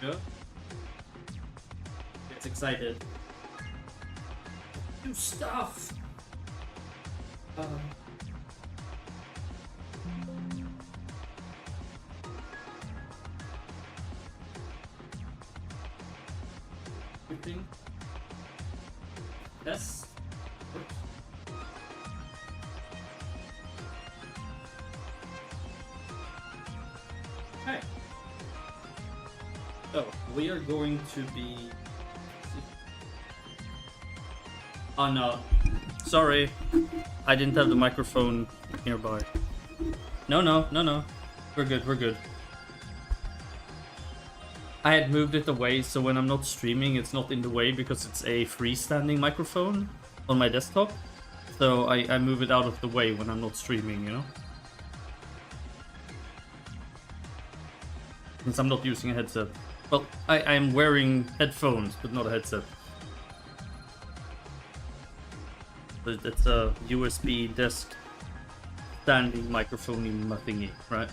go. Go. Gets excited. Do stuff. Good thing. Yes. Okay. So we are going to be. Oh no. Sorry. I didn't have the microphone nearby. No. We're good, we're good. I had moved it away, so when I'm not streaming, it's not in the way because it's a freestanding microphone on my desktop. So I move it out of the way when I'm not streaming, you know? Since I'm not using a headset. Well, I'm wearing headphones, but not a headset. But it's a USB desk standing microphone thingy, right?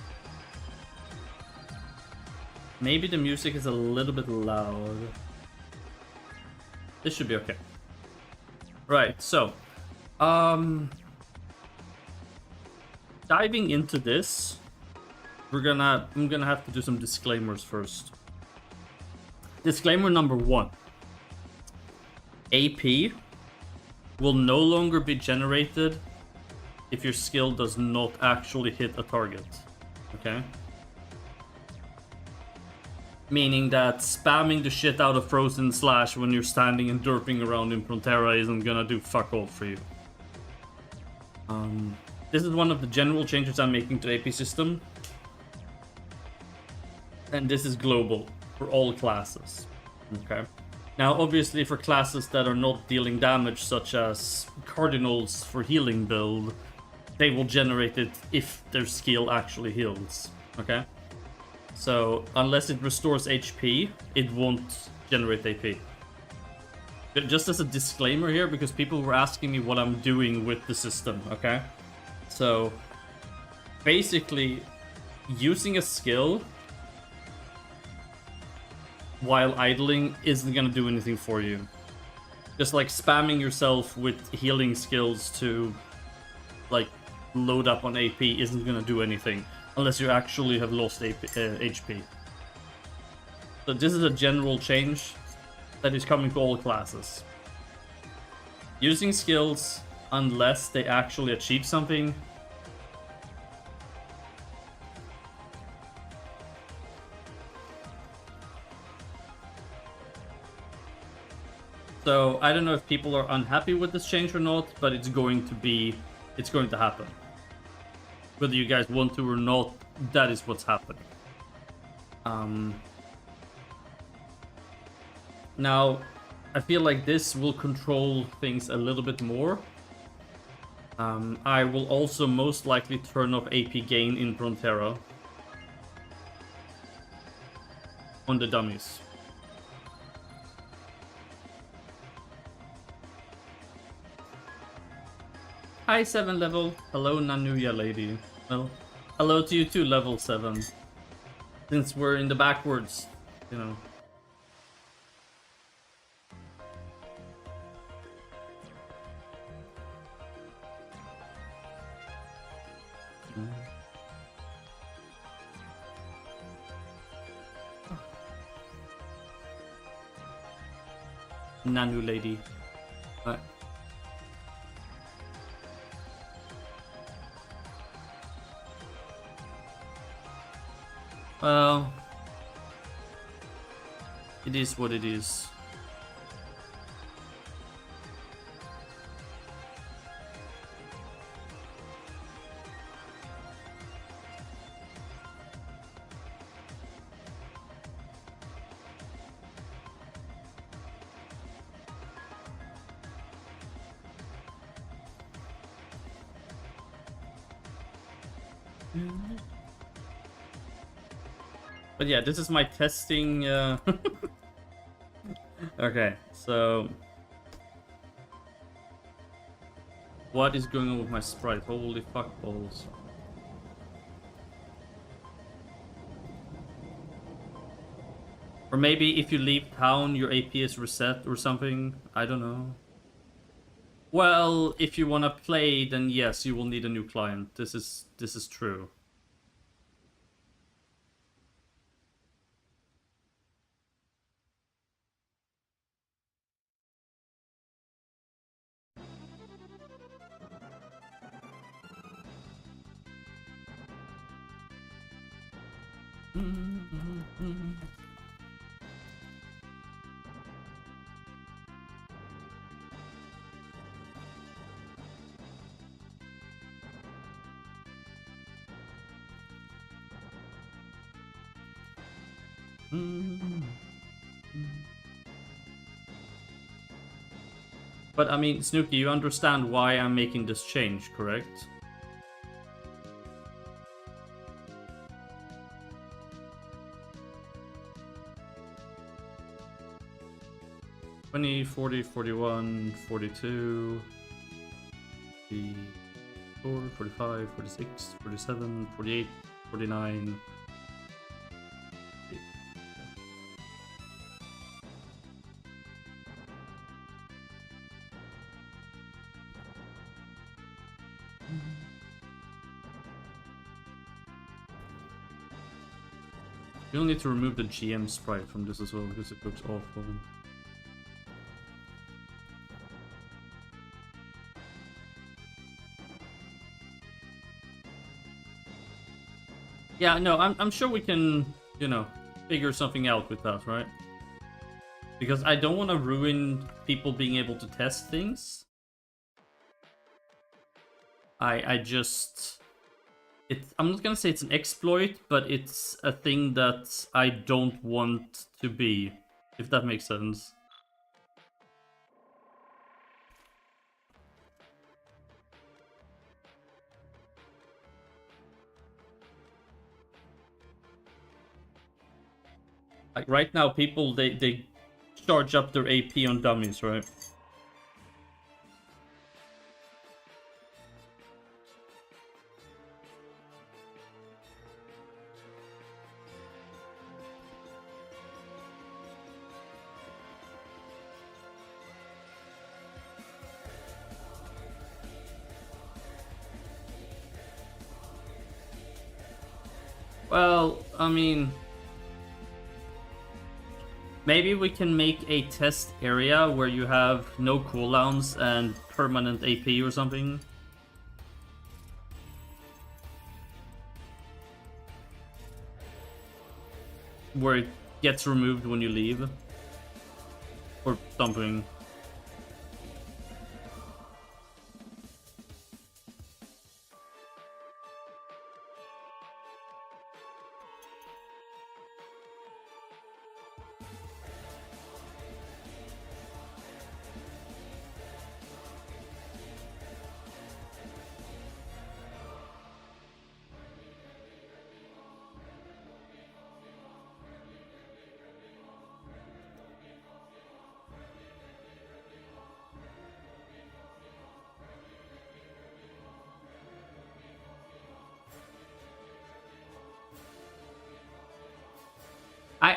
Maybe the music is a little bit loud. This should be okay. Right, so diving into this, I'm gonna have to do some disclaimers first. Disclaimer number 1. AP will no longer be generated if your skill does not actually hit a target. Okay? Meaning that spamming the shit out of Frozen Slash when you're standing and derping around in Frontera isn't gonna do fuck all for you. This is one of the general changes I'm making to the AP system. And this is global for all classes. Okay. Now, obviously, for classes that are not dealing damage, such as Cardinals for healing build, they will generate it if their skill actually heals. Okay? So, unless it restores HP, it won't generate AP. Just as a disclaimer here, because people were asking me what I'm doing with the system, okay? So, basically, using a skill while idling isn't gonna do anything for you. Just like spamming yourself with healing skills to like load up on AP isn't gonna do anything unless you actually have lost HP. So this is a general change that is coming to all classes. Using skills unless they actually achieve something . So I don't know if people are unhappy with this change or not, but it's going to happen. Whether you guys want to or not, that is what's happening. Now, I feel like this will control things a little bit more. I will also most likely turn off AP gain in Frontera on the dummies. Hi 7 level. Hello Nanuya lady. Well, hello to you too, level 7. Since we're in the backwards, you know. Nanu lady. Well, it is what it is. But yeah, this is my testing. Okay, so What is going on with my sprite? Holy fuck balls. Or maybe if you leave town, your AP is reset or something. I don't know. Well, if you want to play, then yes, you will need a new client. This is true. But I mean, Snooki, you understand why I'm making this change, correct? $20, $40, $41, $42, $44, $45, $46, $47, $48, $49. You'll need to remove the GM sprite from this as well because it looks awful. Yeah, no, I'm sure we can, you know, figure something out with that, right? Because I don't want to ruin people being able to test things. I just... I'm not gonna say it's an exploit, but it's a thing that I don't want to be, if that makes sense. Like right now, people, they charge up their AP on dummies, right? Well, I mean... maybe we can make a test area where you have no cooldowns and permanent AP or something. Where it gets removed when you leave. Or something.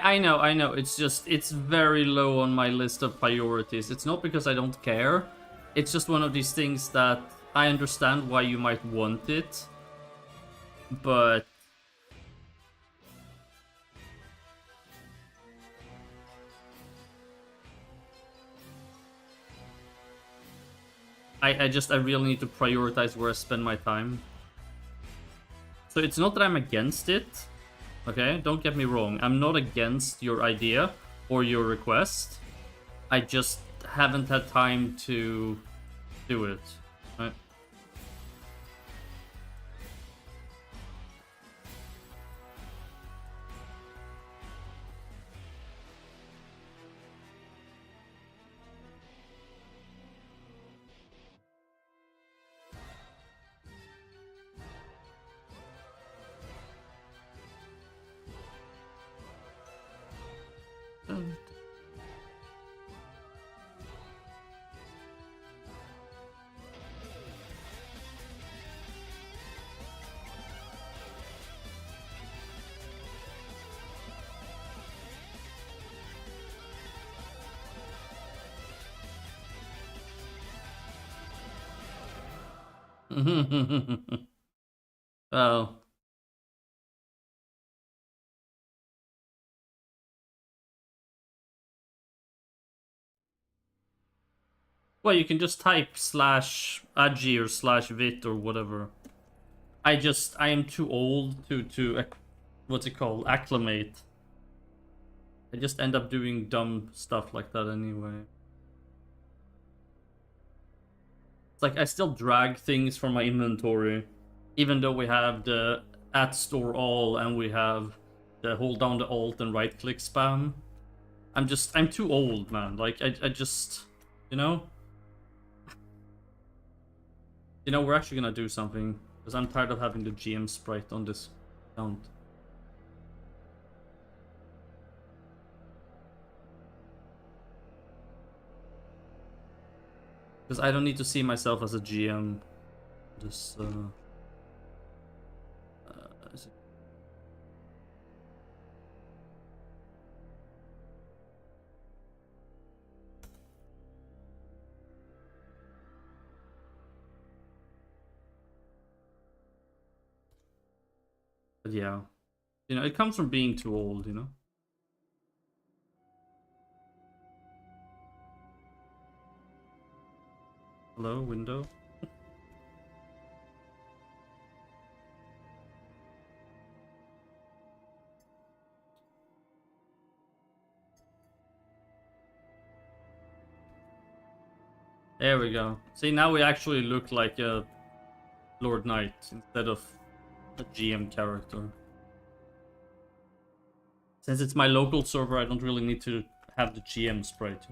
I know, it's just, it's very low on my list of priorities. It's not because I don't care, it's just one of these things that I understand why you might want it, but... I really need to prioritize where I spend my time. So it's not that I'm against it, okay? Don't get me wrong, I'm not against your idea or your request. I just haven't had time to do it, right? Well, well, you can just type slash agi or slash vit or whatever. I am too old to what's it called, acclimate. I just end up doing dumb stuff like that anyway. It's like I still drag things from my inventory, even though we have the at store all and we have the hold down the alt and right click spam. I'm too old, man. Like I just, you know, we're actually gonna do something because I'm tired of having the GM sprite on this account. Because I don't need to see myself as a GM. Just but yeah, it comes from being too old, Hello, window. There we go. See, now we actually look like a Lord Knight instead of a GM character. Since it's my local server, I don't really need to have the GM sprite,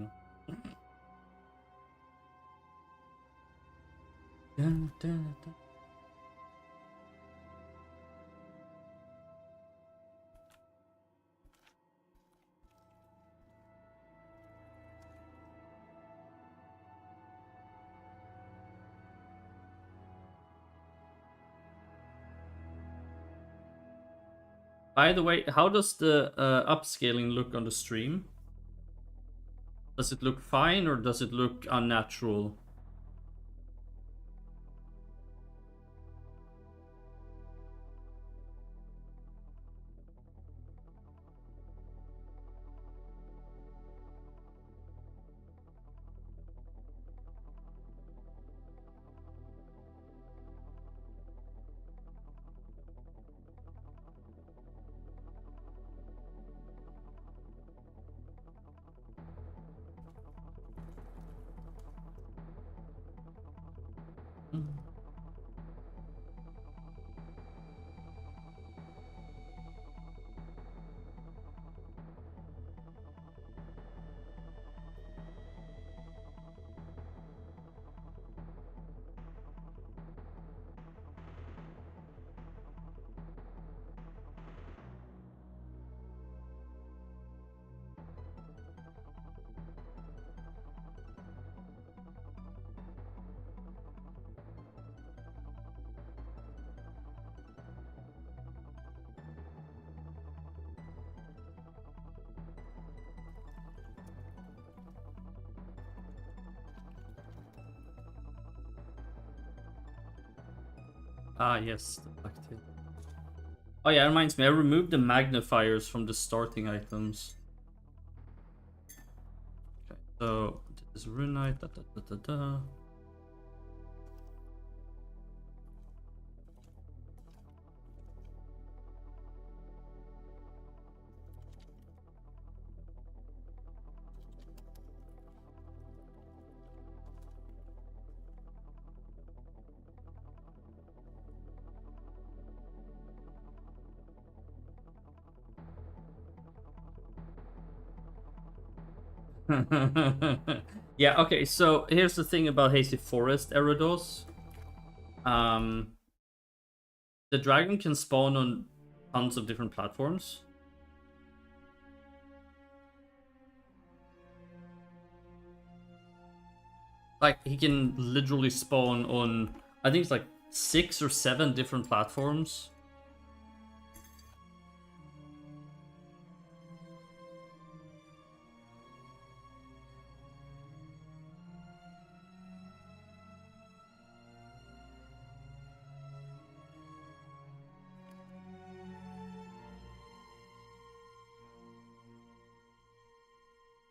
Dun, dun, dun. By the way, how does the upscaling look on the stream? Does it look fine or does it look unnatural? Ah, yes, the blacktail. Oh yeah, it reminds me, I removed the magnifiers from the starting items. Okay, so this is Rune Knight, da da da da da. Yeah, okay, so here's the thing about Hazy Forest Eridos. The dragon can spawn on tons of different platforms. Like, he can literally spawn on, I think it's like 6 or 7 different platforms.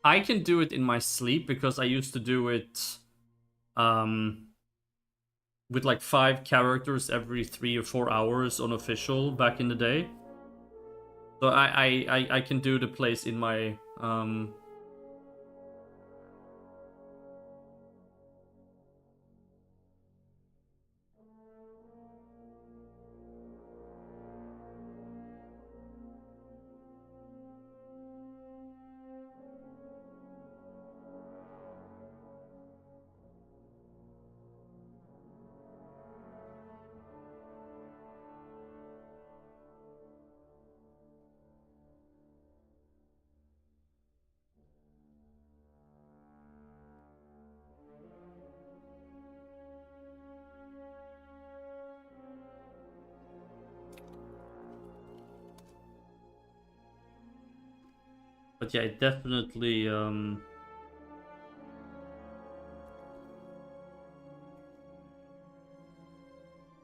I can do it in my sleep because I used to do it with like 5 characters every 3 or 4 hours unofficial back in the day. So I can do the place in my but yeah, it definitely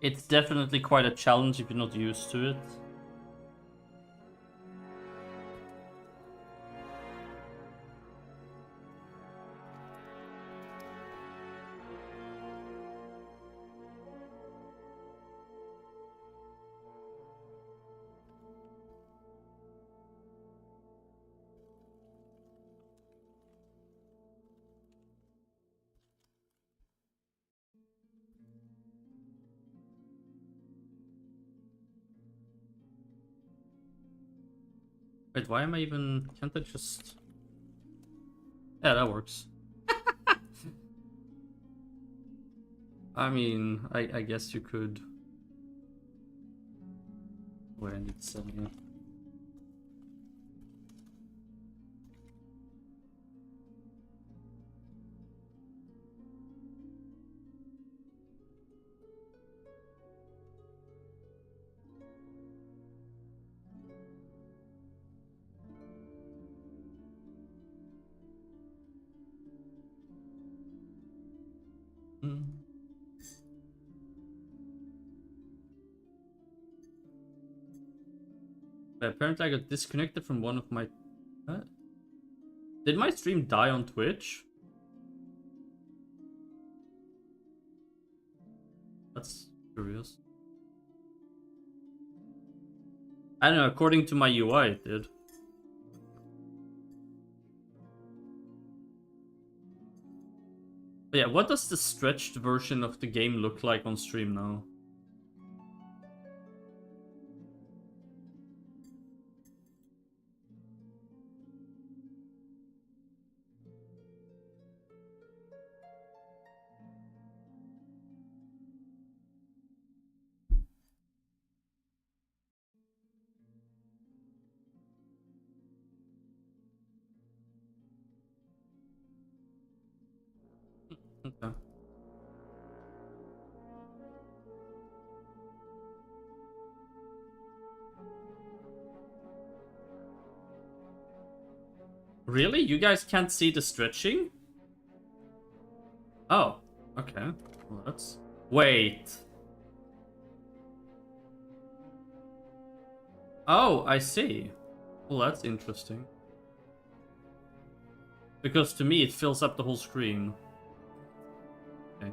it's definitely quite a challenge if you're not used to it. Wait, why am I even... Can't I just... Yeah, that works. I mean, I guess you could... Wait, I need to send you. Apparently I got disconnected from one of my... What? Did my stream die on Twitch? That's curious. I don't know, according to my UI it did. But yeah, what does the stretched version of the game look like on stream now? Okay. Really? You guys can't see the stretching? Oh, okay. Well, that's... Wait. Oh, I see. Well, that's interesting. Because to me, it fills up the whole screen. Okay.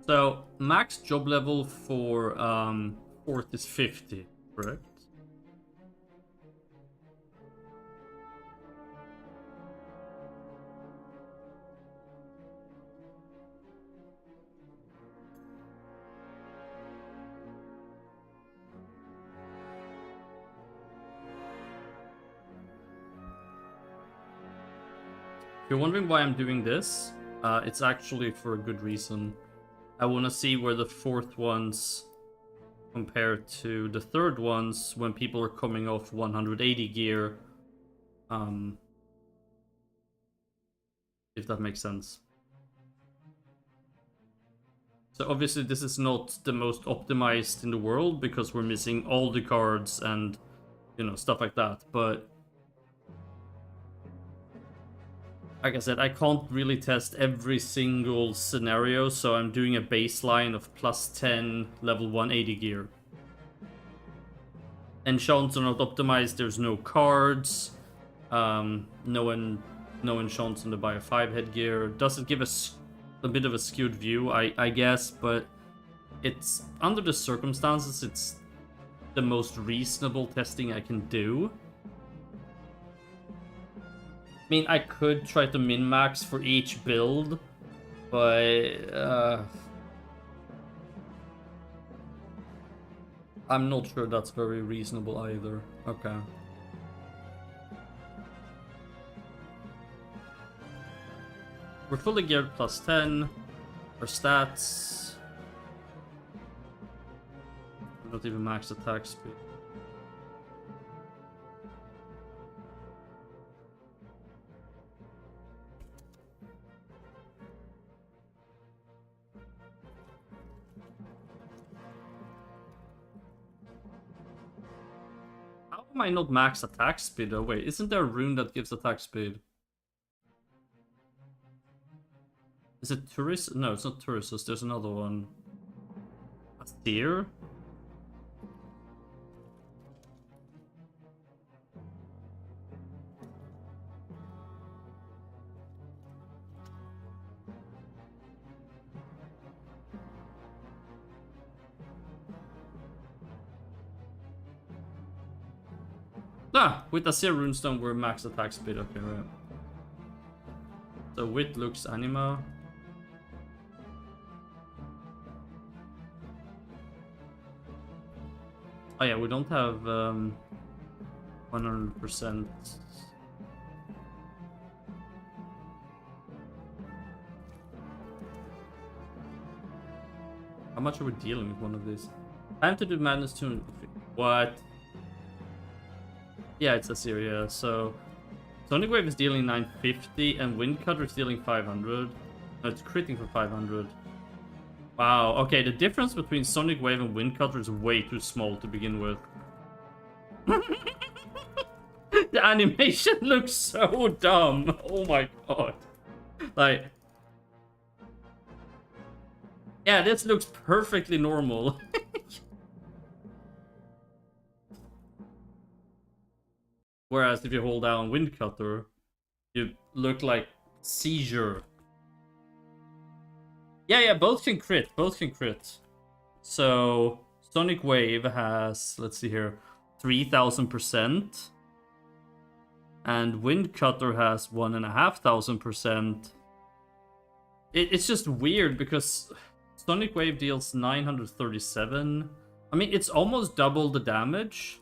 So, max job level for 4th is 50, correct? If you're wondering why I'm doing this, it's actually for a good reason. I want to see where the 4th ones compare to the 3rd ones when people are coming off 180 gear. If that makes sense. So obviously this is not the most optimized in the world because we're missing all the cards and, you know, stuff like that, but... like I said, I can't really test every single scenario, so I'm doing a baseline of +10 level 180 gear. Enchants are not optimized, there's no cards. No enchants on the Bio 5 headgear. Does it give us a bit of a skewed view? I guess, but it's, under the circumstances, it's the most reasonable testing I can do. I mean, I could try to min-max for each build, but I'm not sure that's very reasonable either. Okay. We're fully geared +10. Our stats. We're not even max attack speed. How am I not max attack speed though? Wait, isn't there a rune that gives attack speed? Is it Tourist? No, it's not Tourisus. There's another one. A Seer? Ah, with the Seer runestone we're max attack speed. Okay, right. So with looks anima. Oh yeah, we don't have 100%. How much are we dealing with one of these? Time to do madness 2. What? Yeah, it's a Syria. So Sonic Wave is dealing 950 and Wind Cutter is dealing 500. No, it's critting for 500. Wow, okay, the difference between Sonic Wave and Wind Cutter is way too small to begin with. The animation looks so dumb. Oh my god. Like... yeah, this looks perfectly normal. Whereas if you hold down Wind Cutter, you look like Seizure. Yeah, both can crit. Both can crit. So Sonic Wave has, let's see here, 3000%. And Wind Cutter has 1500%. It's just weird because Sonic Wave deals 937. I mean, it's almost double the damage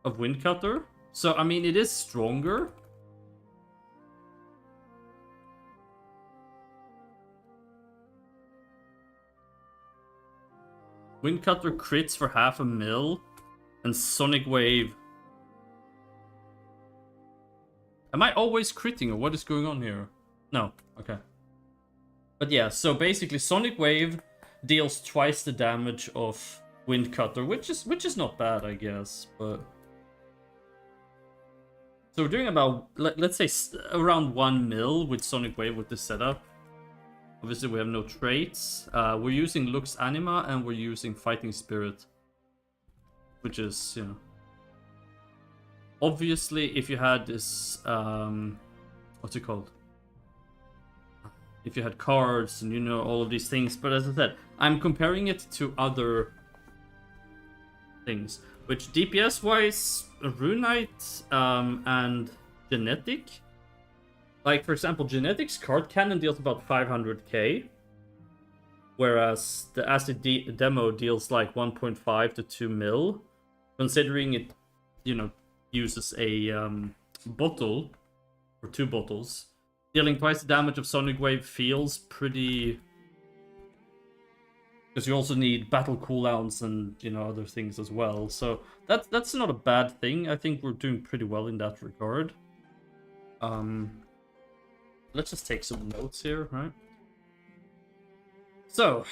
of Wind Cutter. So, I mean, it is stronger. Wind Cutter crits for 500,000, and Sonic Wave... am I always critting, or what is going on here? No, okay. But yeah, so basically Sonic Wave deals twice the damage of Wind Cutter, which is not bad, I guess, but... so we're doing about, let's say, around 1 mil with Sonic Wave with this setup. Obviously, we have no traits. We're using Lux Anima and we're using Fighting Spirit. Which is, you know... obviously, if you had this... what's it called? If you had cards and, you know, all of these things. But as I said, I'm comparing it to other things. Which, DPS-wise, Runite and Genetic... like, for example, Genetic's card cannon deals about 500k. Whereas the Acid Demo deals like 1.5 to 2 mil. Considering it, you know, uses a bottle, or 2 bottles. Dealing twice the damage of Sonic Wave feels pretty... because you also need battle cooldowns and, you know, other things as well. So that's not a bad thing. I think we're doing pretty well in that regard. Let's just take some notes here, right? So,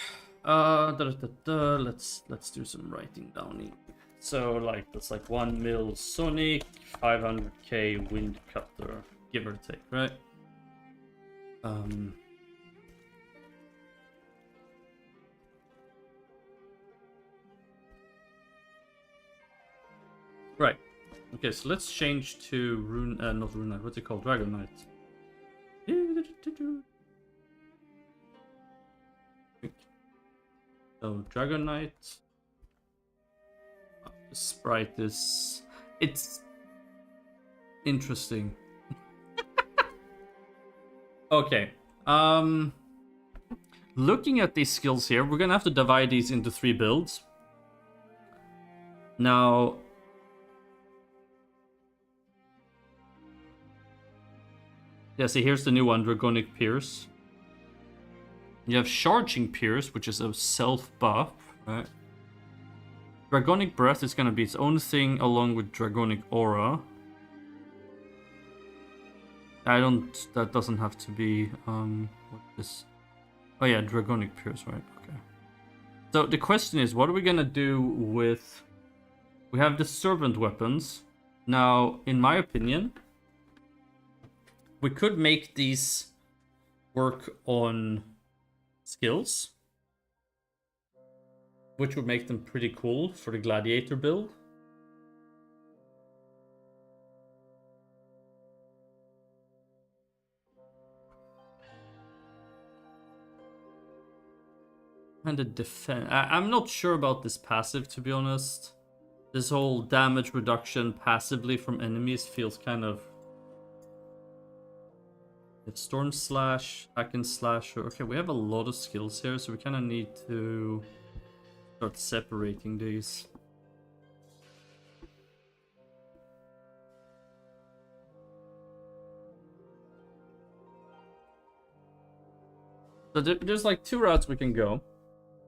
let's do some writing down here. So, like, that's like 1 mil Sonic, 500k Wind Cutter. give or take, right? Right. Okay, so let's change to Rune, not Rune Knight, what's it called? Dragon Knight. So, Dragon Knight. The sprite is... It's... interesting. Okay. Looking at these skills here, we're gonna have to divide these into 3 builds. Now... yeah, see, here's the new one, Dragonic Pierce. You have Charging Pierce, which is a self-buff, right? Dragonic Breath is gonna be its own thing along with Dragonic Aura. That doesn't have to be, what is... oh yeah, Dragonic Pierce, right, okay. So the question is, what are we gonna do with... we have the Servant Weapons. Now, in my opinion... we could make these work on skills, which would make them pretty cool for the gladiator build. And the defense. I'm not sure about this passive, to be honest. This whole damage reduction passively from enemies feels kind of... it's Storm Slash, Hack and Slasher. Okay, we have a lot of skills here, so we kind of need to start separating these. So there's like 2 routes we can go.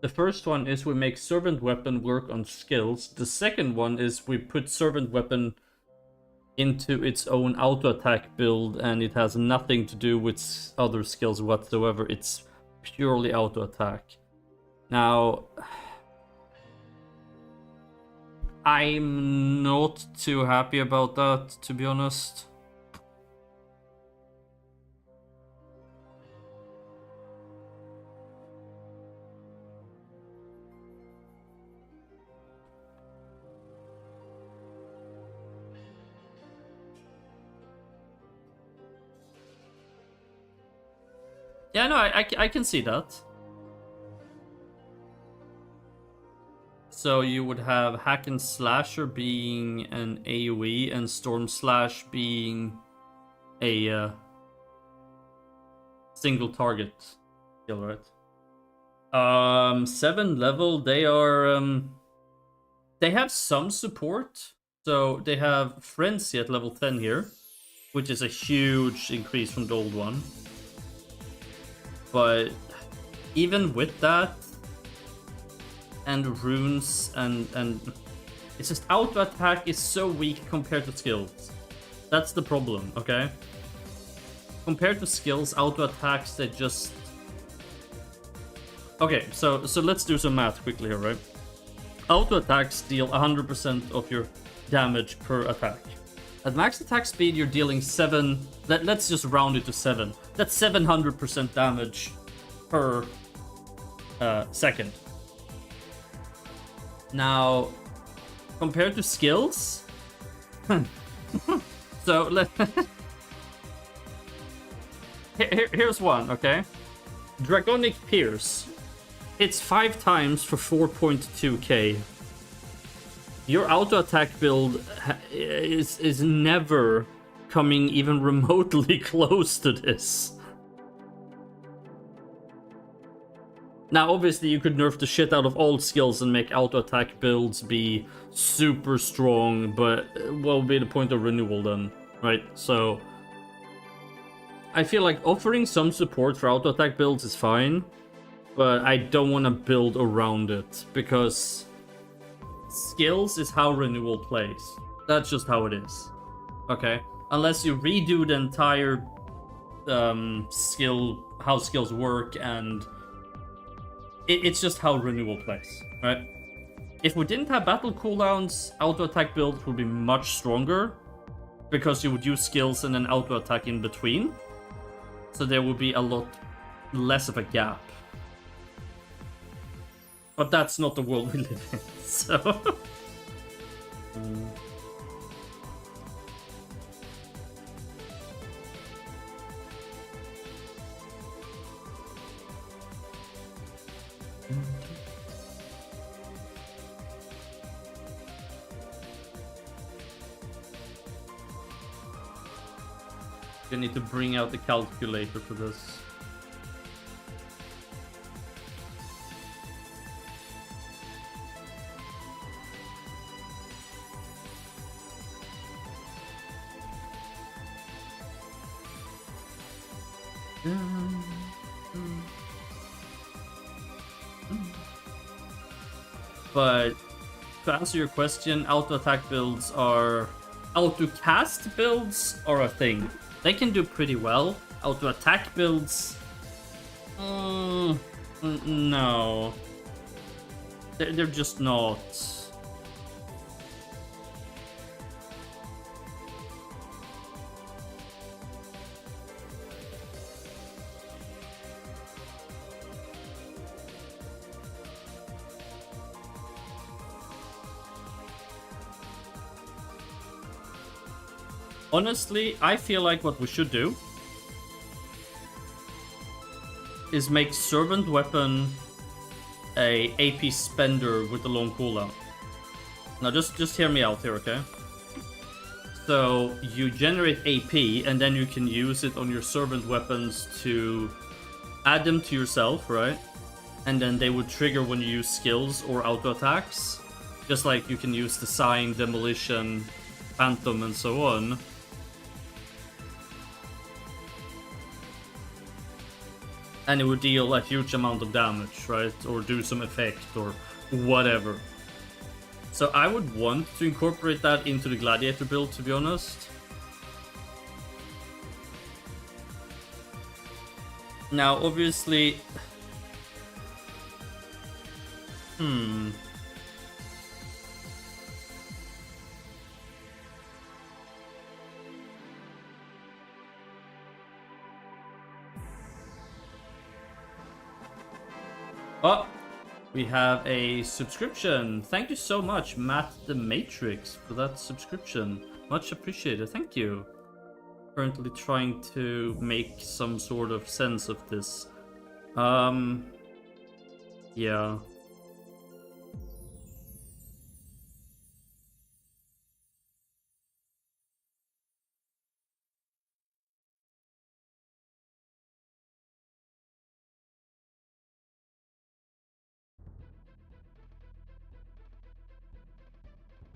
The first one is we make Servant Weapon work on skills. The second one is we put Servant Weapon into its own auto-attack build, and it has nothing to do with other skills whatsoever. It's purely auto-attack. Now, I'm not too happy about that, to be honest. Yeah, no, I can see that. So you would have Hack and Slasher being an AoE and Storm Slash being a single target skill, right? 7 level, they are they have some support. So they have Frenzy at level 10 here, which is a huge increase from the old one. But even with that, and runes, and it's just auto attack is so weak compared to skills. That's the problem, okay? Compared to skills, auto attacks, they just... okay, so let's do some math quickly here, right? Auto attacks deal 100% of your damage per attack. At max attack speed, you're dealing 7... let's just round it to 7. That's 700% damage per second. Now, compared to skills... so, here's one, okay? Dragonic Pierce. It's 5 times for 4.2k. Your auto attack build is never coming even remotely close to this. Now, obviously, you could nerf the shit out of all skills and make auto attack builds be super strong, but what would be the point of renewal then, right? So, I feel like offering some support for auto attack builds is fine, but I don't want to build around it, because skills is how renewal plays. That's just how it is. Okay? Unless you redo the entire how skills work, and it's just how renewal plays, right? If we didn't have battle cooldowns, auto attack builds would be much stronger. because you would use skills and then auto attack in between. So there would be a lot less of a gap. But that's not the world we live in, so... You need to bring out the calculator for this. But to answer your question, auto attack builds are... Auto cast builds are a thing. They can do pretty well. Auto attack builds... no. They're just not. Honestly, I feel like what we should do is make Servant Weapon a AP spender with a long cooldown. Now just hear me out here, okay? So you generate AP and then you can use it on your Servant Weapons to add them to yourself, right? And then they would trigger when you use skills or auto attacks. Just like you can use Design, Demolition, Phantom, and so on. And it would deal a huge amount of damage, right? Or do some effect or whatever. So I would want to incorporate that into the Gladiator build, to be honest. Now, obviously... Oh, we have a subscription. Thank you so much, Matt the Matrix, for that subscription. Much appreciated. Thank you. Currently trying to make some sort of sense of this. Yeah.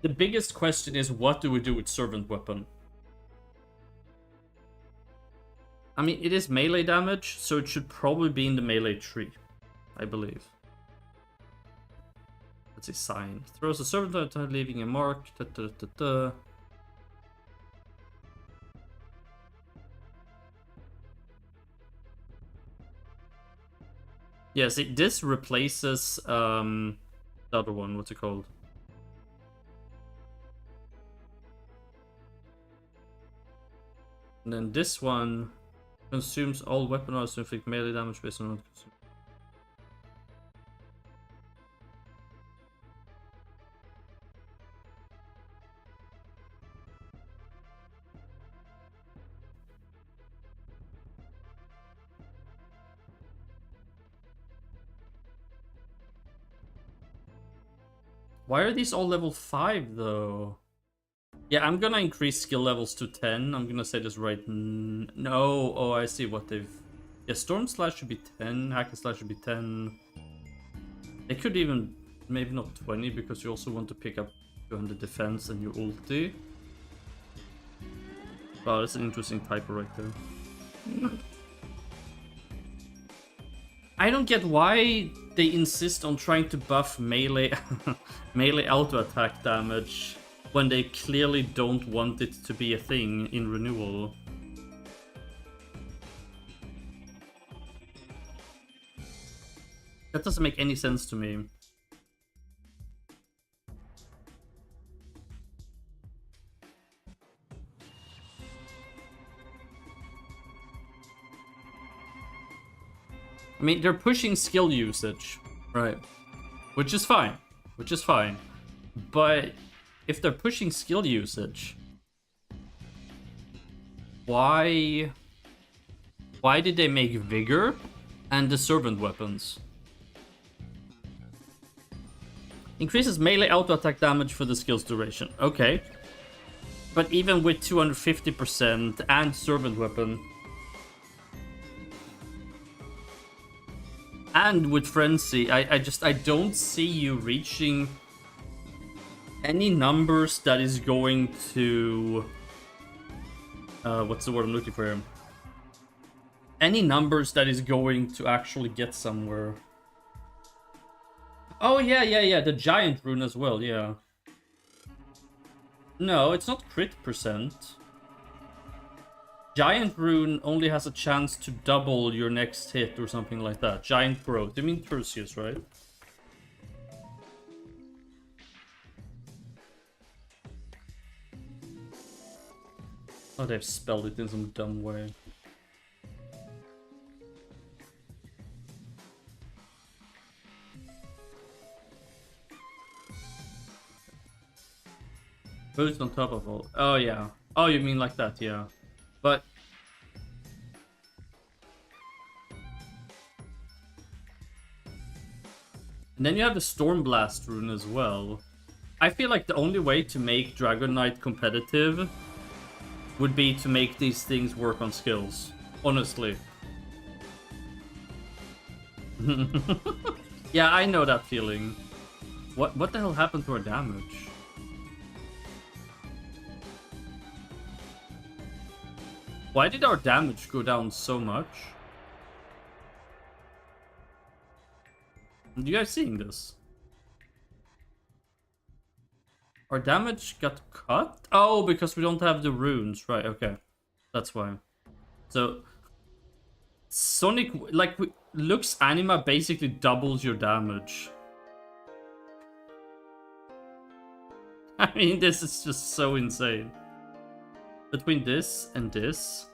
The biggest question is, what do we do with Servant Weapon? I mean, it is melee damage, so it should probably be in the melee tree, I believe. Let's see, sign. Throws a Servant Weapon, leaving a mark. Yeah, see, this replaces the other one. What's it called? And then this one consumes all weapon arrows to inflict melee damage based on not consumed. Why are these all level 5 though? Yeah, I'm gonna increase skill levels to 10. I'm gonna say this right. No, oh, I see what they've... Yeah, Storm Slash should be 10. Hack and Slash should be 10. They could even... Maybe not 20, because you also want to pick up 200 defense and your ulti. Wow, that's an interesting typo right there. I don't get why they insist on trying to buff melee, melee auto attack damage when they clearly don't want it to be a thing in Renewal. That doesn't make any sense to me. I mean, they're pushing skill usage, right? Which is fine. Which is fine. But if they're pushing skill usage, why did they make Vigor and the Servant weapons? Increases melee auto-attack damage for the skill's duration. Okay. But even with 250% and Servant weapon, and with Frenzy, I don't see you reaching any numbers that is going to... what's the word I'm looking for here? Any numbers that is going to actually get somewhere. Oh, yeah, the Giant Rune as well, yeah. No, it's not crit percent. Giant Rune only has a chance to double your next hit or something like that. Giant Growth. You mean Perseus, right? Oh, they've spelled it in some dumb way. Boost on top of all. Oh, yeah. Oh, you mean like that, yeah. But... and then you have the Stormblast rune as well. I feel like the only way to make Dragon Knight competitive would be to make these things work on skills. Honestly. Yeah, I know that feeling. What the hell happened to our damage? Why did our damage go down so much? Are you guys seeing this? Our damage got cut? Oh, because we don't have the runes. Right, okay. That's why. So, Sonic, like, Lux Anima basically doubles your damage. I mean, this is just so insane. Between this and this.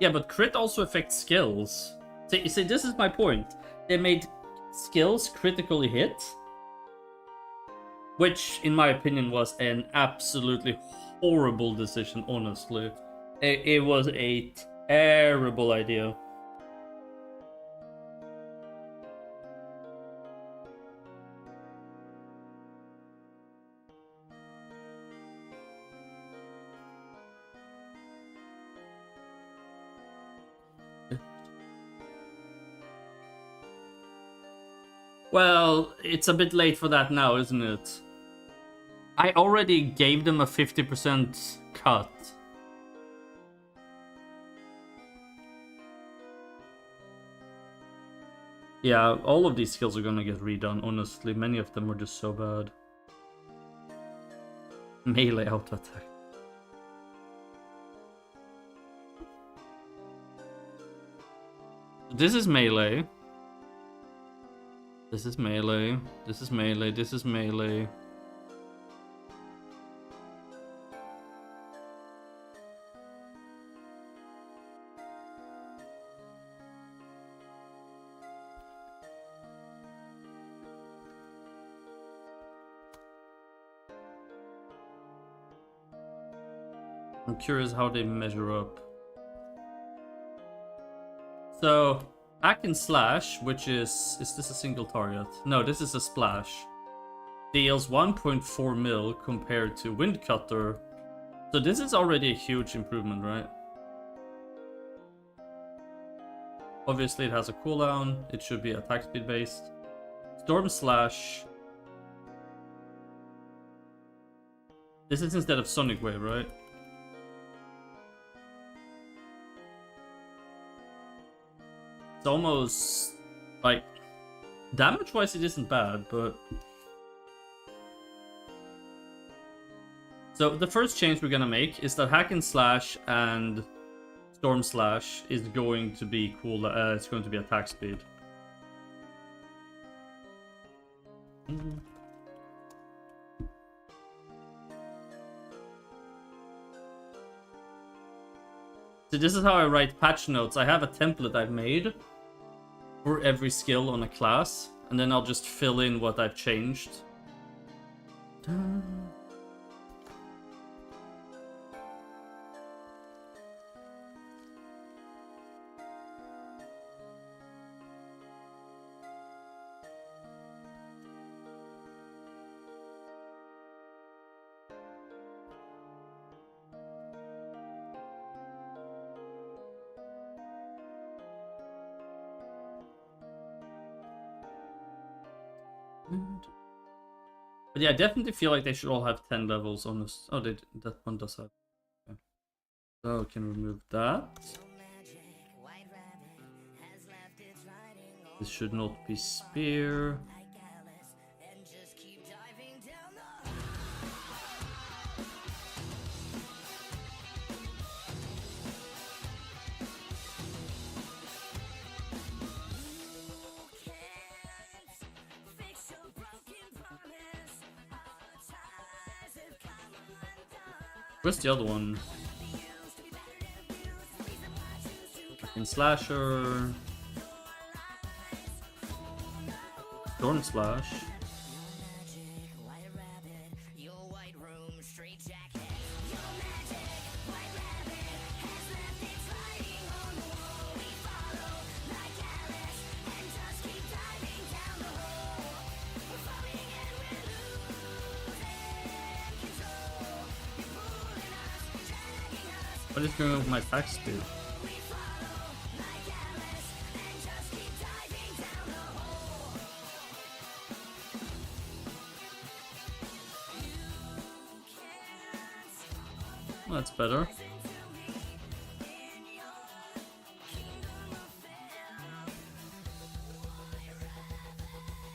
Yeah, but crit also affects skills. See, this is my point. They made skills critically hit, which, in my opinion, was an absolutely horrible decision, honestly. It was a terrible idea. Well, it's a bit late for that now, isn't it? I already gave them a 50% cut. Yeah, all of these skills are gonna get redone, honestly. Many of them are just so bad. Melee auto attack. This is melee. This is melee. This is melee. This is melee. I'm curious how they measure up. So, Hack and Slash, which is this a single target? No, this is a splash. Deals 1.4 mil compared to Wind Cutter. So this is already a huge improvement, right? Obviously it has a cooldown. It should be attack speed based. Storm Slash. This is instead of Sonic Wave, right? It's almost like damage wise it isn't bad, but so the first change we're gonna make is that Hack and Slash and Storm Slash is going to be cool. It's going to be attack speed. So this is how I write patch notes. I have a template I've made for every skill on a class, and then I'll just fill in what I've changed. But yeah, I definitely feel like they should all have 10 levels on this. Oh, that one does have. Okay. So I can remove that. This should not be spear. Where's the other one? In Slasher. Storm Slash. What is going on with my attack speed? Well, that's better.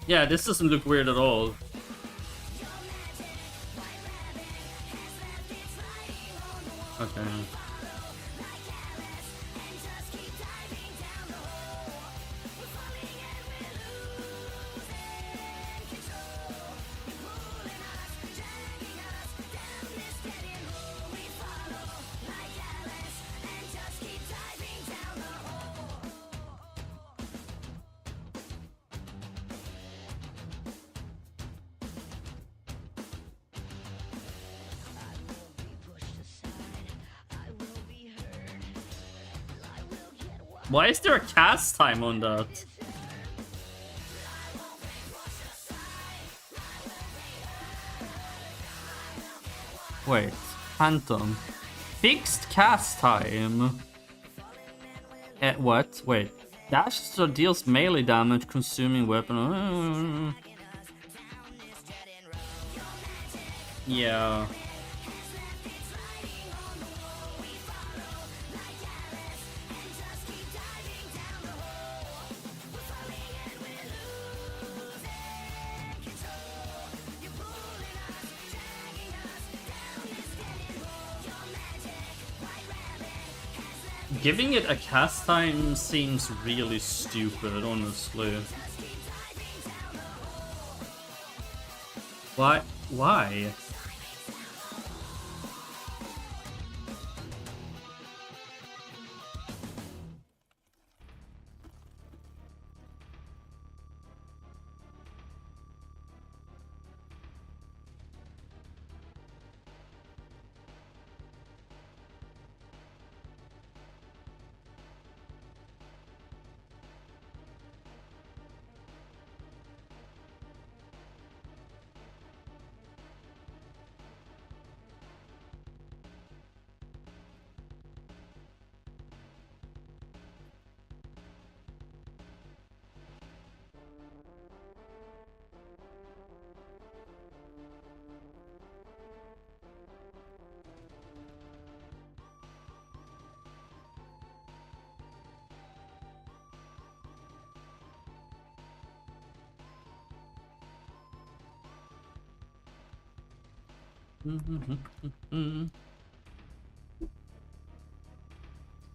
Yeah, this doesn't look weird at all. Okay. Why is there a cast time on that? Wait, Phantom. Fixed cast time. What? Wait. Dashes or deals melee damage consuming weapon. Yeah. Giving it a cast time seems really stupid, honestly. Why? Why?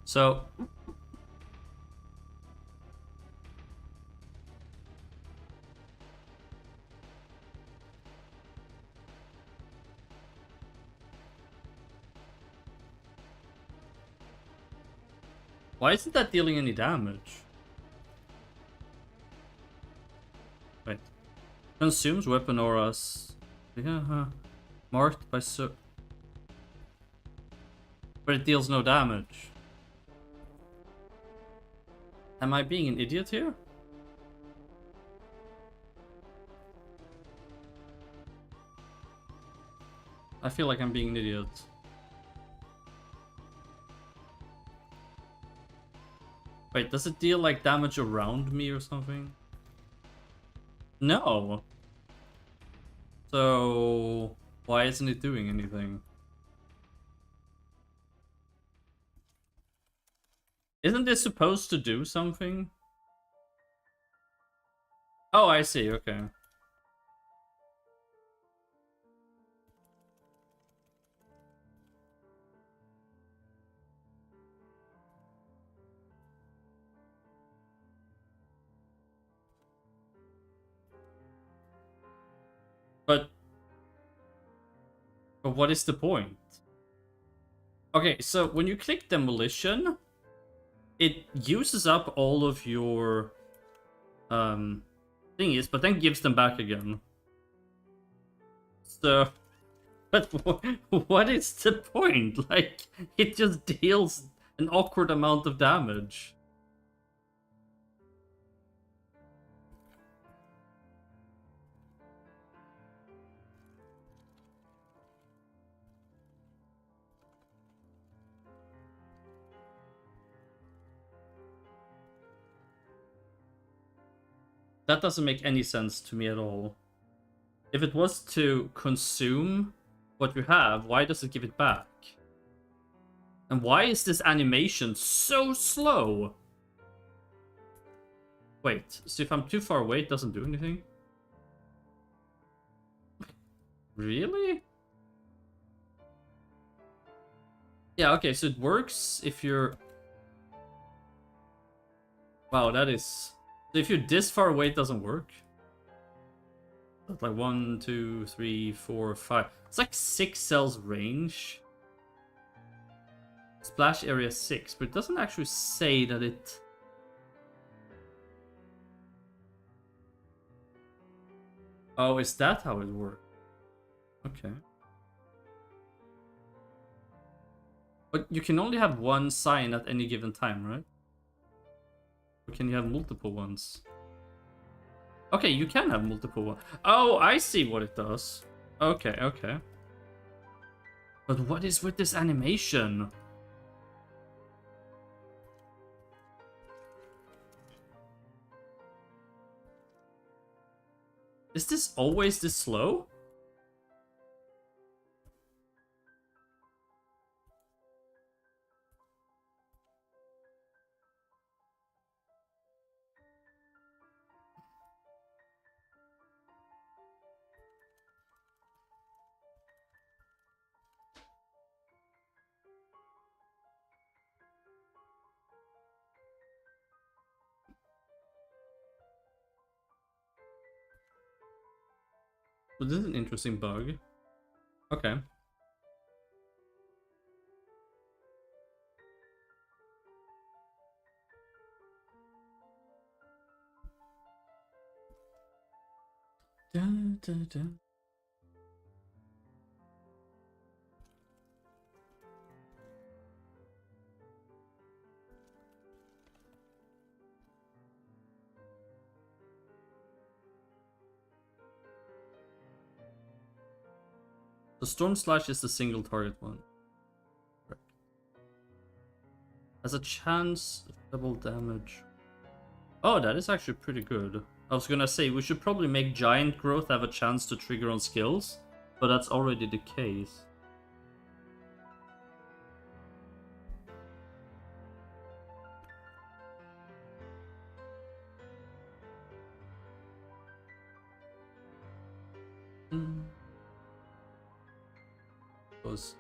So Why isn't that dealing any damage? Wait. Consumes weapon auras. Yeah, huh. Marked by but it deals no damage. Am I being an idiot here? I feel like I'm being an idiot. Wait, does it deal like damage around me or something? No. So why isn't it doing anything? Isn't this supposed to do something? Oh, I see, okay. But what is the point? Okay, so when you click demolition, it uses up all of your thingies, but then gives them back again. So, but what is the point? Like, it just deals an awkward amount of damage. That doesn't make any sense to me at all. If it was to consume what you have, why does it give it back? And why is this animation so slow? Wait, so if I'm too far away, it doesn't do anything? Really? Yeah, okay, so it works if you're... Wow, that is... So if you're this far away, it doesn't work? That's like 1, 2, 3, 4, 5. It's like 6 cells range. Splash area 6, but it doesn't actually say that it... Oh, is that how it works? Okay. But you can only have one sign at any given time, right? Or can you have multiple ones? Okay, you can have multiple ones. Oh, I see what it does. Okay, okay. But what is with this animation? Is this always this slow? Well, this is an interesting bug. Okay. Dun, dun, dun. The Storm Slash is the single target one. Has a chance of double damage. Oh, that is actually pretty good. I was gonna say, we should probably make Giant Growth have a chance to trigger on skills, but that's already the case. Was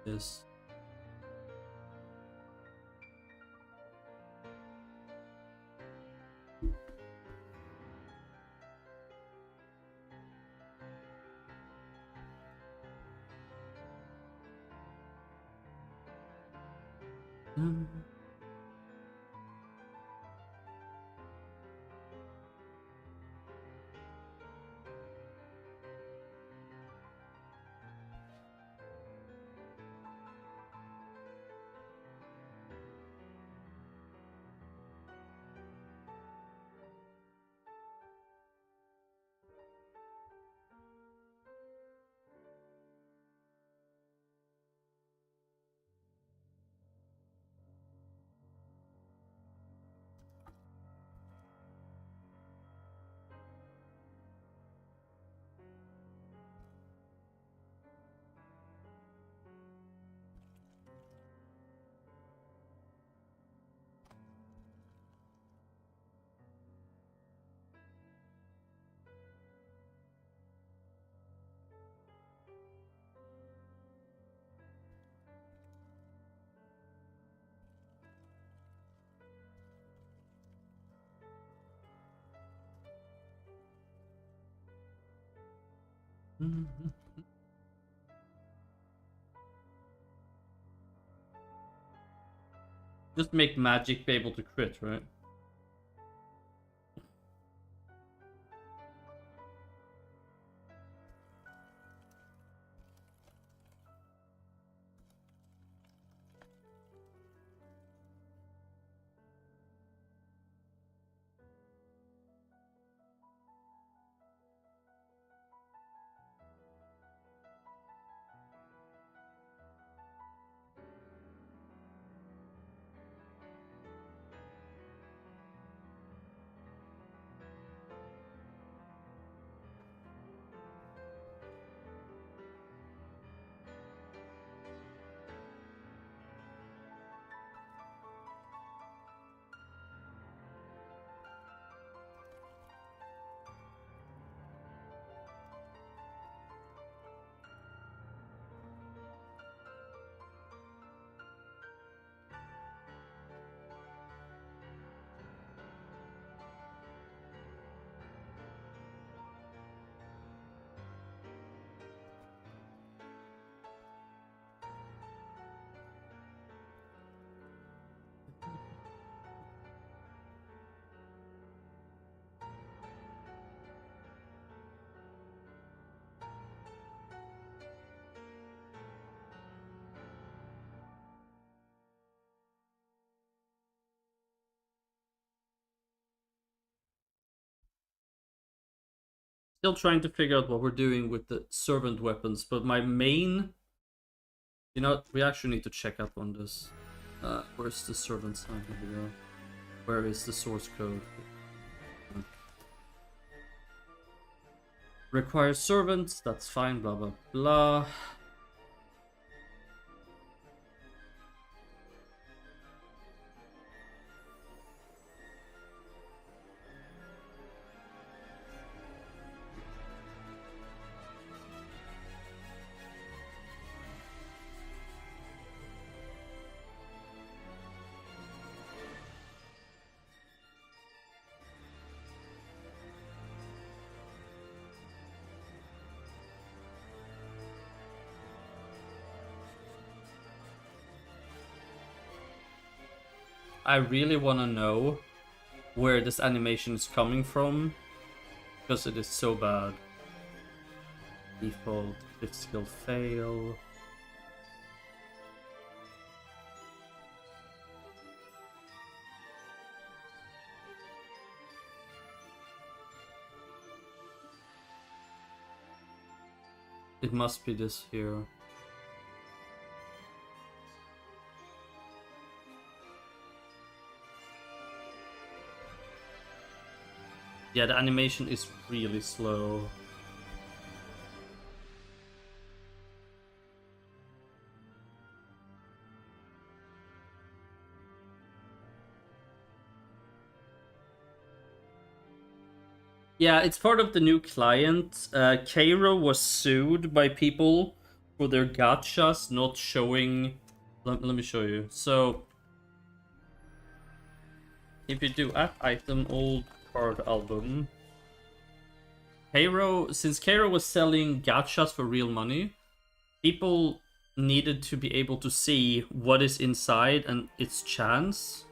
this? Just make magic be able to crit, right? Still trying to figure out what we're doing with the servant weapons, but my main... You know what? We actually need to check up on this. Where's the servant sign? Here we go. Where is the source code? Requires servants, that's fine, blah blah blah. I really want to know where this animation is coming from, because it is so bad. Default, fifth skill fail. It must be this here. Yeah, the animation is really slow. Yeah, it's part of the new client. Cairo was sued by people for their gachas not showing... Let me show you. So, if you do @item old card album, since Cairo was selling gachas for real money, people needed to be able to see what is inside and its chance,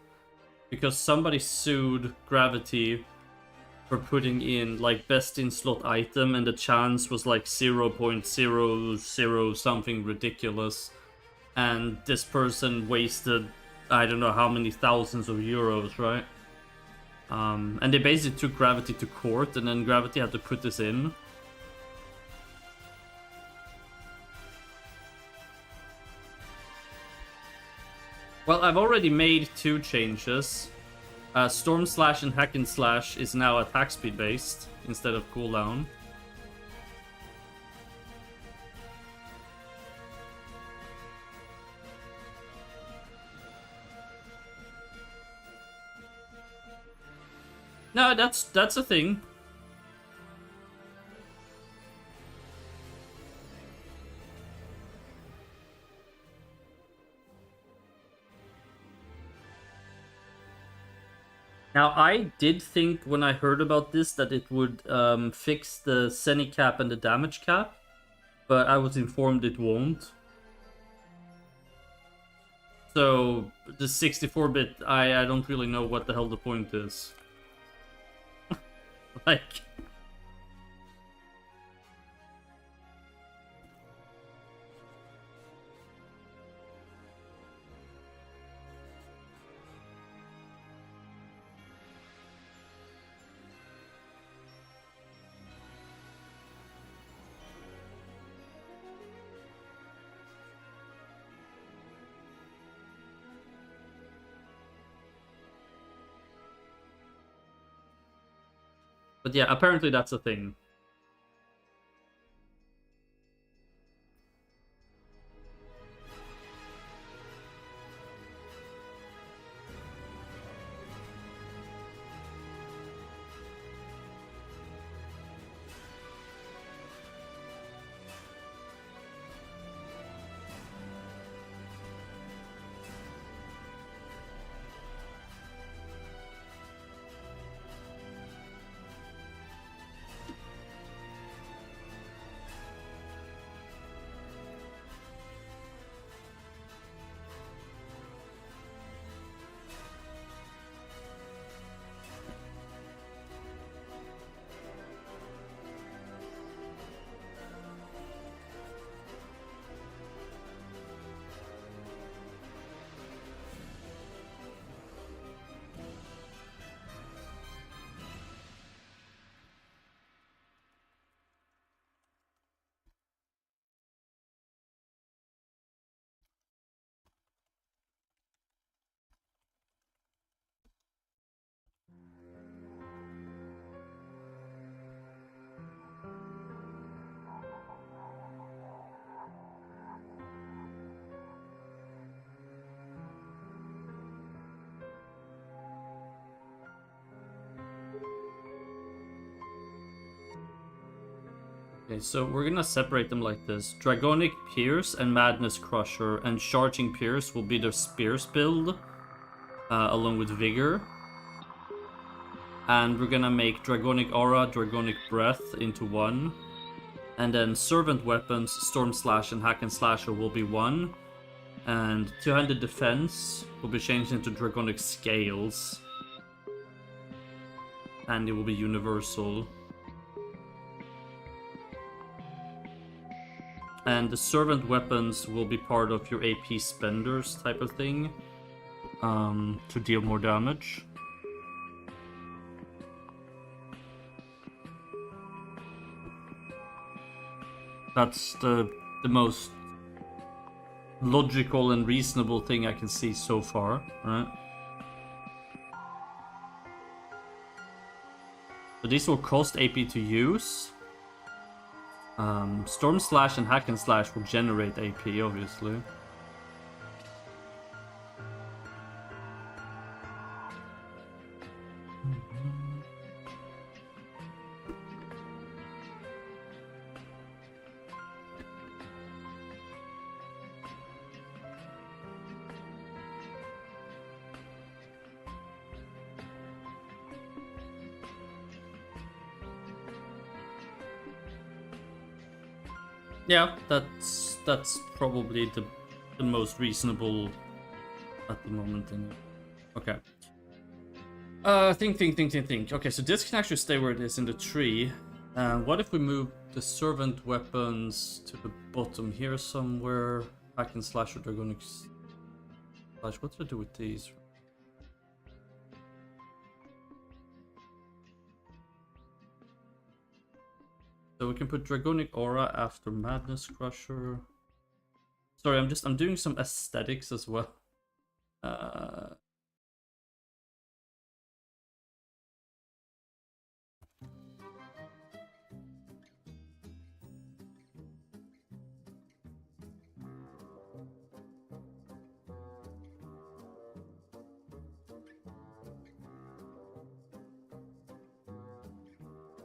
because somebody sued Gravity for putting in like best in slot item and the chance was like 0.00 something ridiculous, and this person wasted I don't know how many thousands of euros, right? And they basically took Gravity to court, and then Gravity had to put this in. Well, I've already made 2 changes. Storm Slash and Hack and Slash is now attack speed based instead of cooldown. No, that's a thing. Now, I did think when I heard about this that it would fix the Seni cap and the damage cap. but I was informed it won't. So the 64-bit, I don't really know what the hell the point is. Like... But yeah, apparently that's a thing. Okay, so we're gonna separate them like this. Dragonic Pierce and Madness Crusher, and Charging Pierce will be the Spears build, along with Vigor. And we're gonna make Dragonic Aura, Dragonic Breath into one. And then Servant Weapons, Storm Slash and Hack and Slasher will be one. And Two-Handed Defense will be changed into Dragonic Scales. And it will be universal. And the Servant Weapons will be part of your AP Spenders type of thing, to deal more damage. That's the most logical and reasonable thing I can see so far, right? So these will cost AP to use. Storm Slash and Hack and Slash will generate AP, obviously. Yeah, that's probably the most reasonable at the moment. Okay. Think. Okay, so this can actually stay where it is in the tree. What if we move the Servant Weapons to the bottom here somewhere? Hack and Slash or Dragonic Slash. What do I do with these? So we can put Dragonic Aura after Madness Crusher. Sorry, I'm doing some aesthetics as well.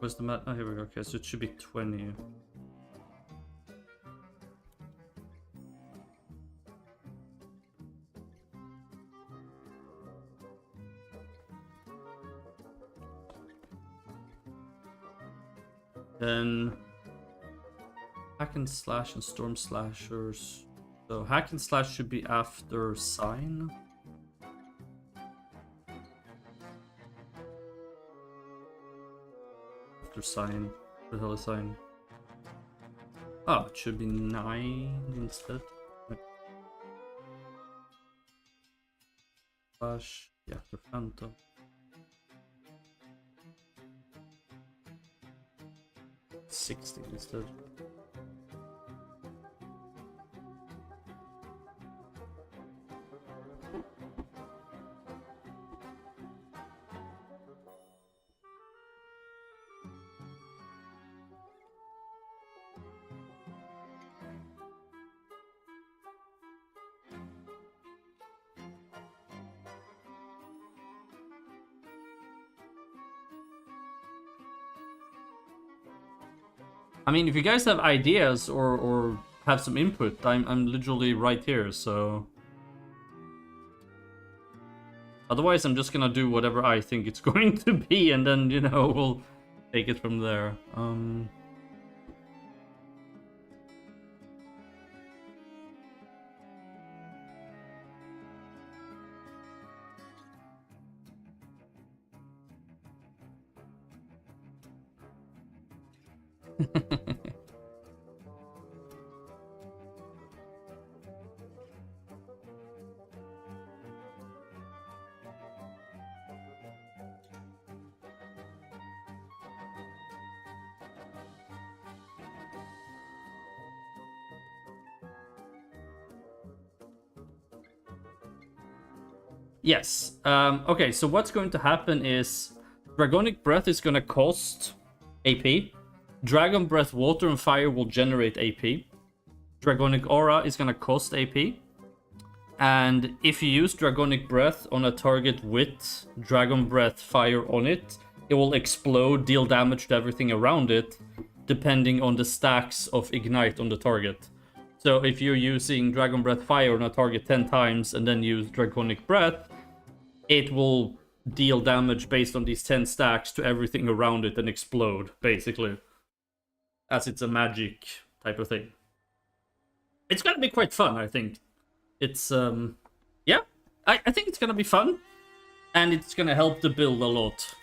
Where's the mat? Oh, here we go. Okay, so it should be 20. Then hack and slash and storm slashers. So hack and slash should be after sign. After sign. What the hell is sign? Oh, it should be 9 instead. Slash, yeah, after phantom. $60 instead. I mean, if you guys have ideas or have some input, I'm literally right here, so... Otherwise, I'm just gonna do whatever I think it's going to be, and then, you know, we'll take it from there. Yes. Okay, so what's going to happen is Dragonic Breath is going to cost AP. Dragon Breath, Water, and Fire will generate AP. Dragonic Aura is going to cost AP. And if you use Dragonic Breath on a target with Dragon Breath Fire on it, it will explode, deal damage to everything around it, depending on the stacks of Ignite on the target. So if you're using Dragon Breath Fire on a target 10 times and then use Dragonic Breath, it will deal damage based on these 10 stacks to everything around it and explode, basically. As it's a magic type of thing. It's gonna be quite fun, I think. It's, yeah. I think it's gonna be fun. And it's gonna help the build a lot.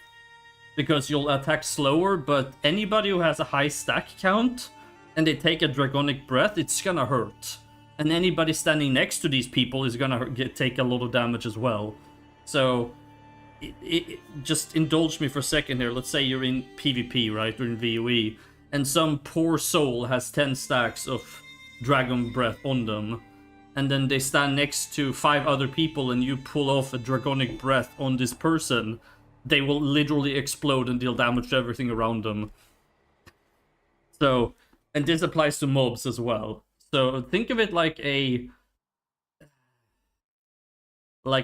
Because you'll attack slower, but anybody who has a high stack count and they take a Dragonic Breath, it's gonna hurt. And anybody standing next to these people is gonna take a lot of damage as well. So, just indulge me for a second here. Let's say you're in PvP, right? Or in VOE. And some poor soul has 10 stacks of Dragon Breath on them. And then they stand next to 5 other people and you pull off a Dragonic Breath on this person. They will literally explode and deal damage to everything around them. So, and this applies to mobs as well. So think of it like a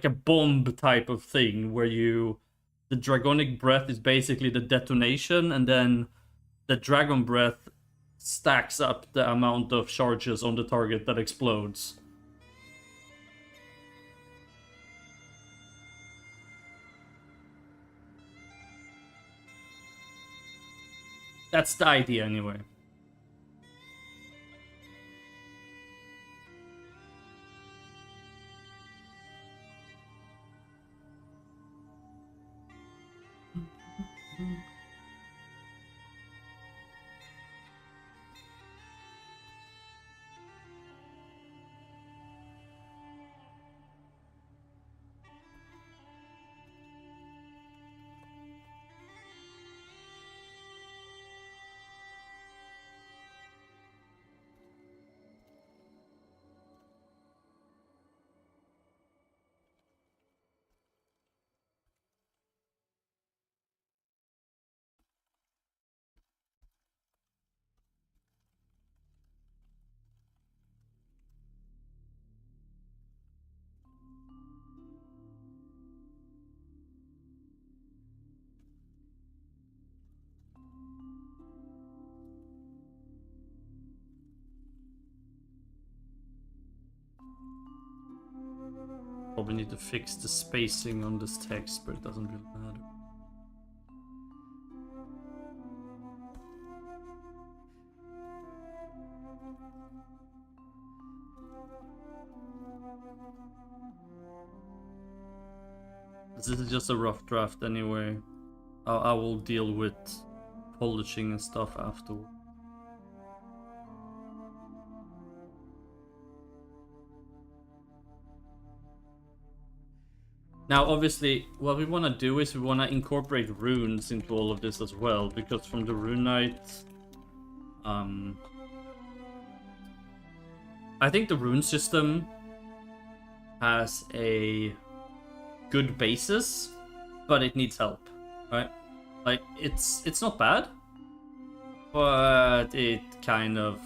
bomb type of thing where the Dragonic Breath is basically the detonation, and then the Dragon Breath stacks up the amount of charges on the target that explodes. That's the idea anyway. Probably need to fix the spacing on this text, but it doesn't really matter. This is just a rough draft anyway. I will deal with polishing and stuff afterward. Now, obviously, what we want to do is we want to incorporate runes into all of this as well, because from the Rune Knight, I think the rune system has a good basis, but it needs help, right? Like, it's not bad, but it kind of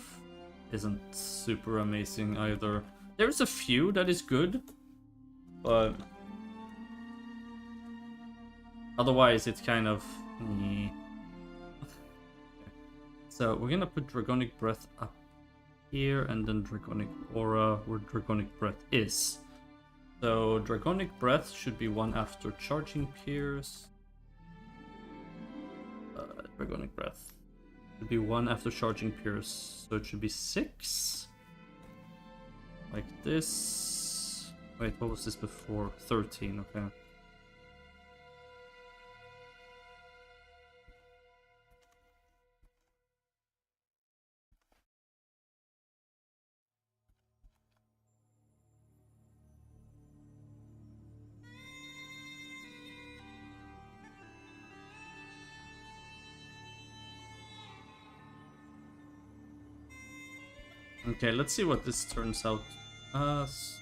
isn't super amazing either. There's a few that is good, but otherwise it's kind of... So we're gonna put Dragonic Breath up here, and then Dragonic Aura where Dragonic Breath is. So Dragonic Breath should be 1 after Charging Pierce. Dragonic Breath should be 1 after Charging Pierce, so it should be 6. Like this. Wait, what was this before? 13, okay. Okay, let's see what this turns out as.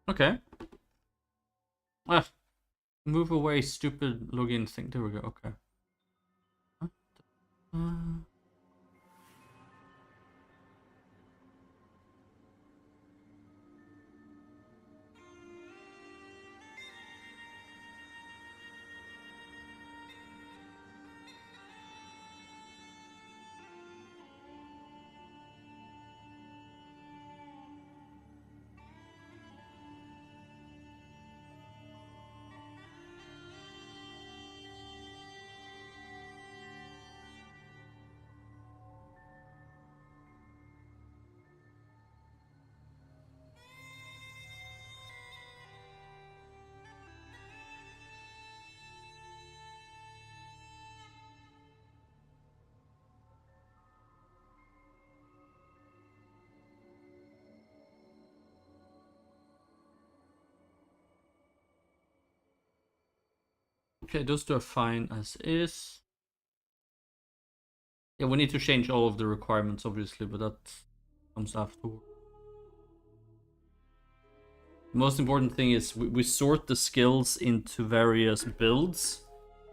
Okay. Ah, move away, stupid login thing. There we go. Okay. Okay, those two are fine as is. Yeah, we need to change all of the requirements, obviously, but that comes afterward. The most important thing is we sort the skills into various builds.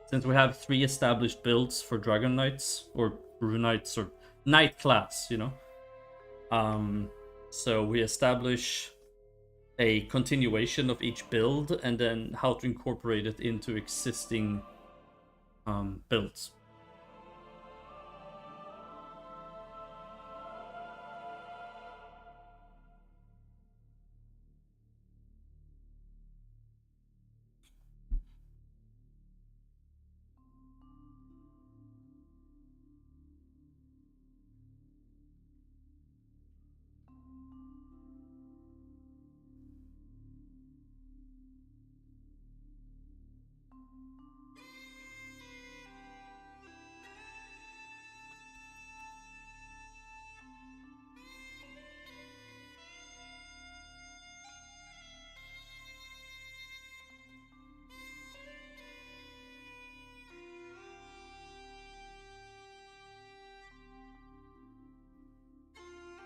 Since we have 3 established builds for Dragon Knights, or Rune Knights, or Knight class, you know. So we establish a continuation of each build, and then how to incorporate it into existing builds.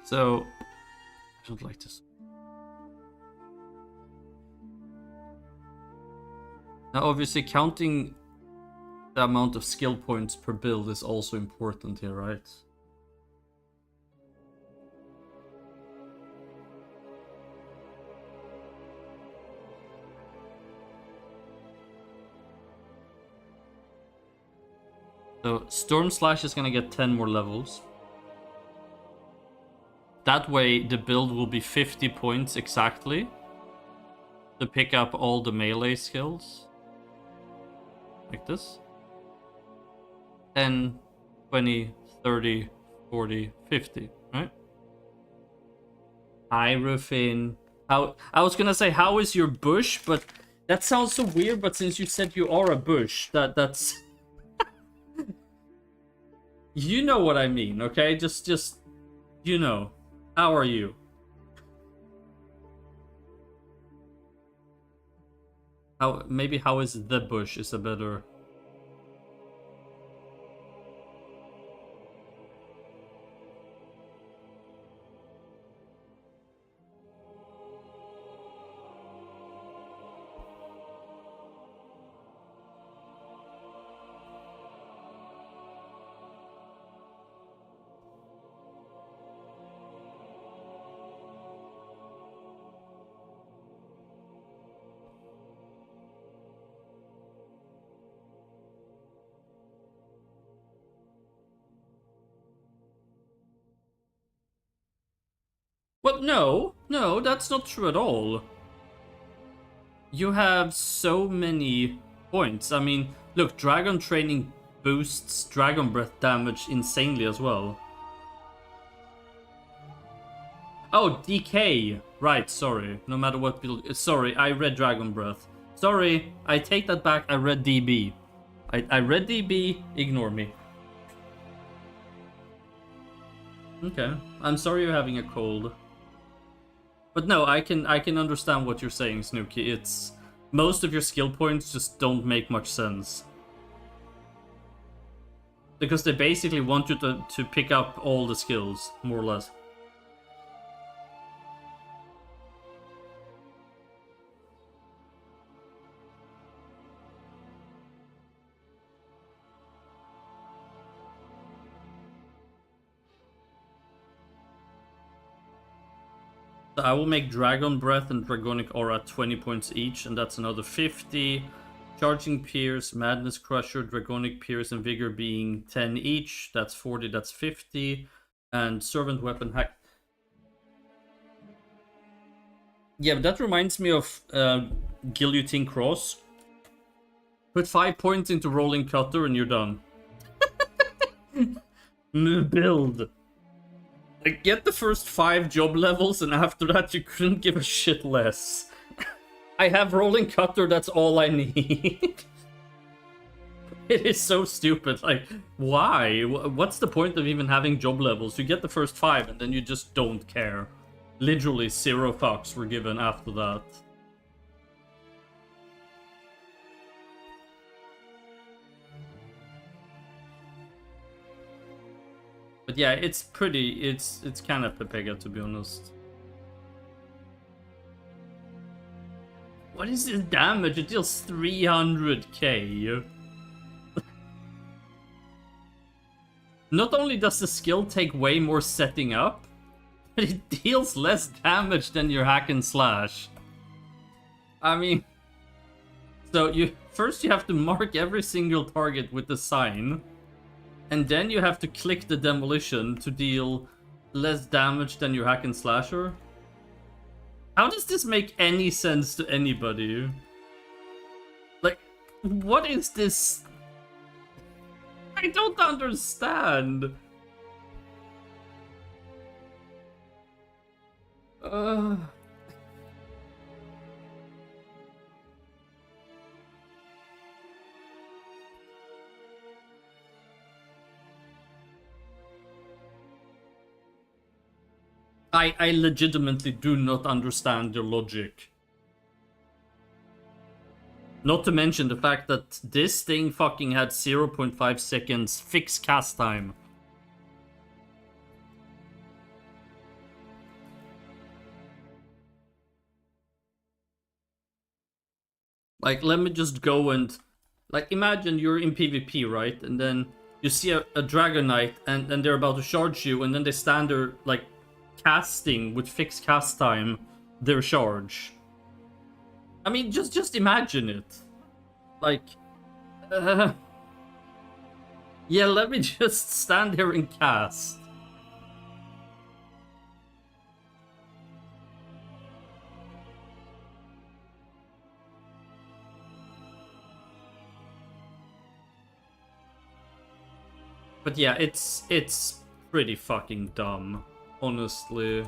So, I don't like this. Now, obviously, counting the amount of skill points per build is also important here, right? So, Storm Slash is gonna get 10 more levels. That way the build will be 50 points exactly to pick up all the melee skills. Like this. 10, 20, 30, 40, 50, right? Hi, Rufin. How I was gonna say, how is your bush? But that sounds so weird. But since you said you are a bush, that's you know what I mean, okay? Just you know. How are you? Maybe how is the bush is a better. Well, no, that's not true at all. You have so many points. I mean, look, Dragon Training boosts Dragon Breath damage insanely as well. Oh, DK. Right, sorry. No matter what build... Sorry, I read Dragon Breath. Sorry, I take that back. I read DB. I read DB. Ignore me. Okay. I'm sorry you're having a cold. But no, I can understand what you're saying, Snooki. It's most of your skill points just don't make much sense. Because they basically want you to pick up all the skills, more or less. So I will make Dragon Breath and Dragonic Aura 20 points each, and that's another 50. Charging Pierce, Madness Crusher, Dragonic Pierce, and Vigor being 10 each. That's 40, that's 50. And Servant Weapon Hack. Yeah, but that reminds me of Guillotine Cross. Put 5 points into Rolling Cutter and you're done. New build. Like, get the first 5 job levels, and after that you couldn't give a shit less. I have Rolling Cutter, that's all I need. It is so stupid. Like, why? What's the point of even having job levels? You get the first 5 and then you just don't care. Literally 0 fucks were given after that. But yeah, it's kind of Pepega, to be honest. What is this damage? It deals 300k. Not only does the skill take way more setting up, but it deals less damage than your hack and slash. I mean, so first you have to mark every single target with the sign. And then you have to click the demolition to deal less damage than your hack and slasher. How does this make any sense to anybody? Like, what is this? I don't understand. I legitimately do not understand your logic. Not to mention the fact that this thing fucking had 0.5 seconds fixed cast time. Like, let me just go and... Like, imagine you're in PvP, right? And then you see a Dragon Knight and they're about to charge you, and then they stand there, like, casting with fixed cast time their charge. I mean, just imagine it. Like, yeah, let me just stand here and cast. But yeah, it's pretty fucking dumb, honestly.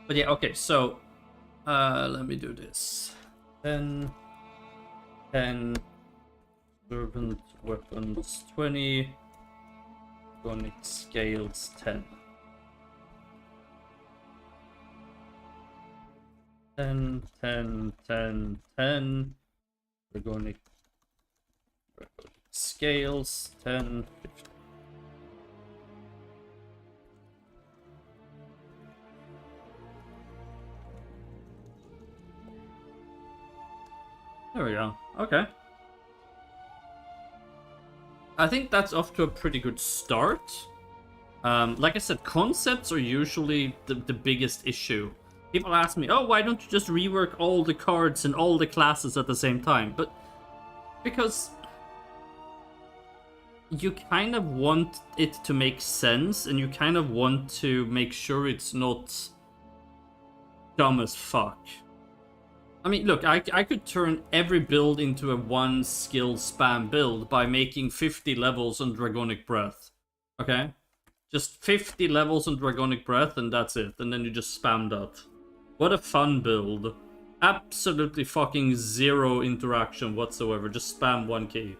But yeah, okay, so let me do this. 10, 10, servant weapons 20, dragonic scales 10. 10, 10, 10, 10, dragonic scales 10, 50. There we go. Okay. I think that's off to a pretty good start. Like I said, concepts are usually the biggest issue. People ask me, oh, why don't you just rework all the cards and all the classes at the same time? But because you kind of want it to make sense, and you kind of want to make sure it's not dumb as fuck. I mean, look, I could turn every build into a one skill spam build by making 50 levels on Dragonic Breath. Okay? Just 50 levels on Dragonic Breath and that's it. And then you just spam that. What a fun build. Absolutely fucking zero interaction whatsoever. Just spam one key.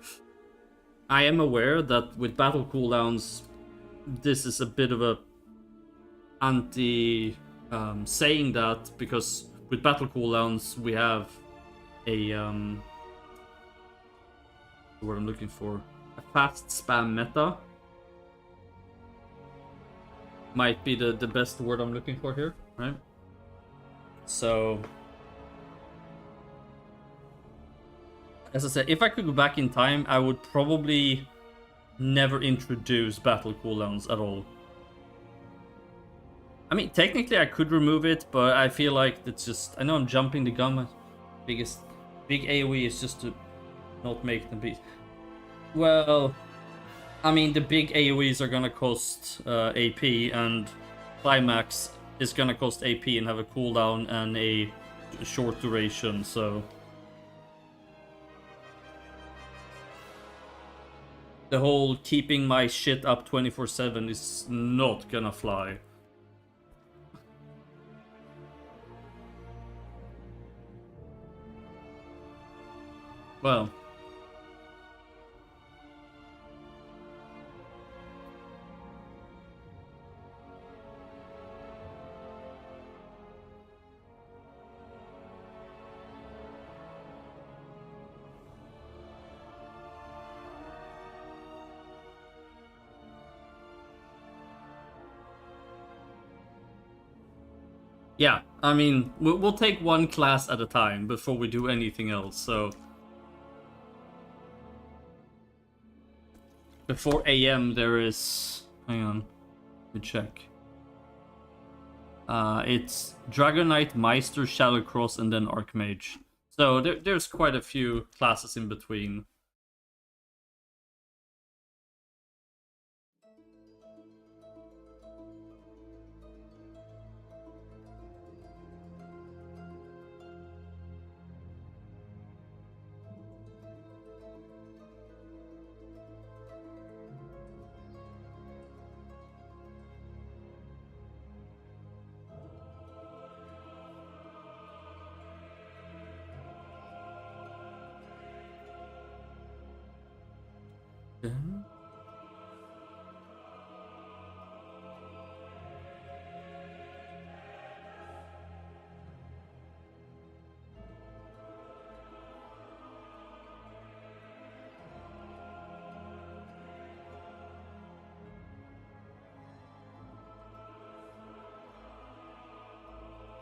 I am aware that with battle cooldowns, this is a bit of a anti saying that, because with battle cooldowns we have a what I'm looking for, a fast spam meta might be the best word I'm looking for here, right? So as I said, if I could go back in time, I would probably never introduce battle cooldowns at all. I mean, technically I could remove it, but I feel like it's just... I know I'm jumping the gun. My big AoE is just to not make them be... Well, I mean, the big AoEs are gonna cost AP, and Climax is gonna cost AP and have a cooldown and a short duration, so... The whole keeping my shit up 24/7 is not gonna fly. Well, yeah, I mean, we'll take one class at a time before we do anything else, so... Before AM there is... Hang on, let me check. It's Dragon Knight, Meister, Shadowcross, and then Archmage. So there's quite a few classes in between.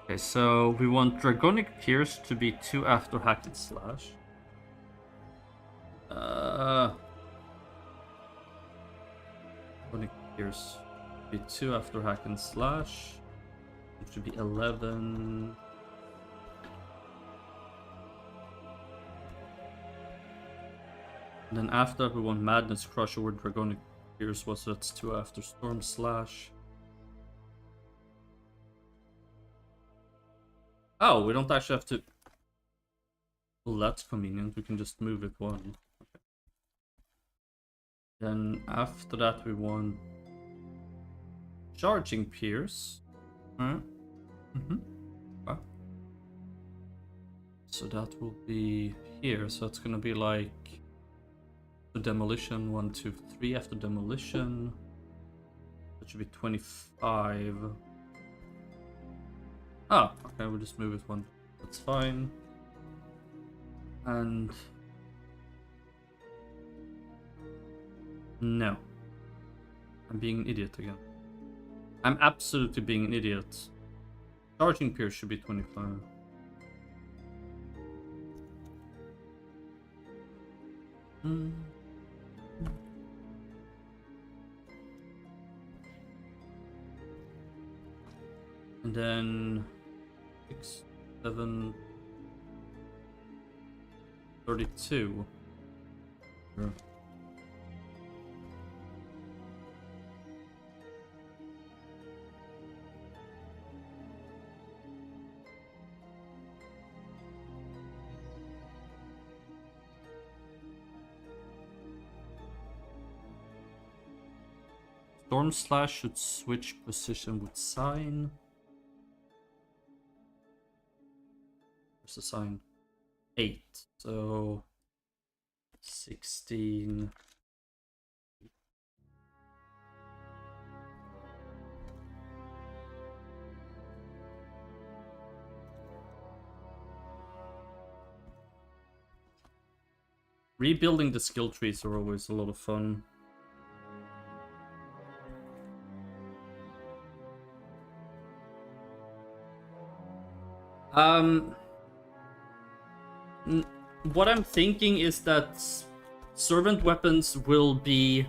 Okay, so we want Dragonic Pierce to be 2 after Hack and Slash. Dragonic Pierce be 2 after Hack and Slash. It should be 11. And then after that we want Madness Crusher with Dragonic Pierce. What's that's 2 after Storm Slash. Oh, we don't actually have to... Well, that's convenient. We can just move it 1. Okay. Then after that we want Charging Pierce. Alright. Okay. So that will be here. So it's gonna be like the Demolition 1, 2, 3 after Demolition. That should be 25. Oh, okay, we'll just move it 1. That's fine. And no. I'm being an idiot again. I'm absolutely being an idiot. Charging Pierce should be 25. And then 6, 7, 32. Sure. Storm Slash should switch position with Sign. Where's the Sign? 8. So 16. Rebuilding the skill trees are always a lot of fun. What I'm thinking is that servant weapons will be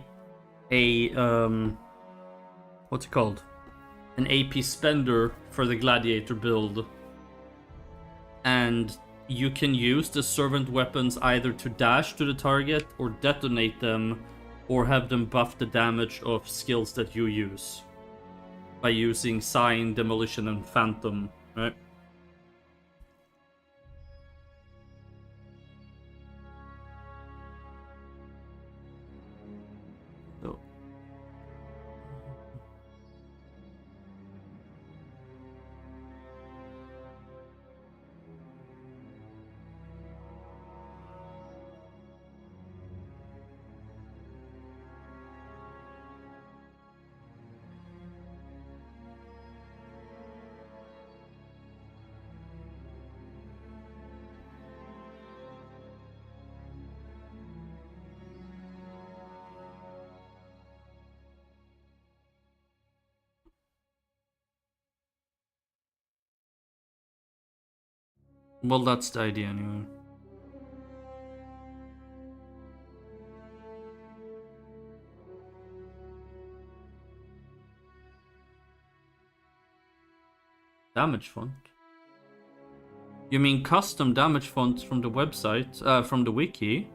a what's it called? An AP spender for the gladiator build. And you can use the servant weapons either to dash to the target or detonate them, or have them buff the damage of skills that you use by using Sign, Demolition, and Phantom, right? So. Well, that's the idea anyway. Damage font? You mean custom damage fonts from the website, from the wiki?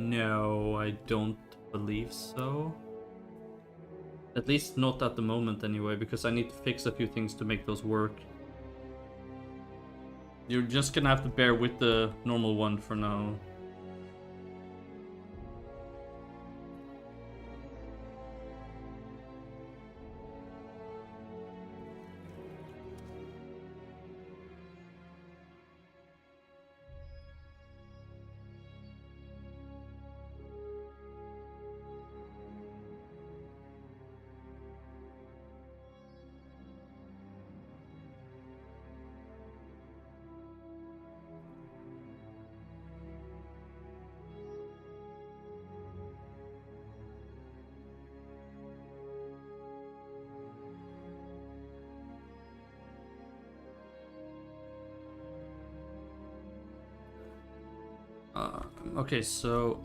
No, I don't believe so. At least not at the moment anyway, because I need to fix a few things to make those work. You're just gonna have to bear with the normal one for now. Okay, so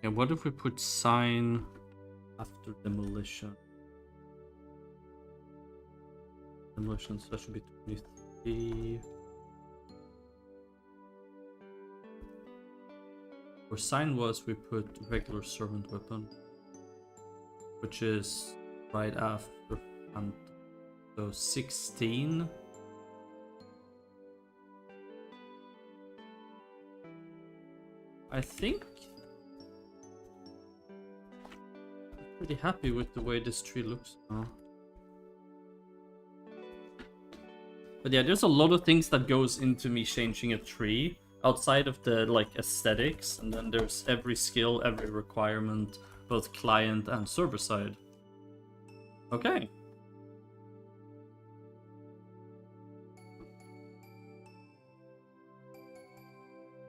Yeah, what if we put sign after demolition? Demolition, so that should be 23. Where sign was, we put regular servant weapon, which is right after Phantom. So 16. I think I'm pretty happy with the way this tree looks now. But yeah, there's a lot of things that goes into me changing a tree outside of the like aesthetics, and then there's every skill, every requirement, both client and server side. Okay.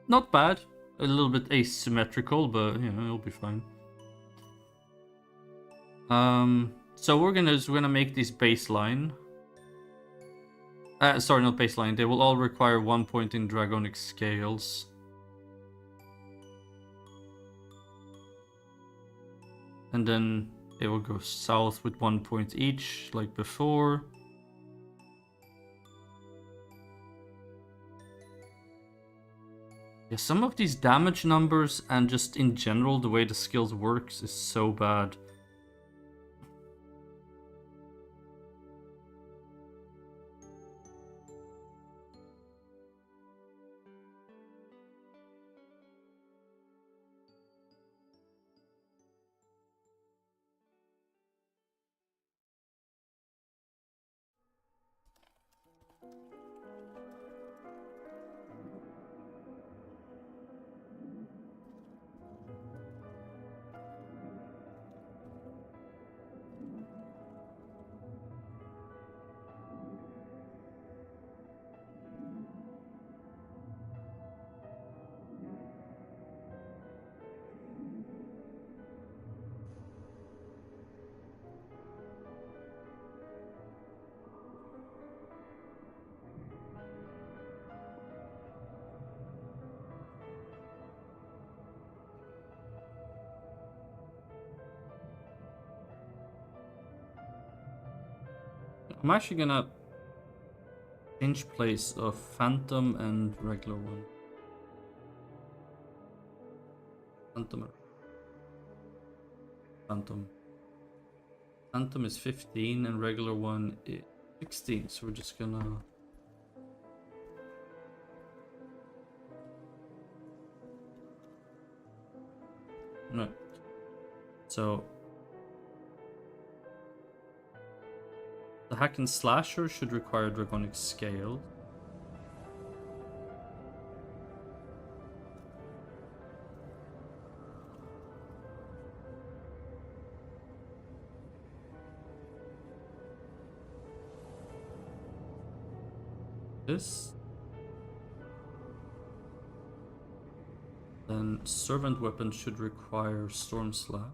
Not bad. A little bit asymmetrical, but you know, it'll be fine. So we're gonna make this baseline. Sorry, not baseline. They will all require 1 point in dragonic scales. And then they will go south with 1 point each, like before. Yeah, some of these damage numbers and just in general the way the skills works is so bad. I'm actually gonna change place of Phantom and regular one. Phantom. Phantom. Phantom is 15 and regular one is 16, so we're just gonna... No. So... the hack and slasher should require dragonic scale. This. Then servant weapon should require storm slap.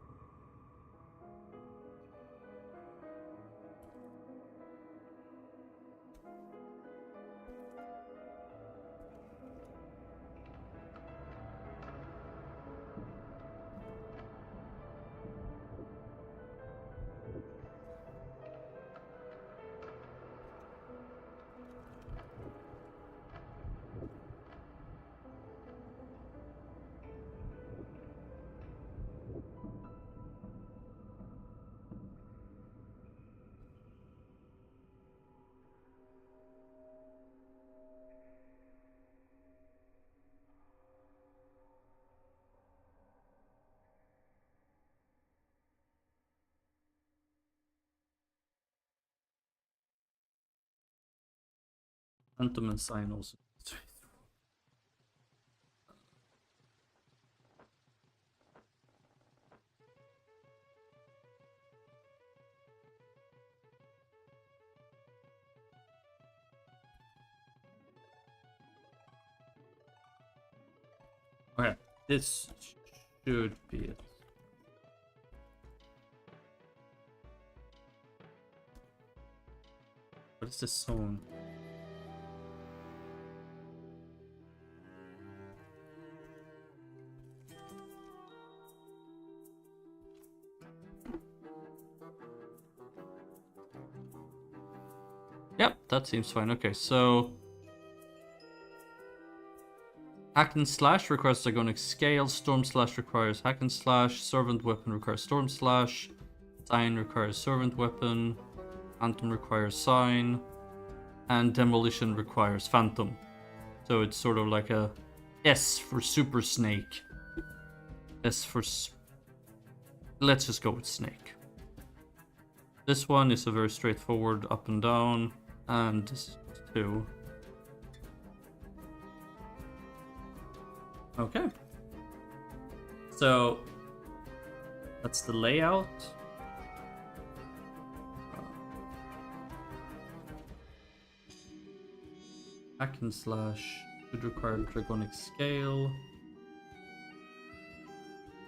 Phantom and sign also. This should be it. What is this zone? Yep, that seems fine. Okay, so hack and slash requires Zygonic Scale. Storm slash requires hack and slash. Servant weapon requires storm slash. Sign requires servant weapon. Phantom requires sign. And demolition requires phantom. So it's sort of like a S for super snake. S for... Let's just go with snake. This one is a very straightforward up and down. And this is 2. Okay. So that's the layout. Hack and slash should require Dragonic Scale.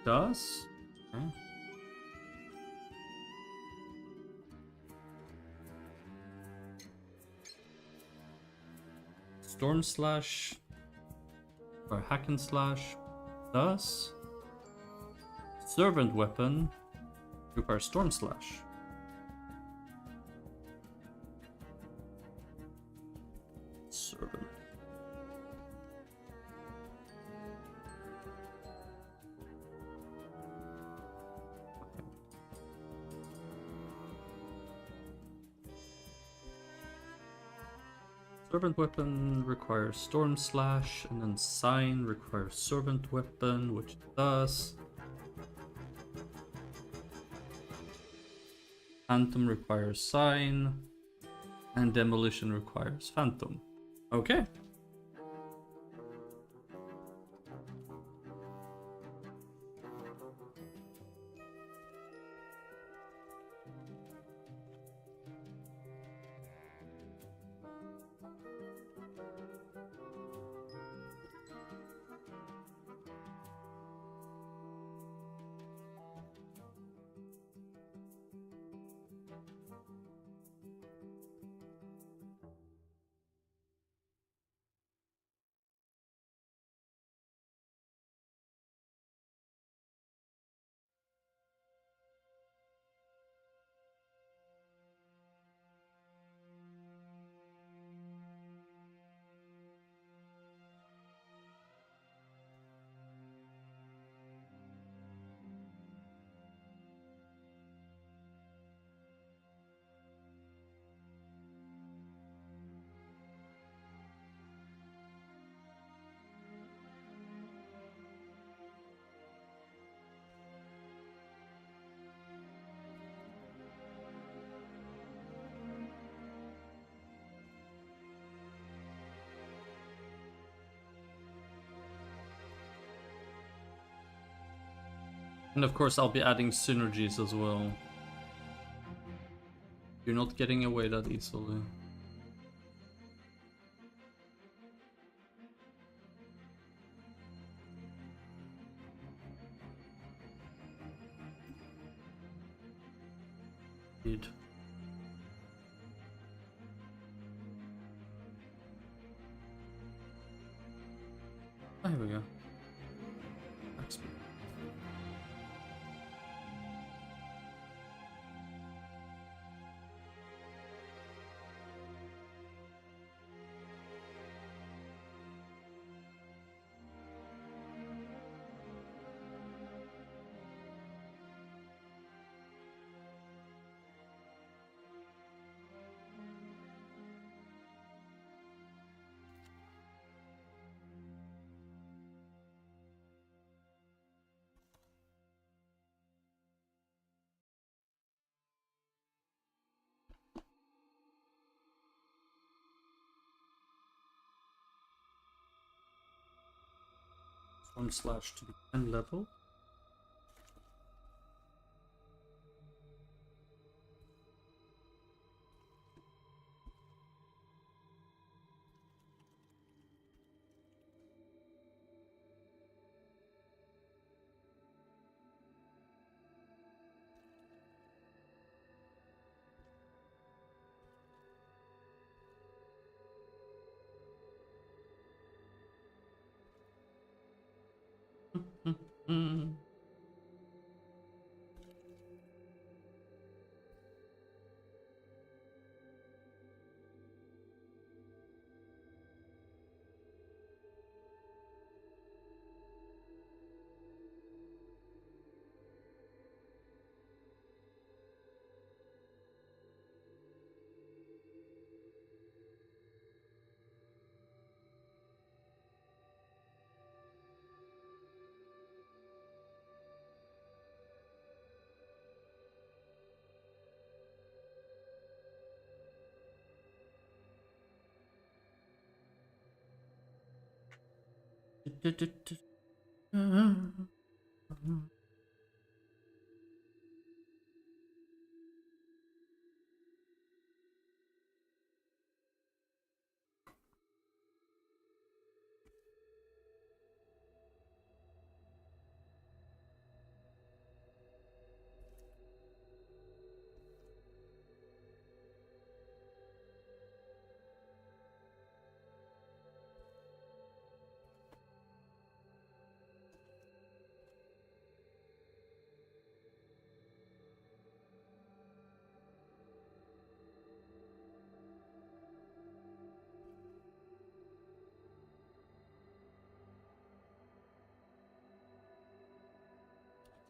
Does? Okay. Storm slash or hack and slash does. Servant weapon requires storm slash. Servant. Servant weapon requires storm slash, and then sign requires servant weapon, which it does. Phantom requires sign, and demolition requires phantom. Okay. And of course I'll be adding synergies as well. You're not getting away that easily. Indeed. Oh, here we go. Expert. Storm slash to be 10 level. Mm.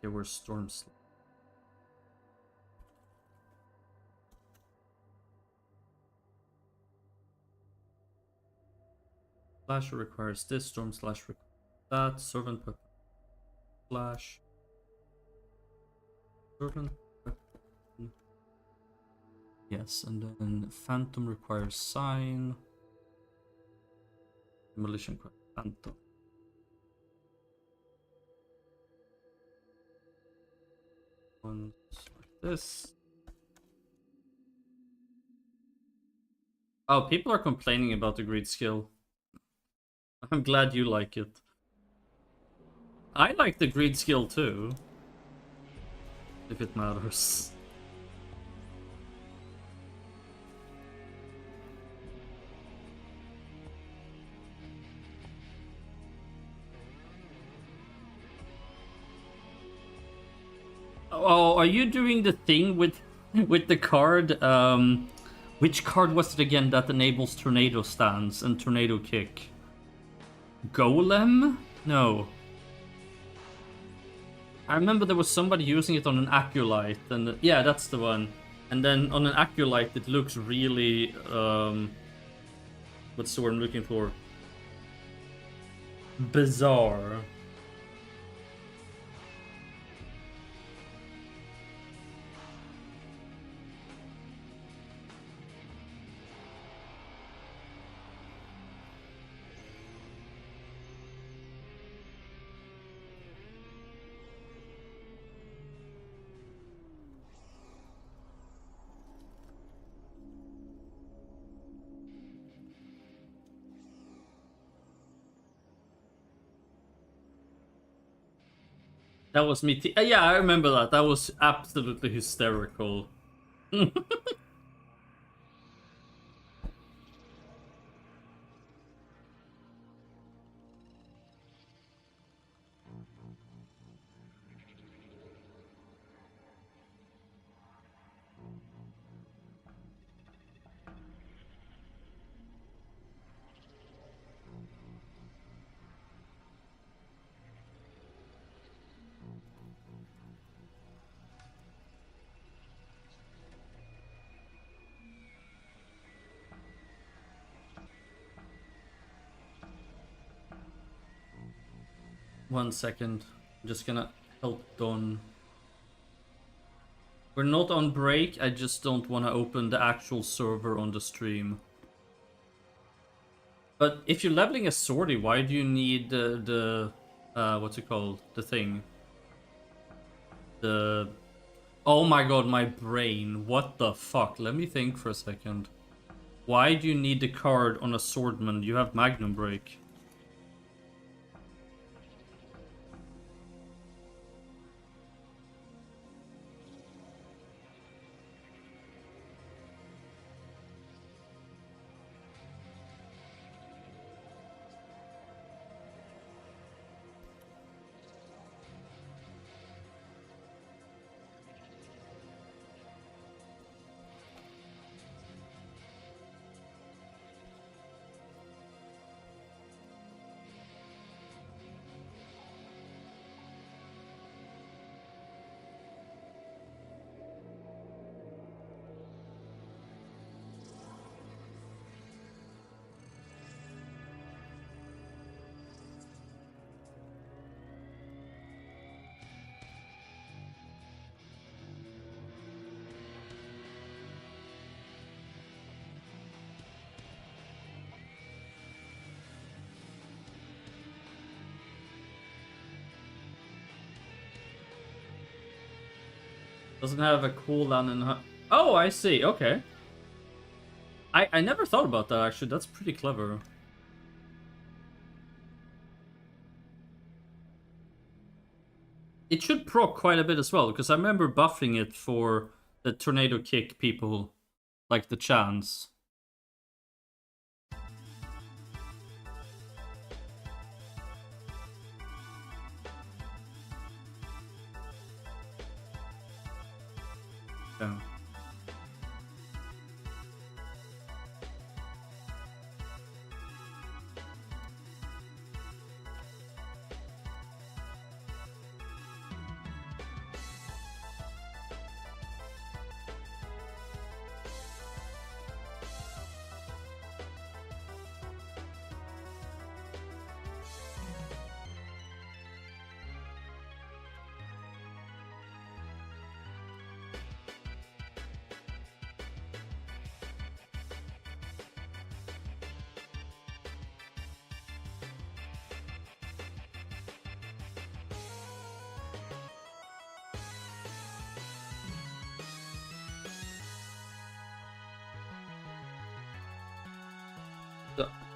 There were storms. Slasher requires this, storm slash requires that, servant weapon slash servant weapon. Yes, and then phantom requires sign. Demolition requires phantom. Ones like this. Oh, people are complaining about the greed skill. I'm glad you like it. I like the greed skill too. If it matters. Oh, are you doing the thing with the card? Which card was it again that enables tornado stance and tornado kick? Golem? No. I remember there was somebody using it on an Acolyte, and yeah, that's the one. And then on an Acolyte, it looks really what's the word I'm looking for? Bizarre. That was me. Yeah, I remember that. That was absolutely hysterical. 1 second. I'm just gonna help Don. We're not on break. I just don't want to open the actual server on the stream. But if you're leveling a sortie, why do you need the what's it called? The thing. The... Oh my god, my brain. What the fuck? Let me think for a second. Why do you need the card on a swordman? You have Magnum Break. Doesn't have a cooldown and... Oh, I see. Okay. I never thought about that, actually. That's pretty clever. It should proc quite a bit as well, because I remember buffing it for the tornado kick people, like the chance. Yeah.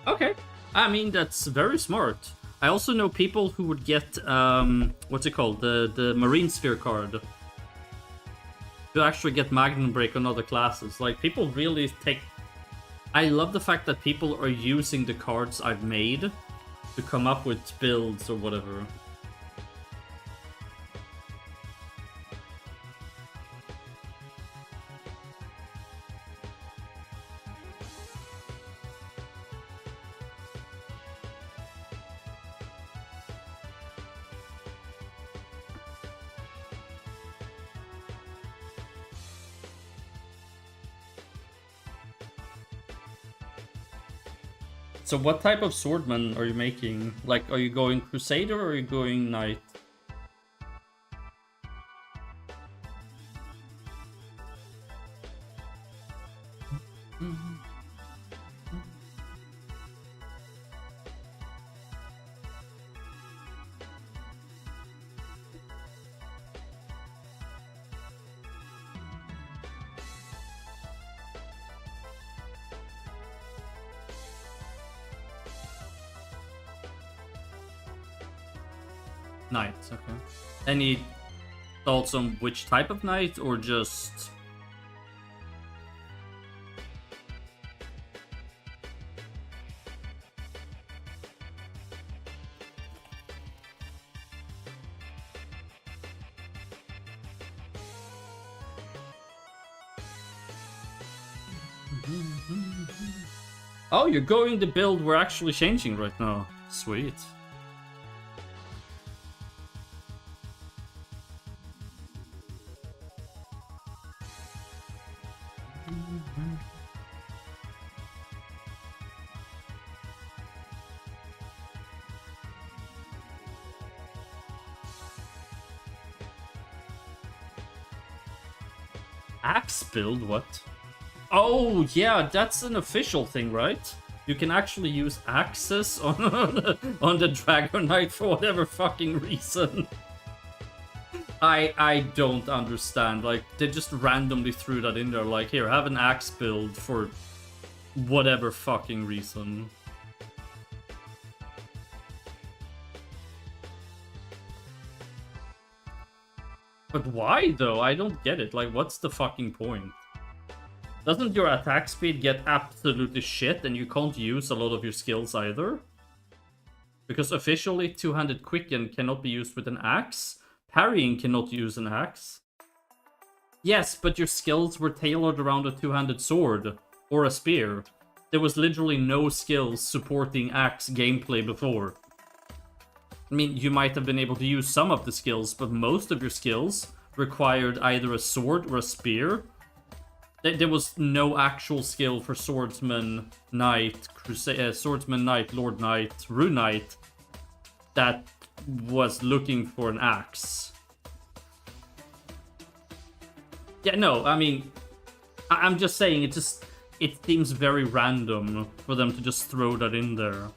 Okay. I mean, that's very smart. I also know people who would get, what's it called? The Marine Sphere card. To actually get Magnum Break on other classes. Like, people really take... I love the fact that people are using the cards I've made to come up with builds or whatever. So what type of swordman are you making? Like, are you going Crusader or are you going Knight? Knight, okay. Any thoughts on which type of knight, or just... Oh, you're going the build we're actually changing right now. Sweet. Axe build? What? Oh, yeah, that's an official thing, right? You can actually use axes on the Dragon Knight for whatever fucking reason. I don't understand. Like, they just randomly threw that in there. Like, here, have an axe build for whatever fucking reason. But why, though? I don't get it. Like, what's the fucking point? Doesn't your attack speed get absolutely shit and you can't use a lot of your skills either? Because officially, two-handed quicken cannot be used with an axe. Parrying cannot use an axe. Yes, but your skills were tailored around a two-handed sword or a spear. There was literally no skills supporting axe gameplay before. I mean, you might have been able to use some of the skills, but most of your skills required either a sword or a spear. There was no actual skill for swordsman, knight, swordsman, knight, lord knight, rune knight that was looking for an axe. Yeah, no, I mean, I'm just saying it seems very random for them to just throw that in there.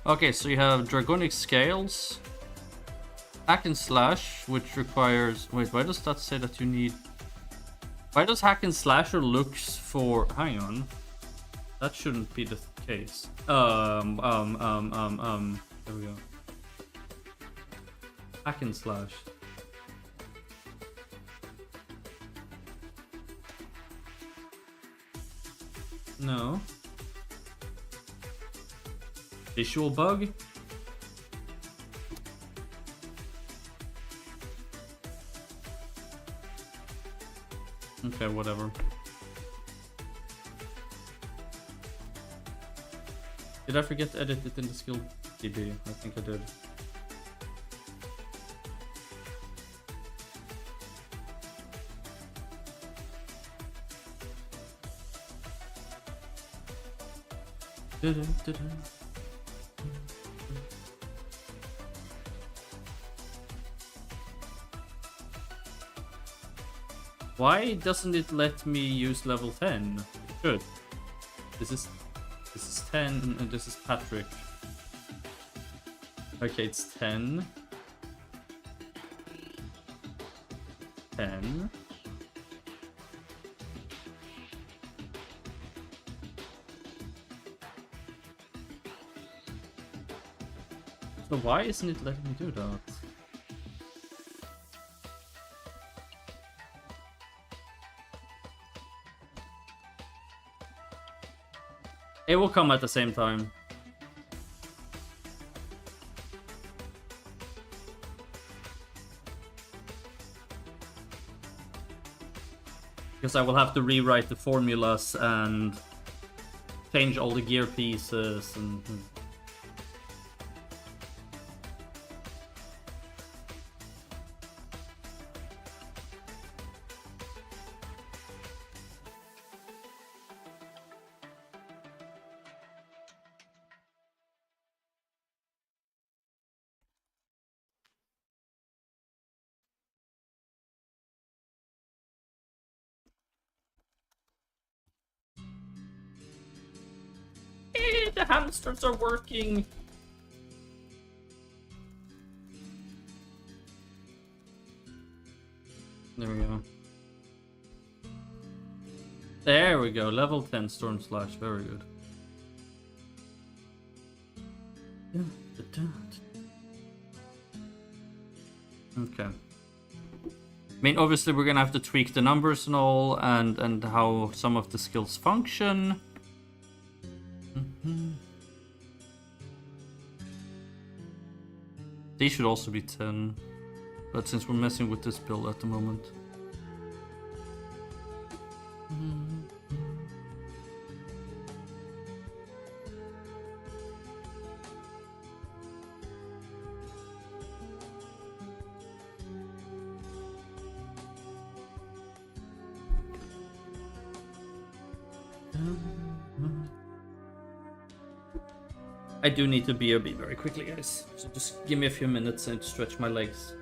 Okay, so you have Dragonic Scales, Hack and Slash, which requires... Wait, why does that say that you need... Why does Hack and Slasher looks for... Hang on. That shouldn't be the case. There we go. Hack and Slash. No. Visual bug? Okay, whatever. Did I forget to edit it in the skill DB? I think I did. Why doesn't it let me use level 10? Good. This is 10 and this is Patrick. Okay, it's 10. 10. So why isn't it letting me do that? It will come at the same time. Because I will have to rewrite the formulas and change all the gear pieces and... The hamsters are working. There we go. There we go. Level 10 Storm Slash. Very good. Okay. I mean, obviously we're gonna have to tweak the numbers and all, and how some of the skills function. These should also be 10, but since we're messing with this build at the moment. I do need to BRB very quickly, guys. So just give me a few minutes and stretch my legs.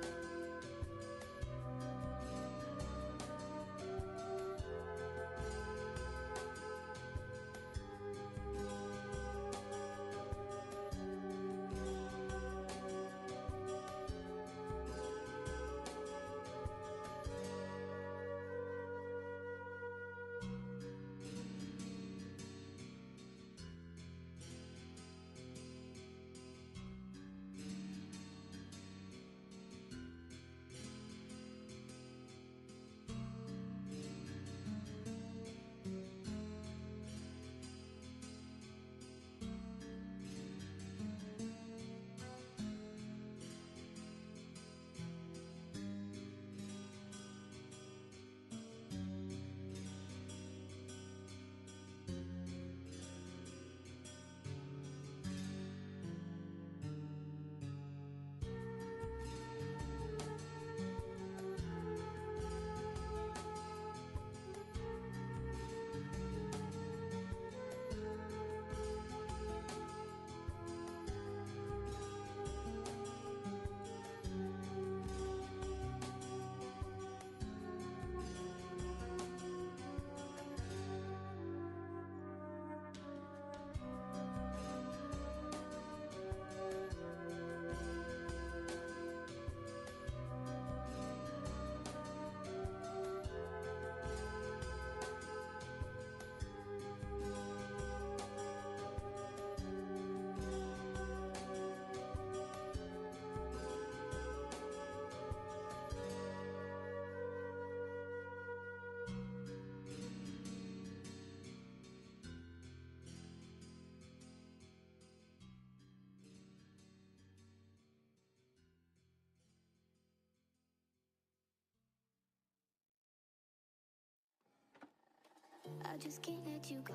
I just can't let you go.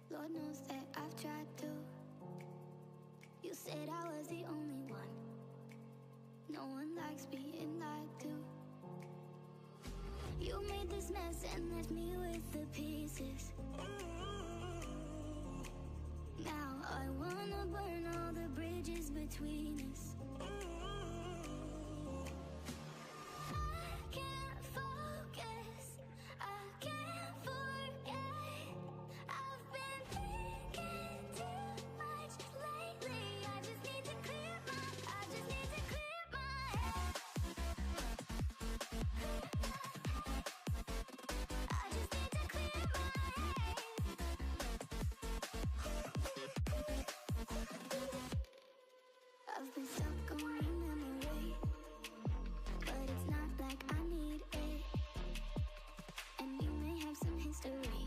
Lord knows that I've tried to. You said I was the only one. No one likes being lied to. You made this mess and left me with the pieces. Now I wanna burn all the bridges between us. I can't focus, I can't forget. I've been thinking too much lately. I just need to clear my head. I just need to clear my head. I've been stuck on your memory, but it's not like I need it. And you may have some history,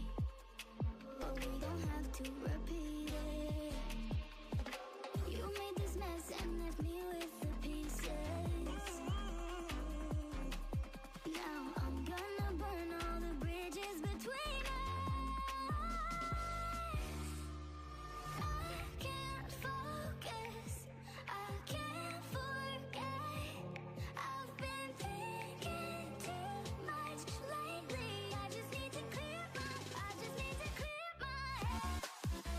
but we don't have to repeat it. You made this mess and left me with the pieces. Now I'm gonna burn all the bridges between us. I can't focus, I can't forget. I've been thinking too much lately. I just need to clear my head.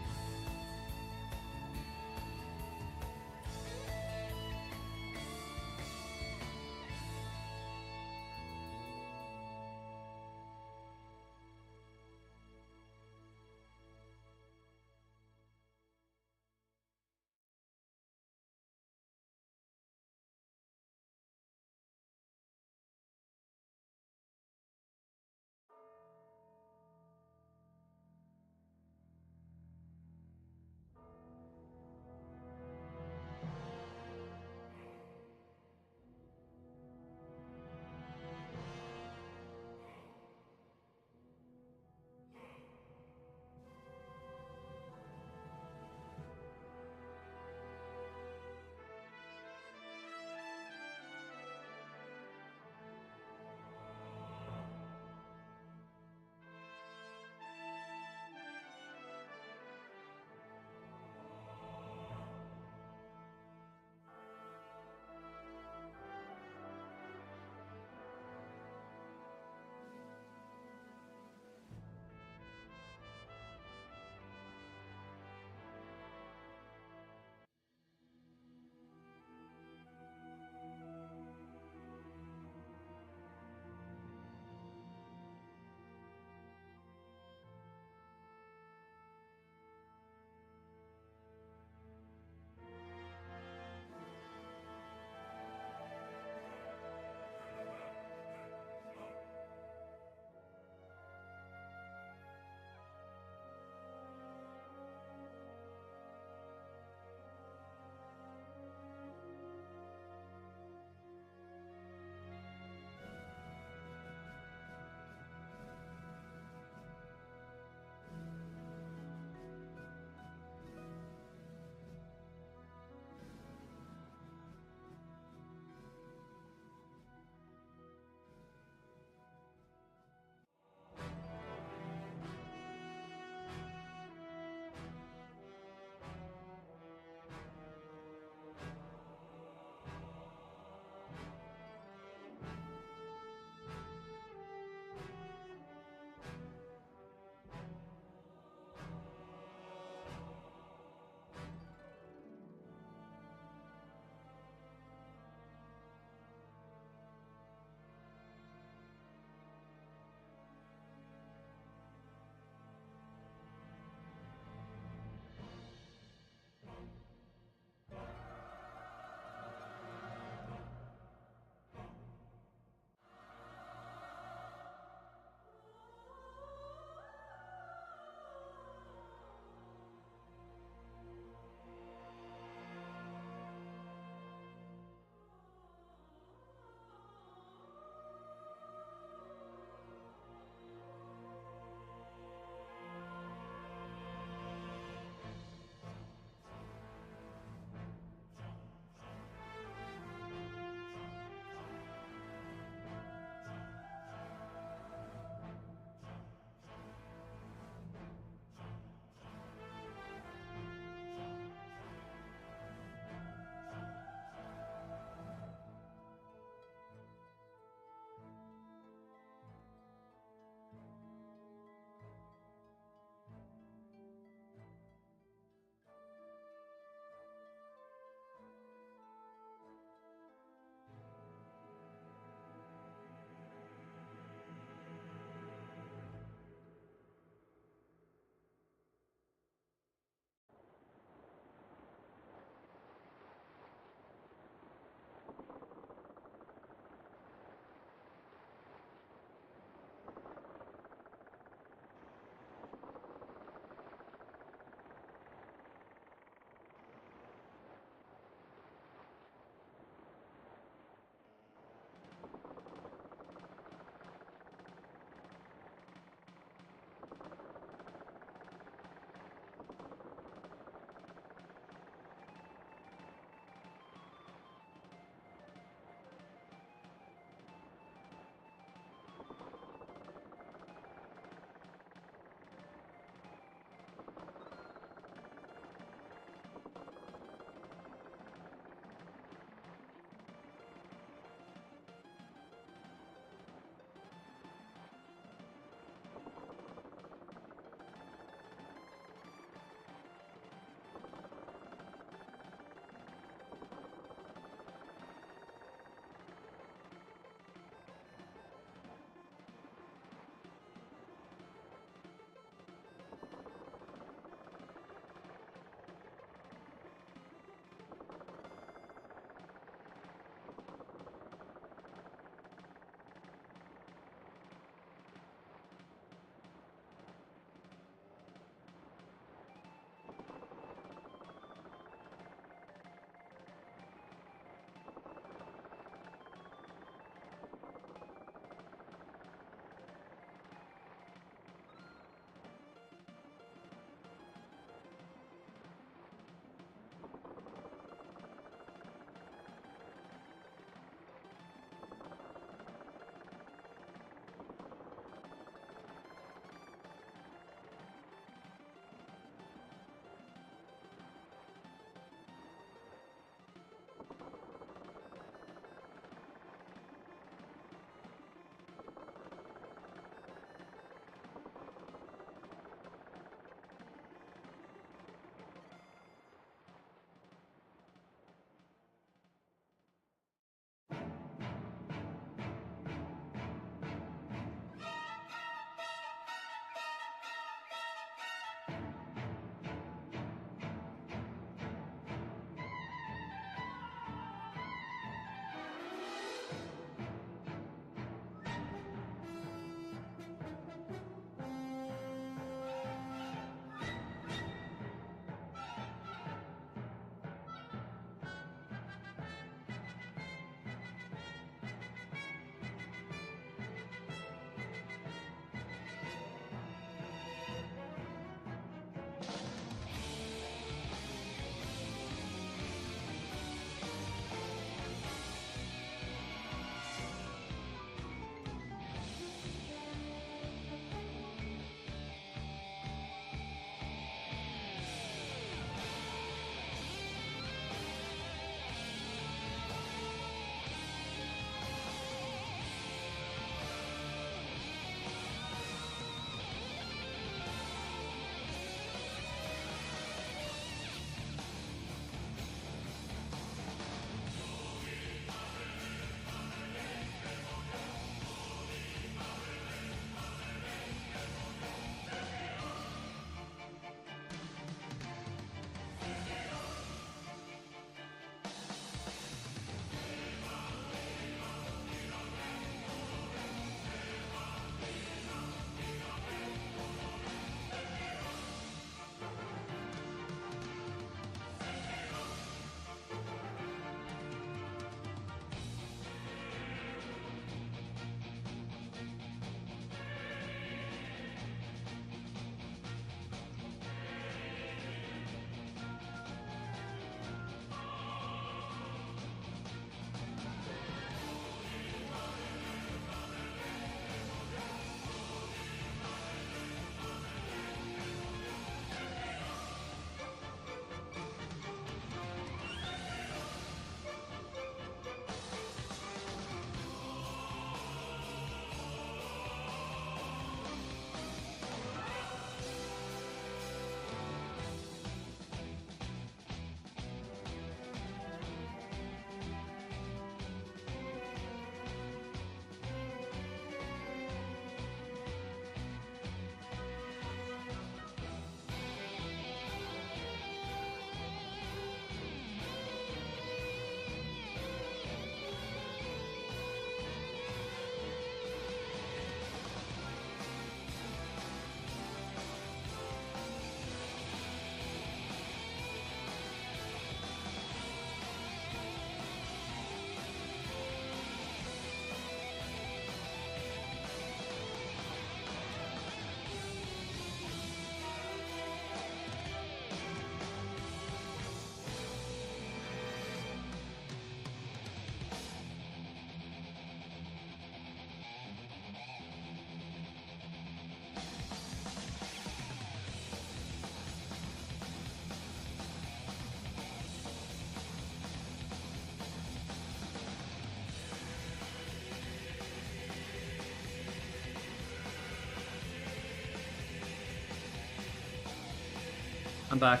I'm back.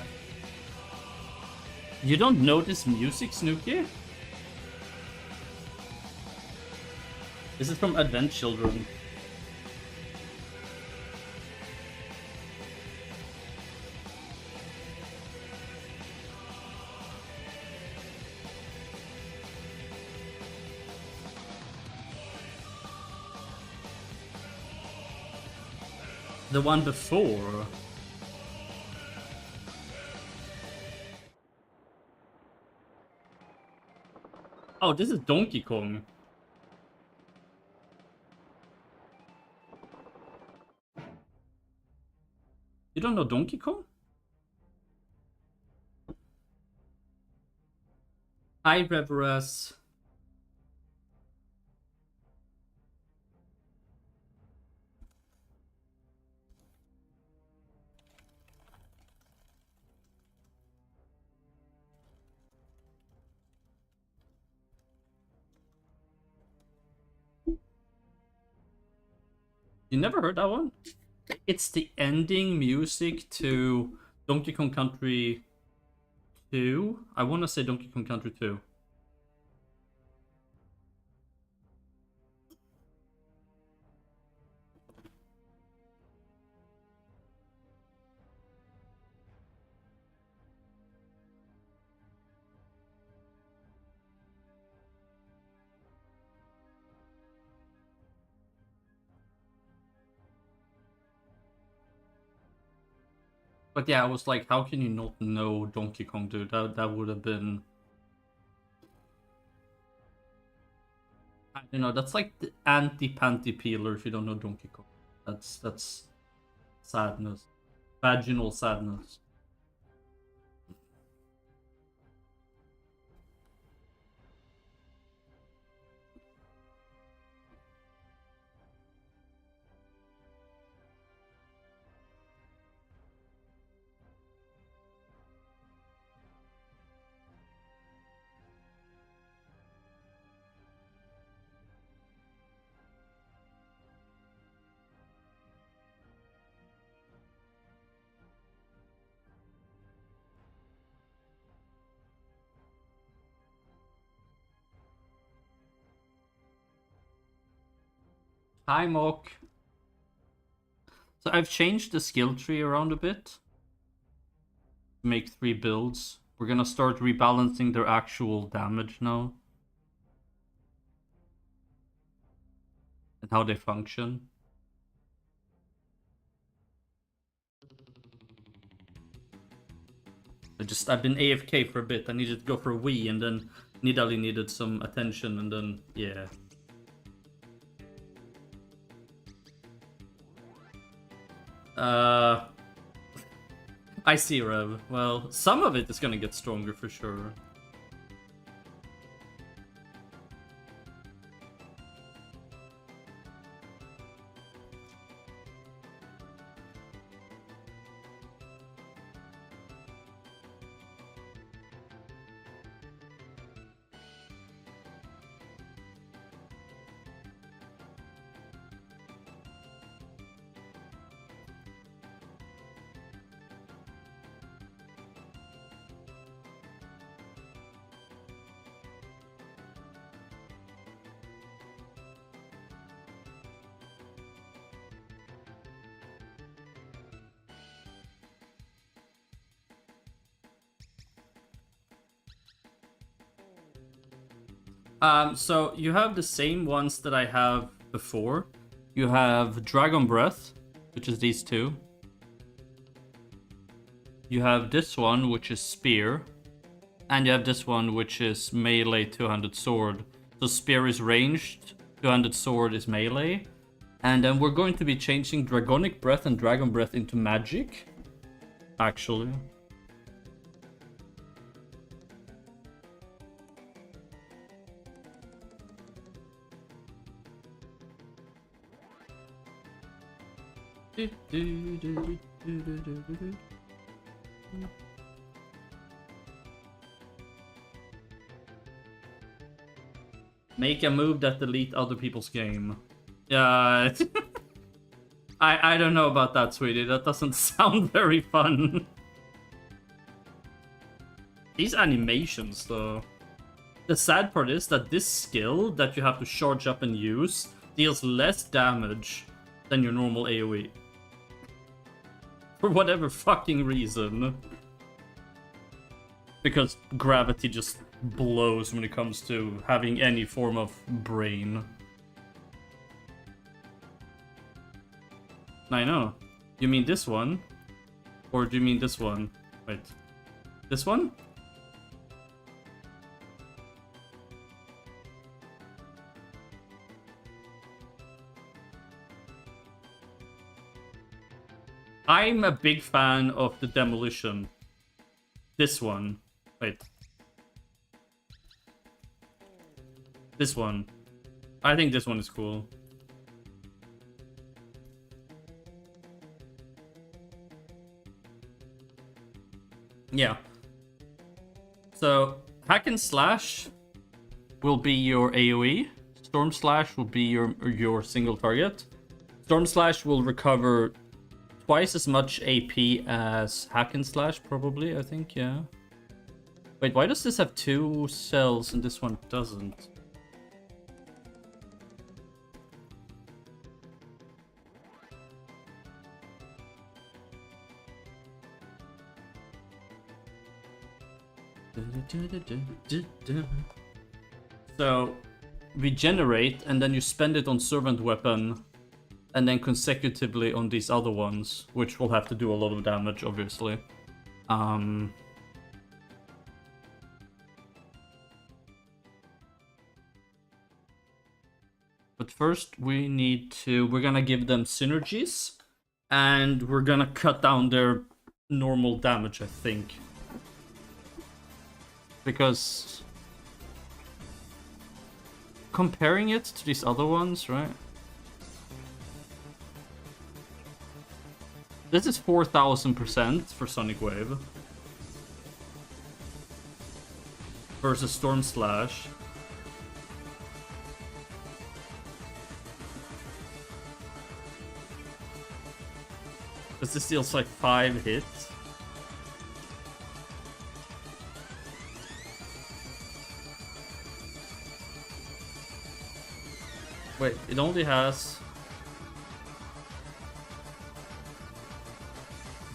You don't know this music, Snooki? This is from Advent Children. The one before. Oh, this is Donkey Kong. You don't know Donkey Kong? Hi, Reverus. You never heard that one? It's the ending music to Donkey Kong Country 2. I want to say Donkey Kong Country 2. But yeah, I was like, how can you not know Donkey Kong, dude? That would have been... I don't know, that's like the anti-panty peeler if you don't know Donkey Kong. That's sadness. Vaginal sadness. Hi, Mock. So I've changed the skill tree around a bit to make 3 builds. We're gonna start rebalancing their actual damage now. And how they function. I've been AFK for a bit. I needed to go for a wee, and then Nidalee needed some attention, and then, yeah. I see, Rev. Well, some of it is gonna get stronger for sure. So you have the same ones that I have before. You have Dragon Breath, which is these two. You have this one, which is Spear. And you have this one, which is Melee 200 Sword. So Spear is ranged, 200 Sword is melee. And then we're going to be changing Dragonic Breath and Dragon Breath into magic. Actually. Make a move that delete other people's game. Yeah, I don't know about that, sweetie. That doesn't sound very fun. These animations, though. The sad part is that this skill that you have to charge up and use deals less damage than your normal AoE. For whatever fucking reason. Because gravity just blows when it comes to having any form of brain. I know. You mean this one? Or do you mean this one? Wait. This one? I'm a big fan of the demolition. This one. Wait. This one. I think this one is cool. Yeah. So, hack and slash will be your AoE. Storm slash will be your single target. Storm slash will recover twice as much AP as hack and slash, probably, I think, yeah. Wait, why does this have 2 cells and this one doesn't? So, regenerate, and then you spend it on servant weapon, and then consecutively on these other ones, which will have to do a lot of damage, obviously. But first, we're gonna give them synergies, and we're gonna cut down their normal damage, I think. Because comparing it to these other ones, right? This is 4000% for Sonic Wave versus Storm Slash. This deals like 5 hits. Wait, it only has...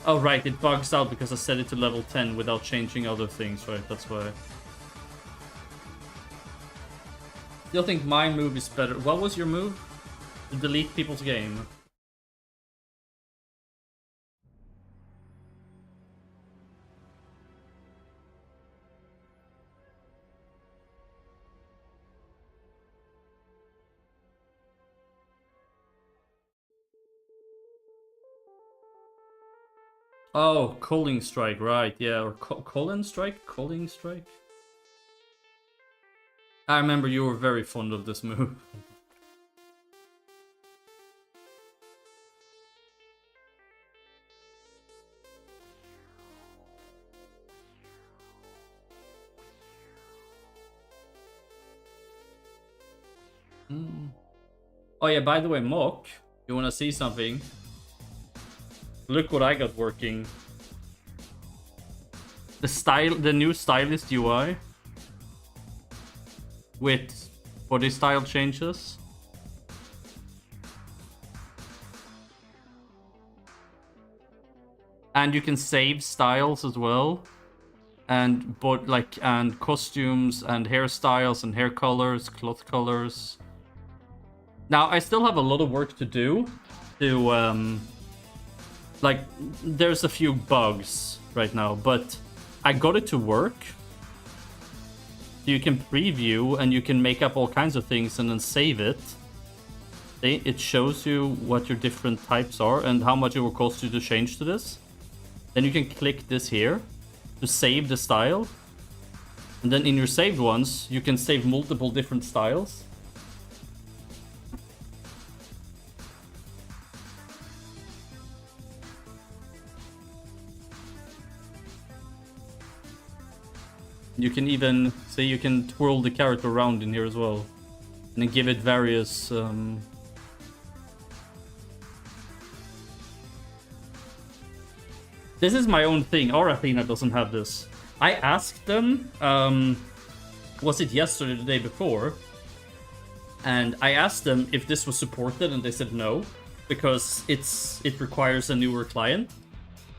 Oh right, it bugs out because I set it to level 10 without changing other things, right? That's why. Still think my move is better. What was your move? To delete people's game. Oh, Culling Strike, right, yeah, or Culling Strike? Culling Strike? I remember you were very fond of this move. Oh yeah, by the way, Mock, you wanna see something? Look what I got working. The new stylist UI with body style changes. And you can save styles as well. And and costumes and hairstyles and hair colors, cloth colors. Now I still have a lot of work to do to like, there's a few bugs right now, but I got it to work. You can preview and you can make up all kinds of things and then save it. It shows you what your different types are and how much it will cost you to change to this. Then you can click this here to save the style. And then in your saved ones, you can save multiple different styles. You can even say you can twirl the character around in here as well, and then give it various. This is my own thing. Our Athena doesn't have this. I asked them, was it yesterday or the day before? And I asked them if this was supported, and they said no, because it requires a newer client.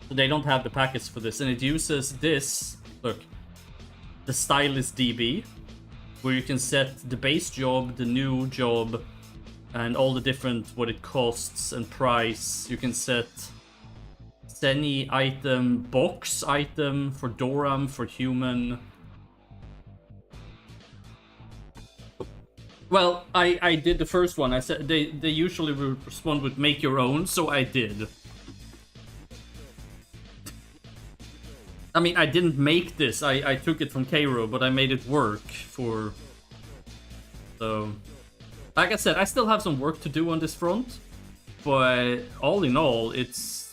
So they don't have the package for this, and it uses this, look, the stylist DB, where you can set the base job, the new job, and all the different, what it costs and price. You can set any item, box item for Doram, for human. Well, I did the first one. I said they usually respond with make your own, so I did. I mean, I didn't make this. I took it from Cairo, but I made it work for... So... Like I said, I still have some work to do on this front, but all in all, it's...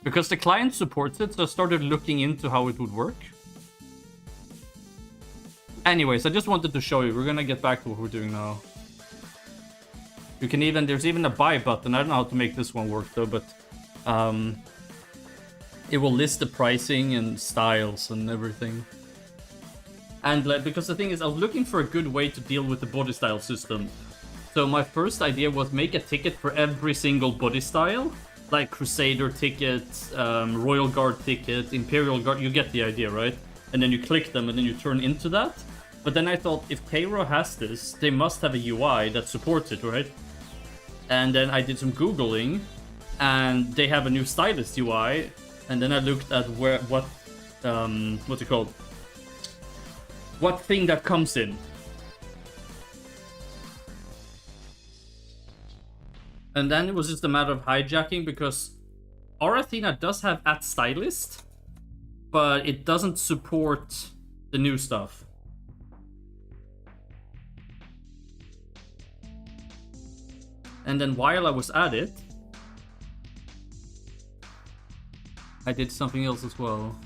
Because the client supports it, so I started looking into how it would work. Anyways, I just wanted to show you. We're gonna get back to what we're doing now. You can even, there's even a buy button. I don't know how to make this one work though, but it will list the pricing and styles and everything. And because the thing is, I was looking for a good way to deal with the body style system. So my first idea was make a ticket for every single body style, like Crusader ticket, Royal Guard ticket, Imperial Guard. You get the idea, right? And then you click them and then you turn into that. But then I thought, if Cairo has this, they must have a UI that supports it, right? And then I did some Googling, and they have a new stylist UI. And then I looked at what's it called? What thing that comes in. And then it was just a matter of hijacking, because our Athena does have @stylist, but it doesn't support the new stuff. And then while I was at it, I did something else as well.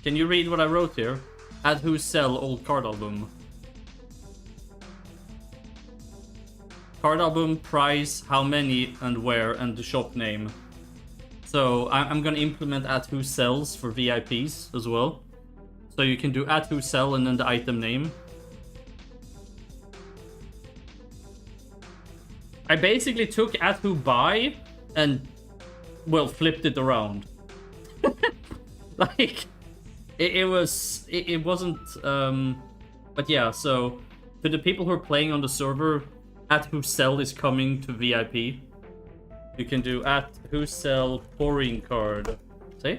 Can you read what I wrote here? Add who sell old card album. Card album, price, how many and where, and the shop name. So I'm gonna implement add who sells for VIPs as well. So you can do add who sell and then the item name. I basically took add who buy and, well, flipped it around. Like, it wasn't, but yeah, so to the people who are playing on the server, add who sell is coming to VIP. You can do add who sell pouring card. See?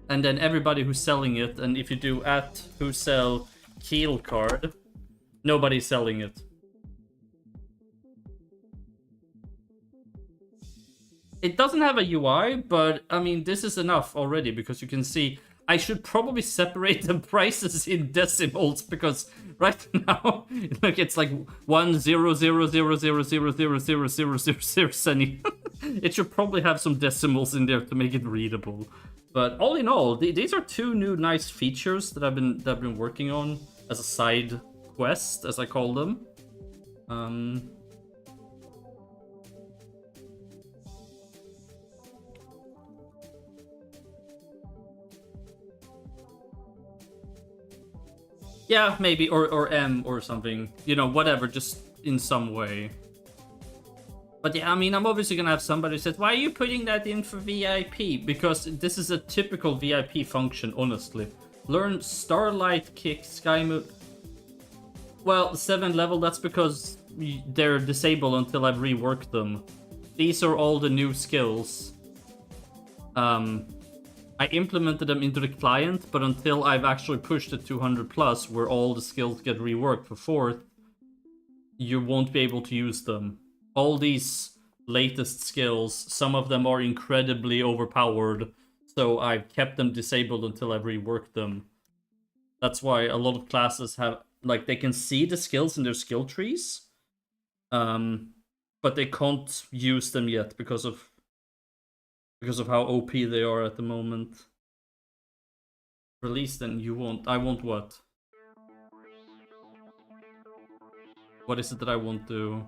And then everybody who's selling it, and if you do add who sell keel card, nobody's selling it. It doesn't have a UI, but I mean, this is enough already, because you can see I should probably separate the prices in decimals, because right now, look, it's like 1,000,000,000,000,000,000. It should probably have some decimals in there to make it readable. But all in all, these are two new nice features that I've been working on as a side quest, as I call them. Yeah, maybe, or M or something. You know, whatever, just in some way. But yeah, I mean, I'm obviously gonna have somebody who says, why are you putting that in for VIP? Because this is a typical VIP function, honestly. Learn Starlight Kick, Sky Move. Well, 7th level, that's because they're disabled until I've reworked them. These are all the new skills. I implemented them into the client, but until I've actually pushed it 200 plus, where all the skills get reworked for 4th, you won't be able to use them. All these latest skills, some of them are incredibly overpowered, so I've kept them disabled until I've reworked them. That's why a lot of classes have, like, they can see the skills in their skill trees, but they can't use them yet because of how OP they are at the moment. Release then, you won't. I won't what? What is it that I want to...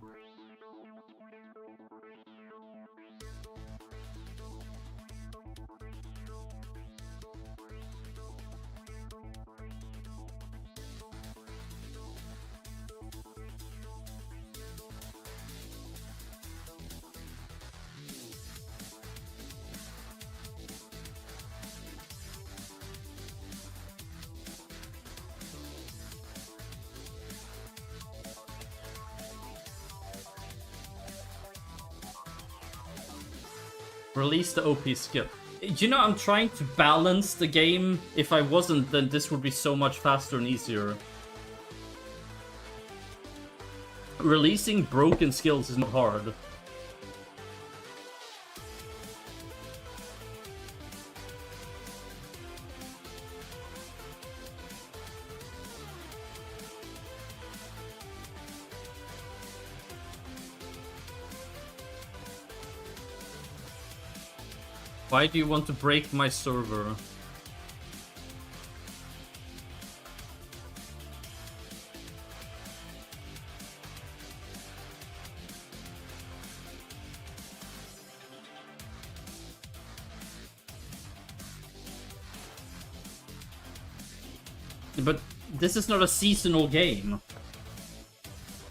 Release the OP skill. You know, I'm trying to balance the game. If I wasn't, then this would be so much faster and easier. Releasing broken skills is not hard. Why do you want to break my server? But this is not a seasonal game.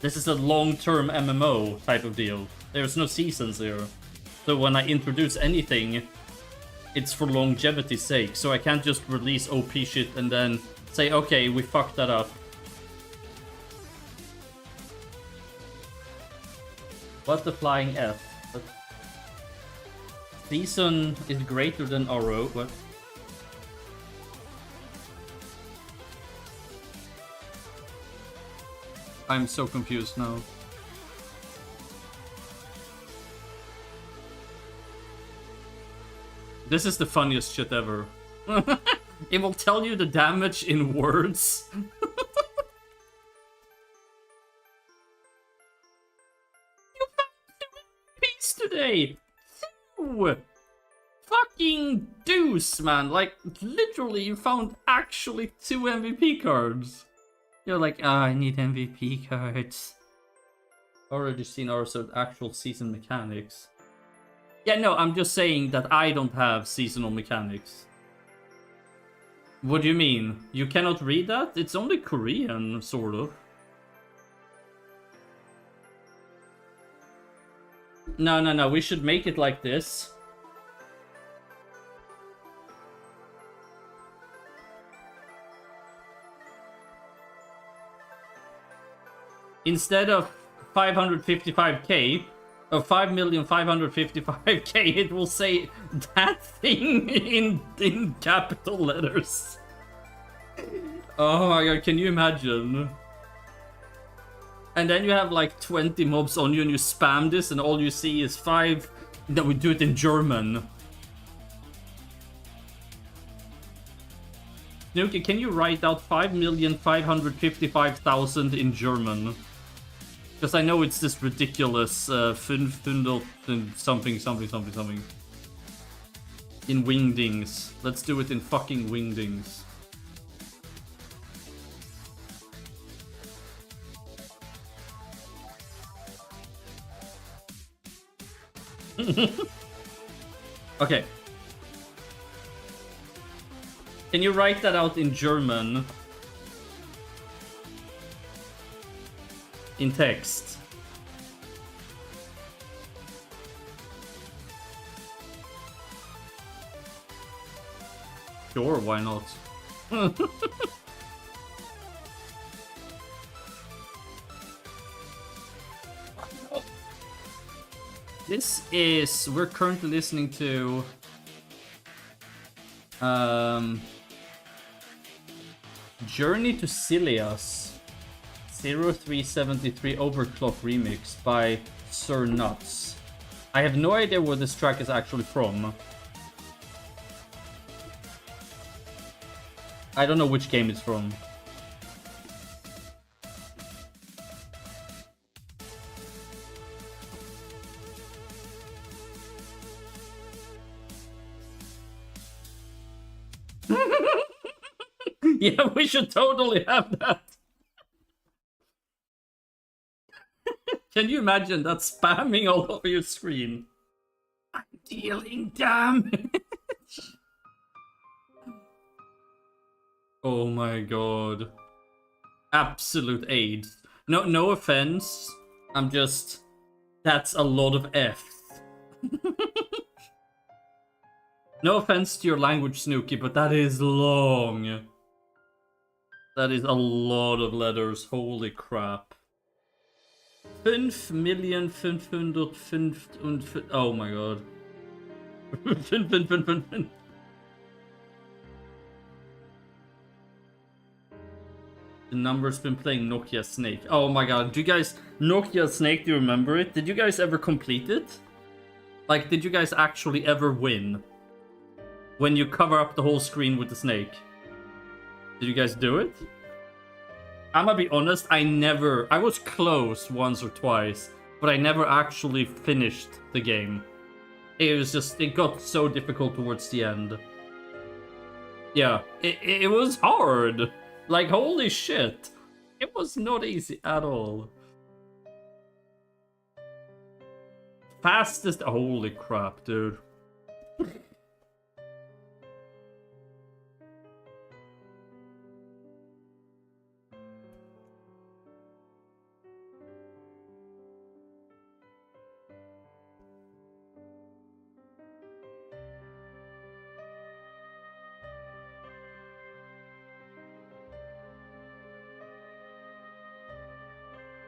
This is a long-term MMO type of deal. There's no seasons here. So when I introduce anything, it's for longevity's sake. So I can't just release OP shit and then say, okay, we fucked that up. What the flying F? But season is greater than RO. What? I'm so confused now. This is the funniest shit ever. It will tell you the damage in words. You found 2 MVPs today! 2! Fucking deuce, man. Like, literally, you found actually 2 MVP cards. You're like, ah, I need MVP cards. Already seen also actual season mechanics. Yeah, no, I'm just saying that I don't have seasonal mechanics. What do you mean? You cannot read that? It's only Korean, sort of. No, we should make it like this. Instead of 555k, or 5,555k, it will say that thing in capital letters. Oh my god, can you imagine? And then you have like 20 mobs on you and you spam this and all you see is 5... That we do it in German. Nuki, can you write out 5,555,000 in German? Because I know it's this ridiculous 500 something. In wingdings. Let's do it in fucking wingdings. Okay. Can you write that out in German? In text. Sure, why not? This is... We're currently listening to... Journey to Silius 0373 Overclock Remix by Sir Nuts. I have no idea where this track is actually from. I don't know which game it's from. Yeah, we should totally have that. Can you imagine that spamming all over your screen? I'm dealing damage. Oh my god. Absolute AIDS. No offense. I'm just... That's a lot of F's. No offense to your language, Snooki, but that is long. That is a lot of letters. Holy crap. 5.505.5... Oh my god. The number's been playing Nokia Snake. Oh my god, do you guys... Nokia Snake, do you remember it? Did you guys ever complete it? Like, did you guys actually ever win? When you cover up the whole screen with the snake. Did you guys do it? I'm gonna be honest, I was close once or twice, but I never actually finished the game. It was just, it got so difficult towards the end. Yeah, it was hard. Like, holy shit. It was not easy at all. Fastest, holy crap, dude.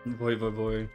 Boy.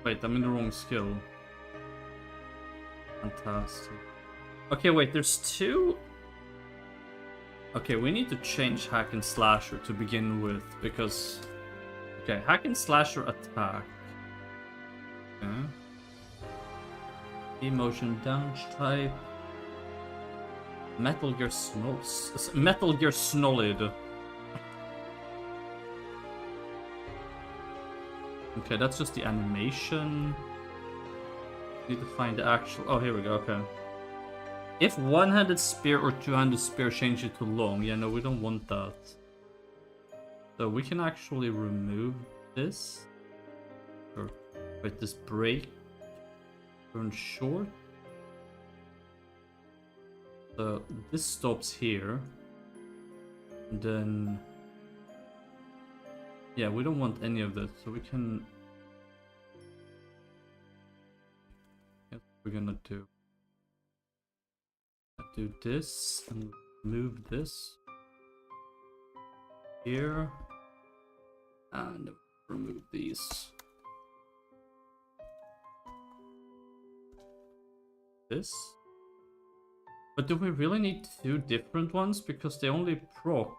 Wait, I'm in the wrong skill. Fantastic. Okay, wait, there's two... Okay, we need to change Hack and Slasher to begin with, because... Okay, Hack and Slasher attack. Okay. Emotion damage type. Metal Gear Snolid. Okay, that's just the animation. Need to find the actual... Oh, here we go, okay. If one-handed spear or two-handed spear change it to long. Yeah, no, we don't want that. So we can actually remove this. Or, wait, this break. Turn short. So this stops here. And then... Yeah, we don't want any of this, so we can... Yes, we're gonna do... Do this, and move this. Here. And remove these. This. But do we really need two different ones? Because they only proc.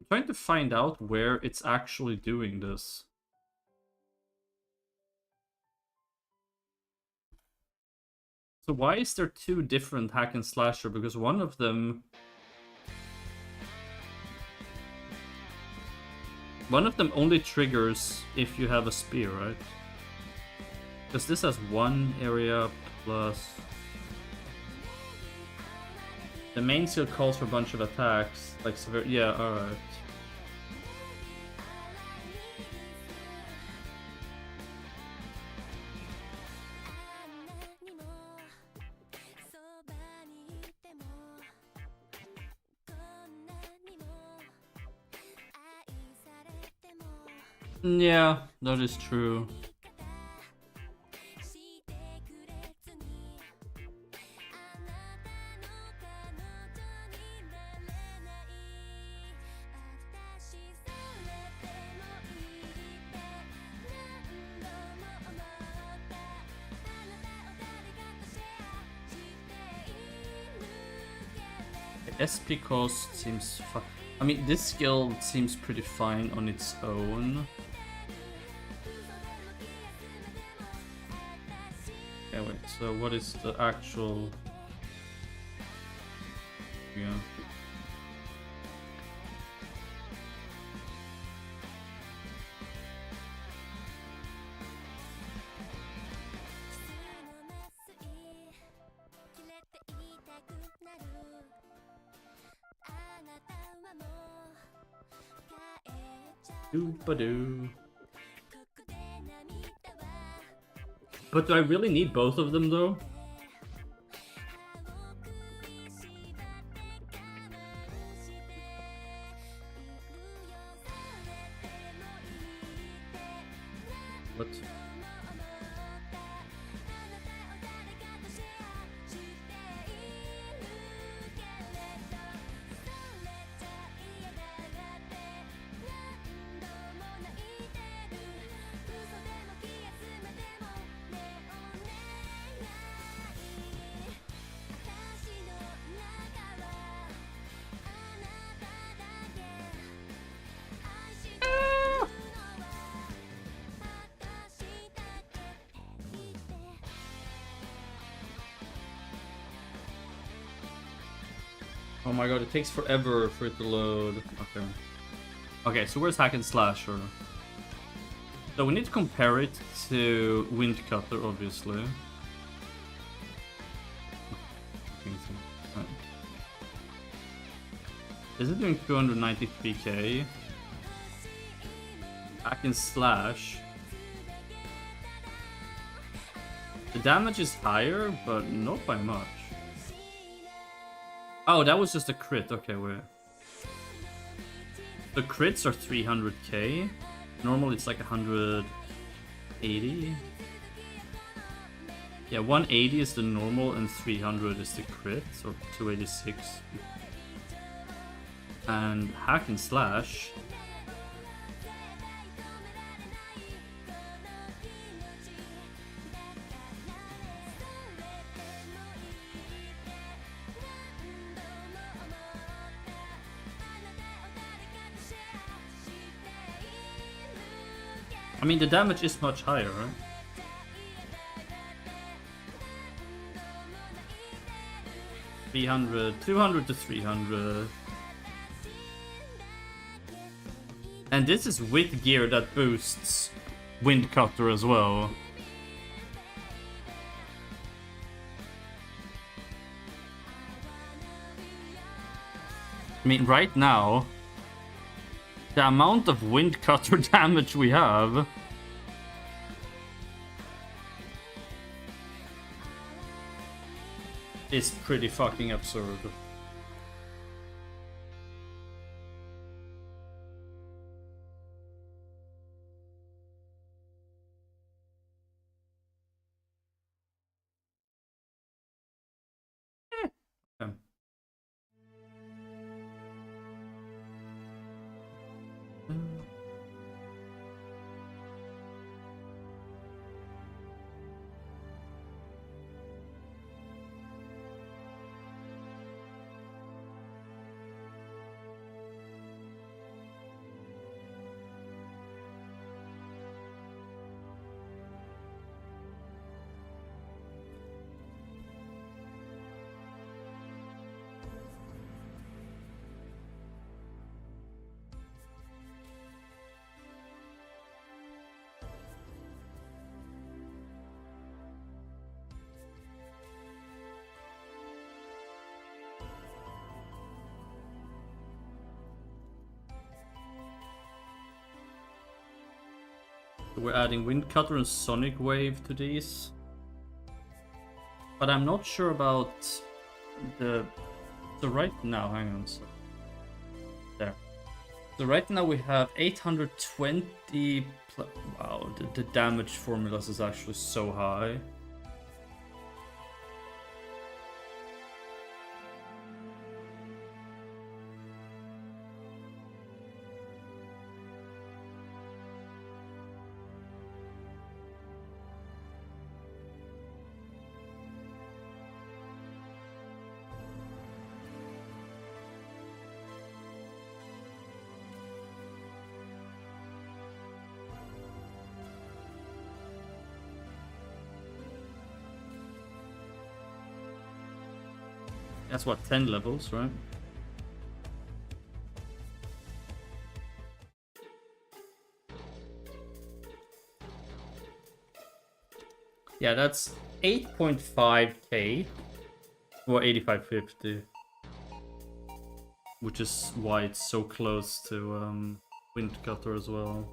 Trying to find out where it's actually doing this. So why is there two different Hack and Slasher? Because one of them only triggers if you have a spear, right? Because this has one area plus... The main skill calls for a bunch of attacks, like severe... Yeah, alright. Yeah, that is true. SP cost seems I mean, this skill seems pretty fine on its own. Okay, wait, so what is the actual... Yeah. Doo-ba-doo. But do I really need both of them though? What? Oh my god, it takes forever for it to load. Okay. Okay, so where's Hack and Slasher? So we need to compare it to Wind Cutter, obviously. Is it doing 293k? Hack and Slash. The damage is higher, but not by much. Oh, that was just a crit. Okay, wait. The crits are 300k. Normally it's like 180. Yeah, 180 is the normal and 300 is the crit, or 286. And Hack and Slash. I mean, the damage is much higher, right? $300, 200 to 300. And this is with gear that boosts Wind Cutter as well. I mean, right now, the amount of Wind Cutter damage we have is pretty fucking absurd. Okay. We're adding Wind Cutter and Sonic Wave to these. But I'm not sure about the... So right now, hang on. So there. So right now we have 820. Wow, the damage formulas is actually so high. That's what, 10 levels, right? Yeah, that's 8.5k or 8550, which is why it's so close to Windcutter as well.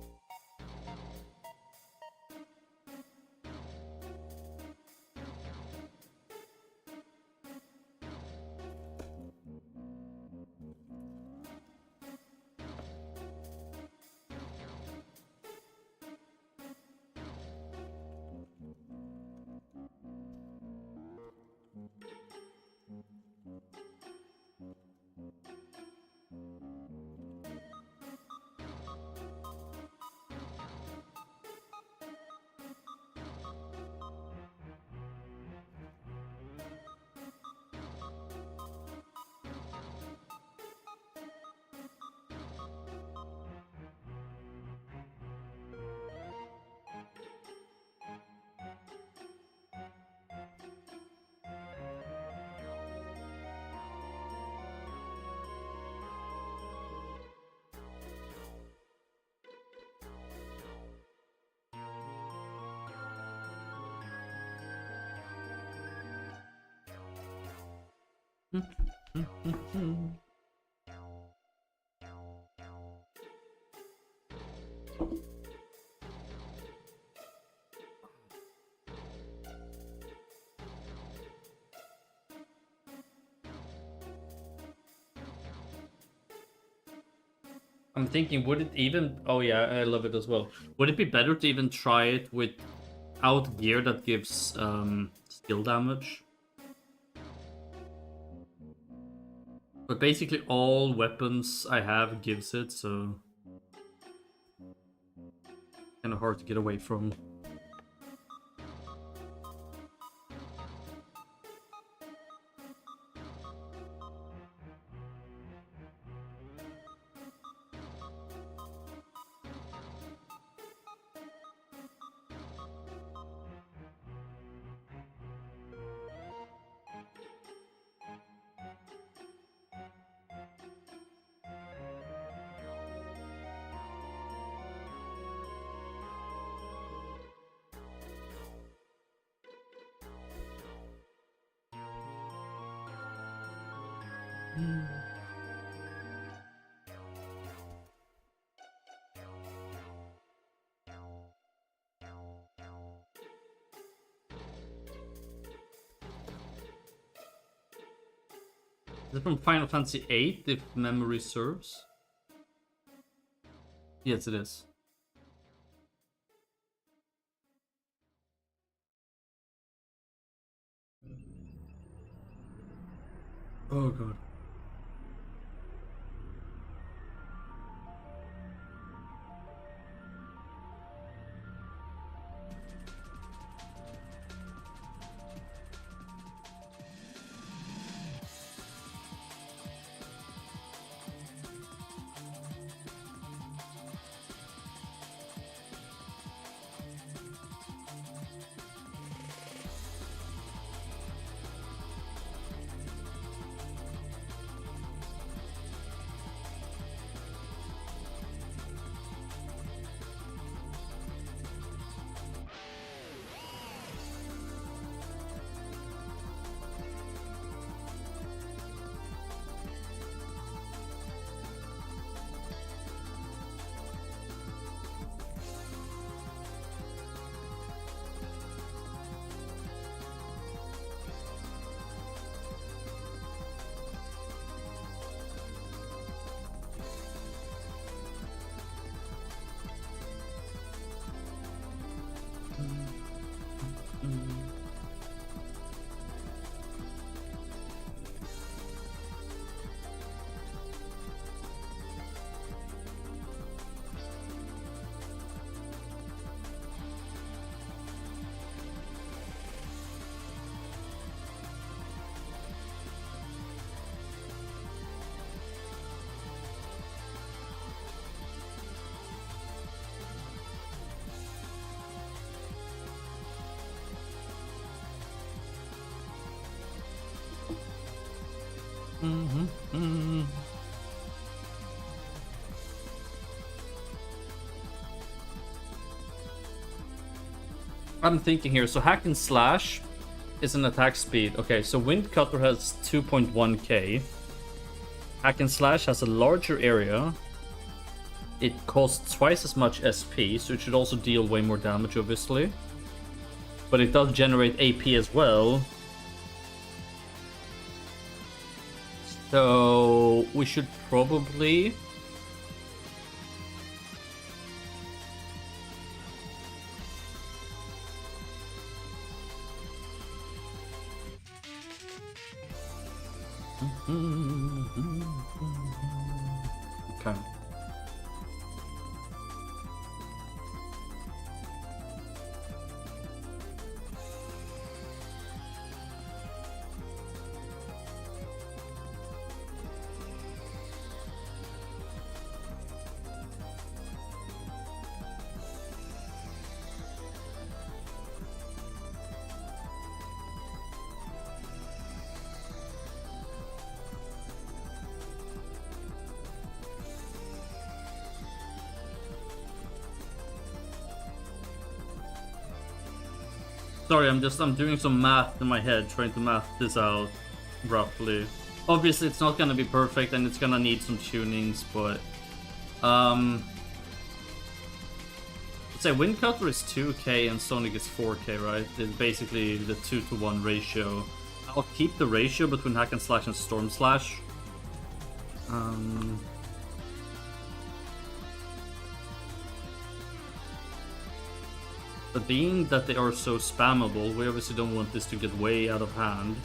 I'm thinking, would it even... Oh yeah, I love it as well. Would it be better to even try it without gear that gives skill damage? But basically all weapons I have gives it, so... Kinda hard to get away from. Is it from Final Fantasy VIII, if memory serves? Yes, it is. Oh god. I'm thinking here, so hack and slash is an attack speed. Okay, so Wind Cutter has 2.1k. Hack and slash has a larger area. It costs twice as much SP, so it should also deal way more damage, obviously. But it does generate AP as well. So we should probably... Okay. Sorry, I'm doing some math in my head, trying to math this out roughly. Obviously, it's not gonna be perfect, and it's gonna need some tunings, but let's say Wind Cutter is 2k and Sonic is 4k, right? It's basically the 2-to-1 ratio. I'll keep the ratio between Hack and Slash and Storm Slash. But being that they are so spammable, we obviously don't want this to get way out of hand.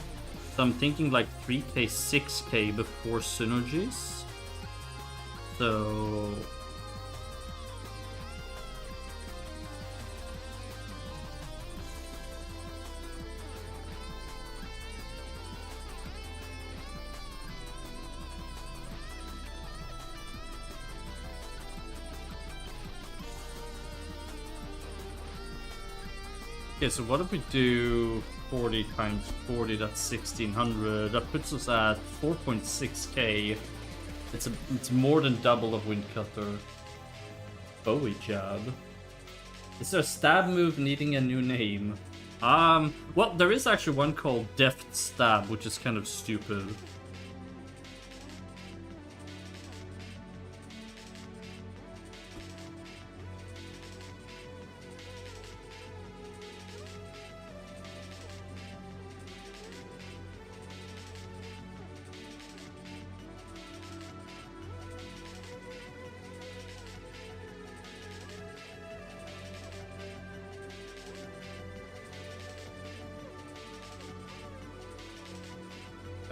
So I'm thinking like 3k, 6k before synergies. So... Okay, so what if we do 40 times 40, that's 1600. That puts us at 4.6k. It's more than double of Wind Cutter. Bowie Jab. Is there a stab move needing a new name? Well, there is actually one called Deft Stab, which is kind of stupid.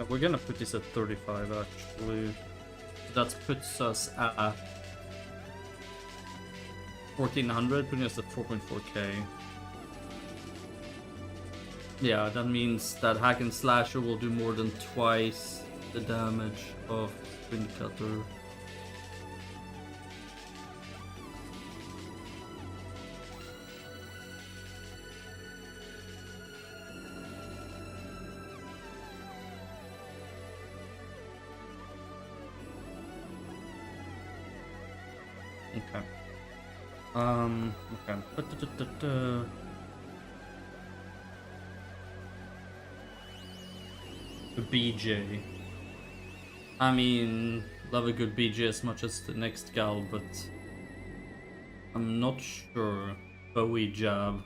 We're gonna put this at 35 actually. That puts us at 1400, putting us at 4.4k. Yeah, that means that Hack and Slasher will do more than twice the damage of Wind Cutter. Okay. Okay. The BJ. I mean, love a good BJ as much as the next gal, but I'm not sure. Bowie Jab.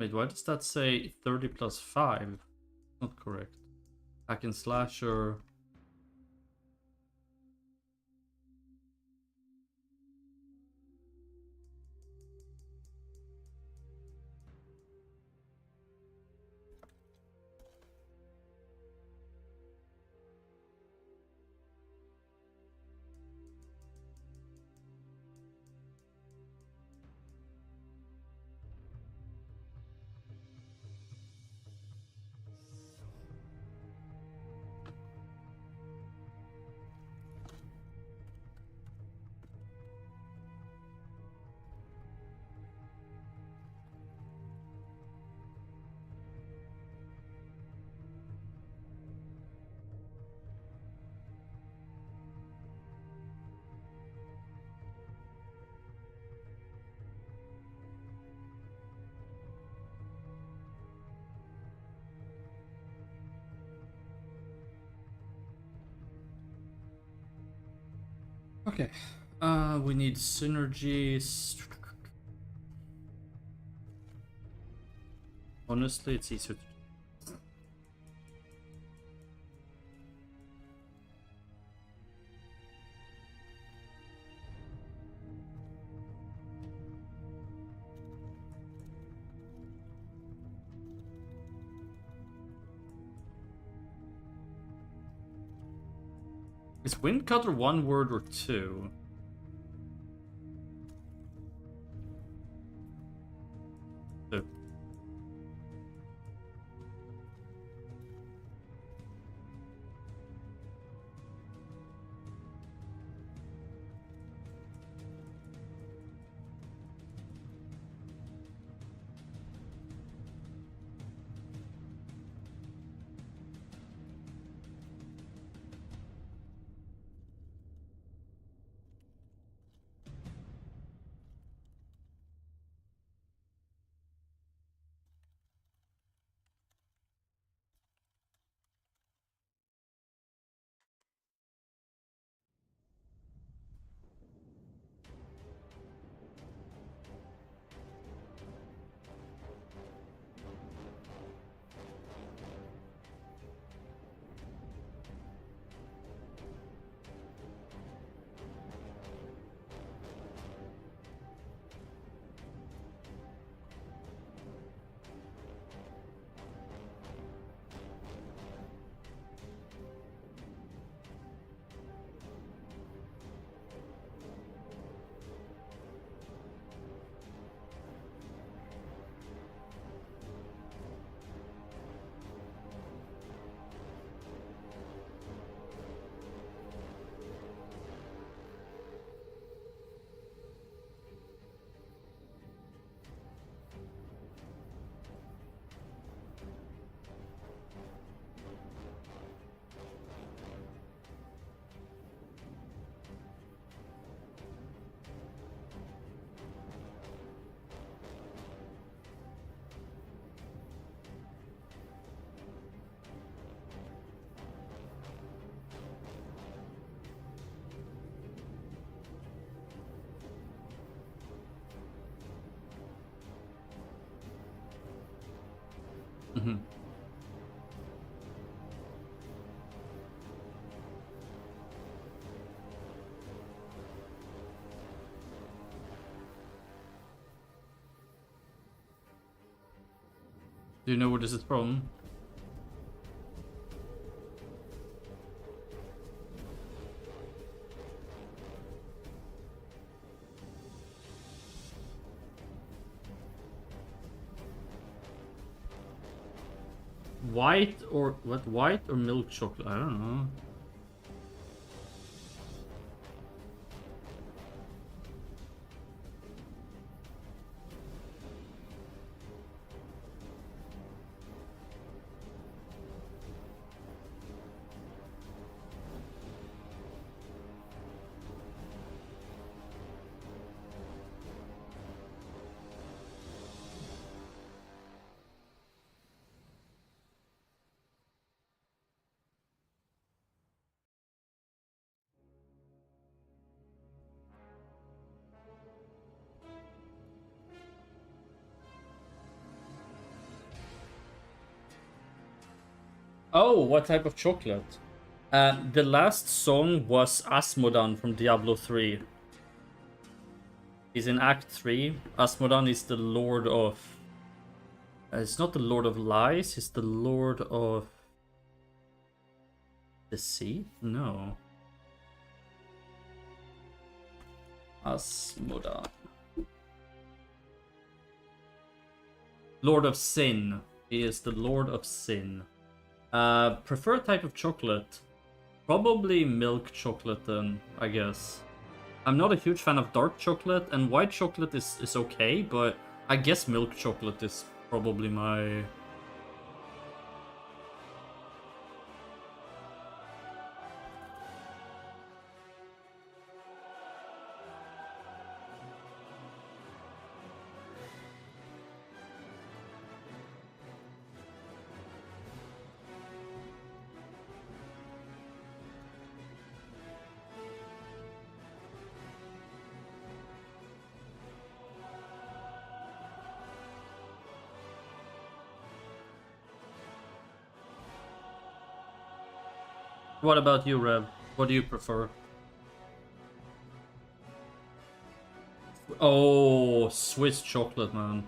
Wait, why does that say 30 plus 5? Not correct. Hack and slasher. Okay. We need synergies. Honestly, it's easier to. Is wind cutter one word or two? Two. Mm-hmm. Do you know where this is from? White or what? White or milk chocolate? I don't know. Oh, what type of chocolate? The last song was Asmodan from Diablo 3. He's in Act 3. Asmodan is the Lord of... it's not the Lord of Lies, he's the Lord of... Deceit? No. Asmodan. Lord of Sin. He is the Lord of Sin. Preferred type of chocolate? Probably milk chocolate then, I guess. I'm not a huge fan of dark chocolate, and white chocolate is okay, but I guess milk chocolate is probably my... What about you, Rev? What do you prefer? Oh, Swiss chocolate, man.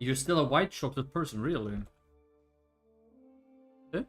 You're still a white chocolate person, really? Okay.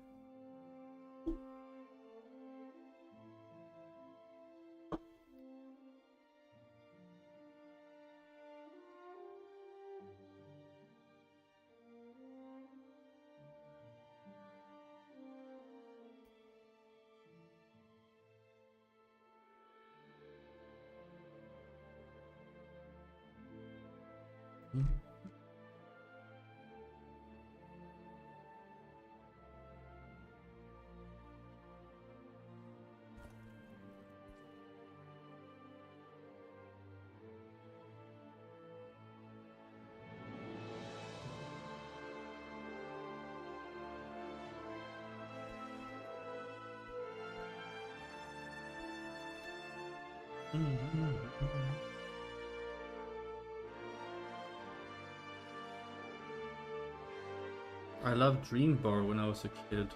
I loved Dream Bar when I was a kid.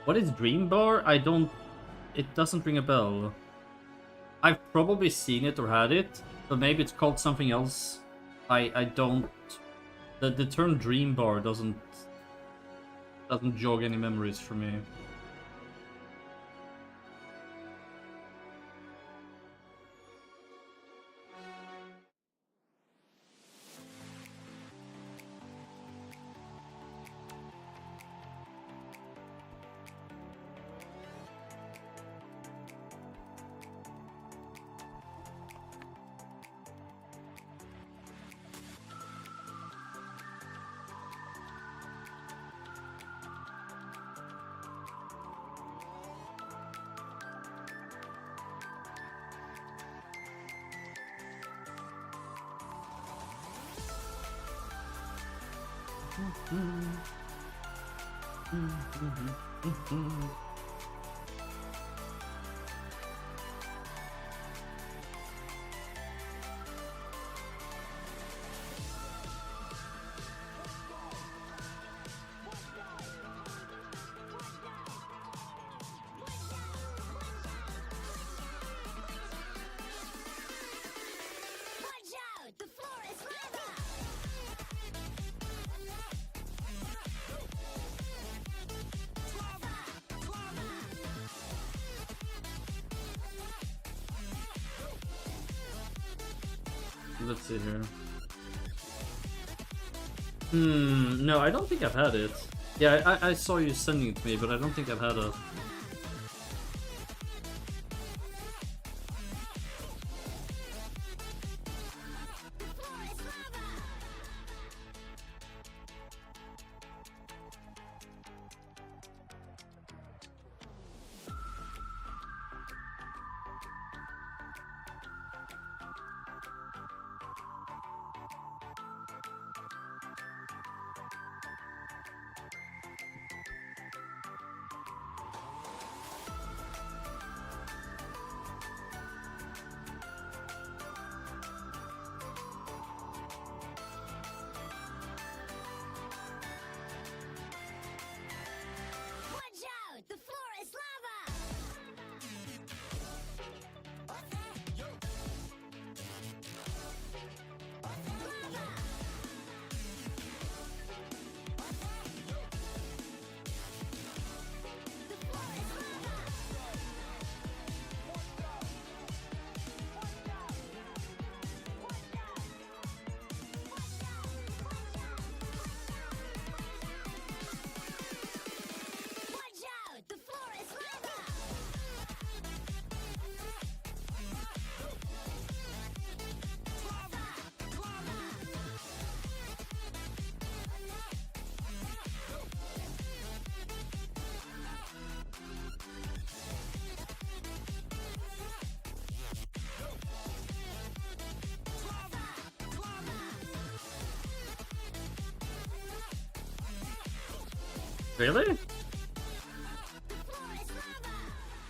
What is Dream Bar? I don't... It doesn't ring a bell. I've probably seen it or had it, but maybe it's called something else. I don't... The term Dream Bar doesn't jog any memories for me. Let's see here. No, I don't think I've had it. Yeah, I saw you sending it to me, but I don't think I've had it. Watch out! The floor is lava! Watch out! The floor is lava! Really?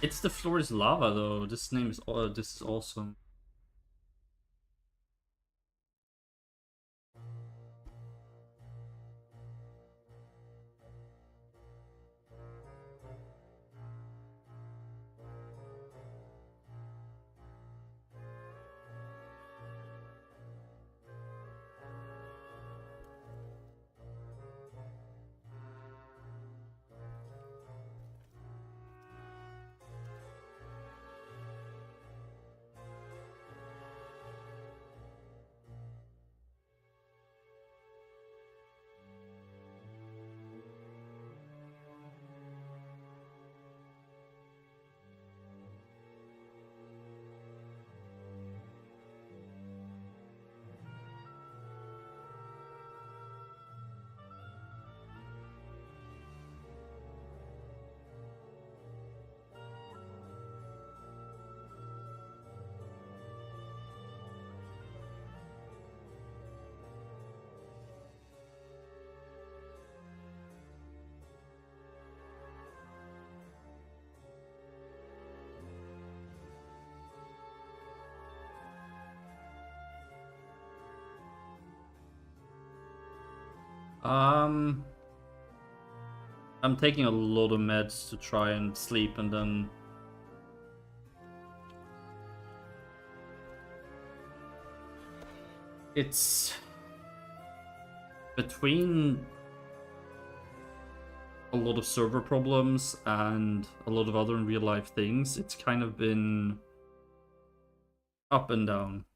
It's the floor is lava though. This name is this is awesome. Um, I'm taking a lot of meds to try and sleep, and then it's between a lot of server problems and a lot of other in real life things. It's kind of been up and down.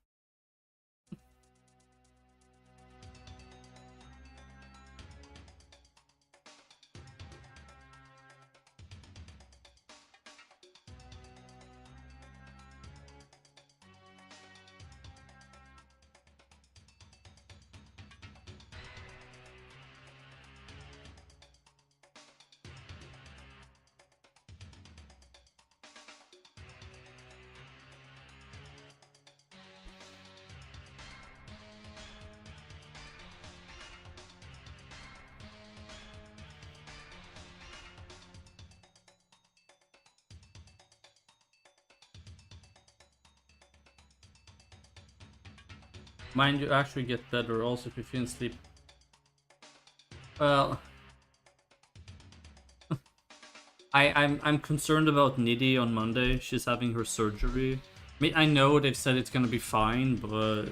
Mind you actually get better also if you feel sleep. Well, I'm concerned about Nidhi on Monday. She's having her surgery. I mean, I know they've said it's gonna be fine, but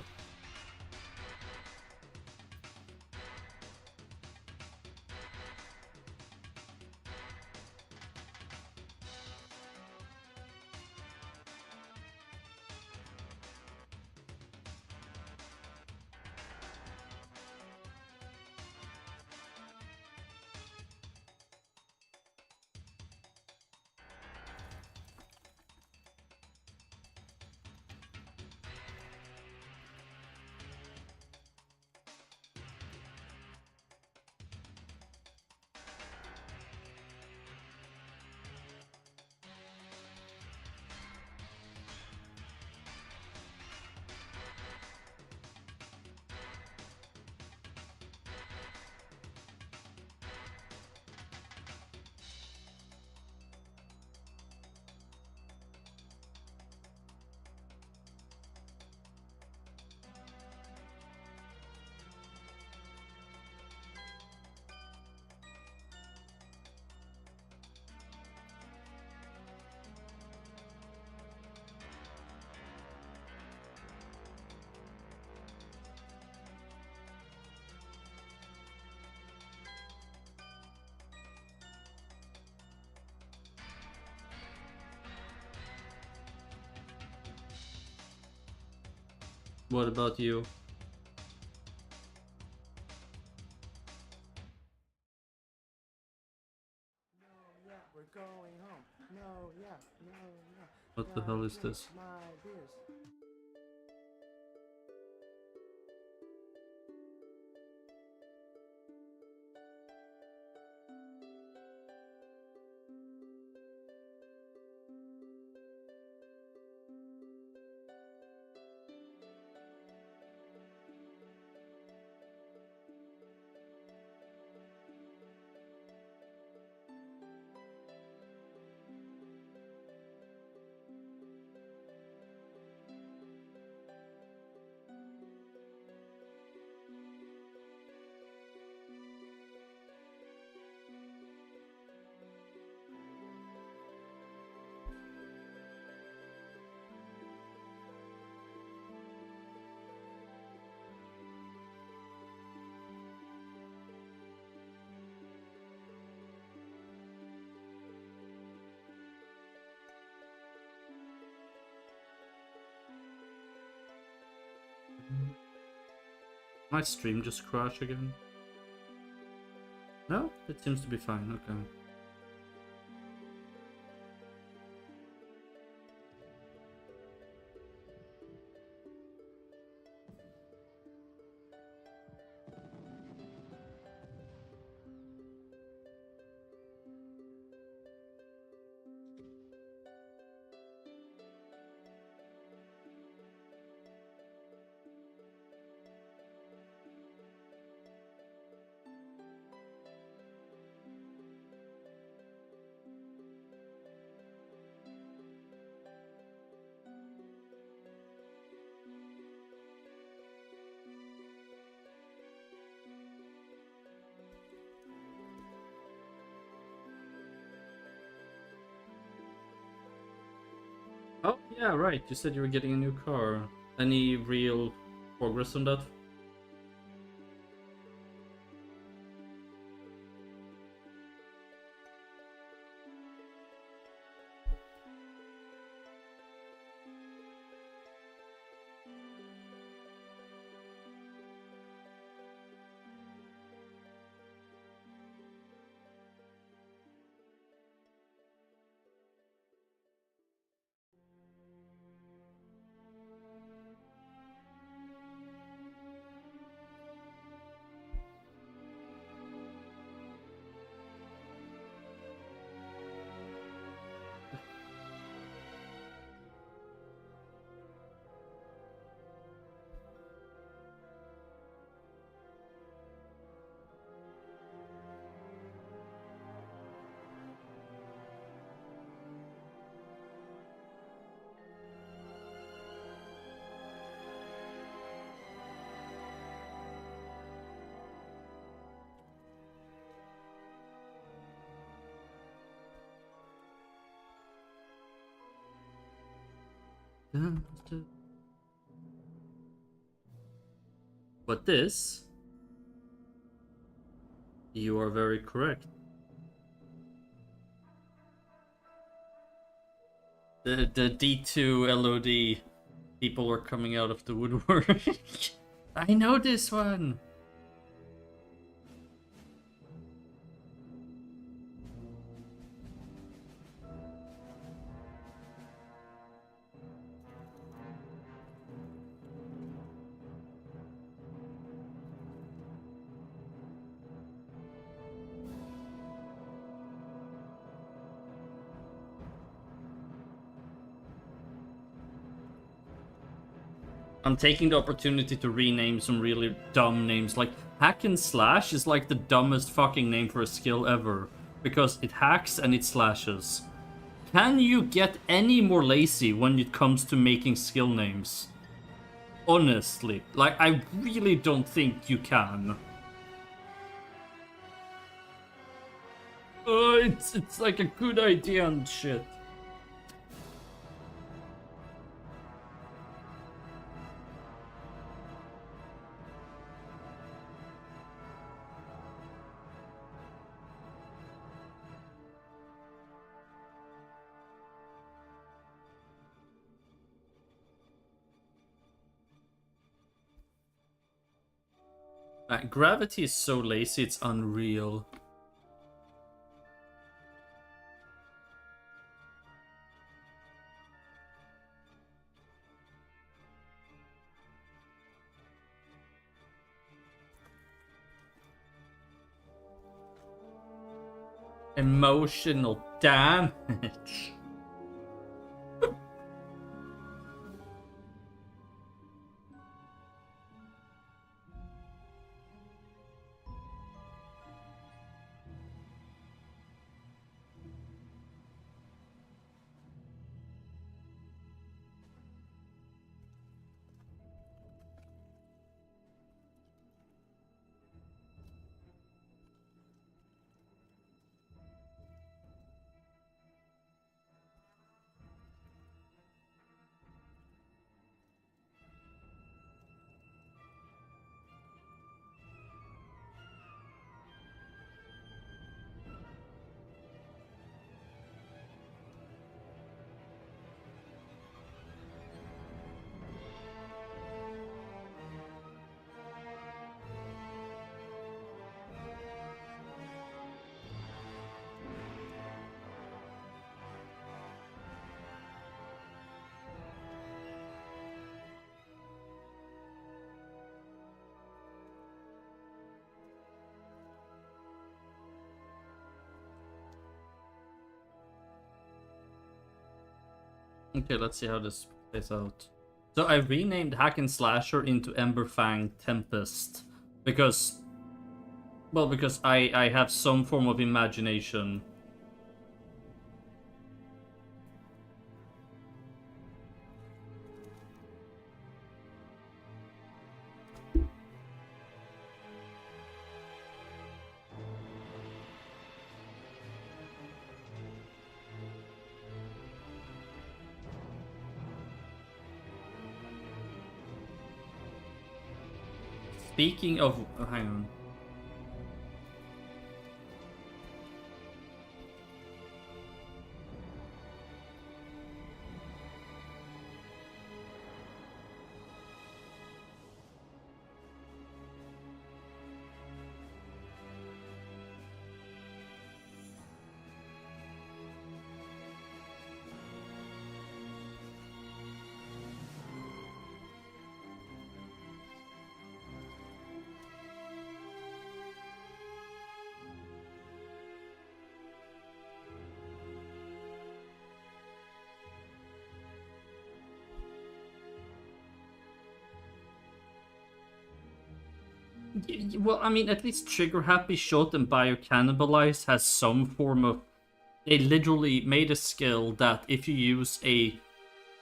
What about you? What the hell is this? My stream just crashed again. No, it seems to be fine. Okay. Oh, yeah, right. You said you were getting a new car. Any real progress on that? But this, you are very correct. The D2 LOD people were coming out of the woodwork. I know this one. I'm taking the opportunity to rename some really dumb names. Like, Hack and Slash is like the dumbest fucking name for a skill ever. Because it hacks and it slashes. Can you get any more lazy when it comes to making skill names? Honestly. Like, I really don't think you can. It's like a good idea and shit. Gravity is so lazy, it's unreal. Emotional damage. Okay, let's see how this plays out. So I renamed Hack and Slasher into Emberfang Tempest because, well, because I have some form of imagination. Speaking of, hang on. Well, I mean, at least Trigger Happy Shot and Biocannibalize has some form of... They literally made a skill that if you use a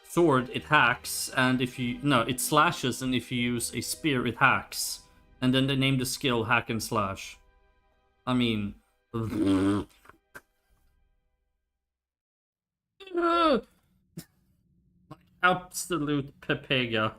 sword, it hacks, and if you... No, it slashes, and if you use a spear, it hacks. And then they named the skill Hack and Slash. I mean... Absolute pepega.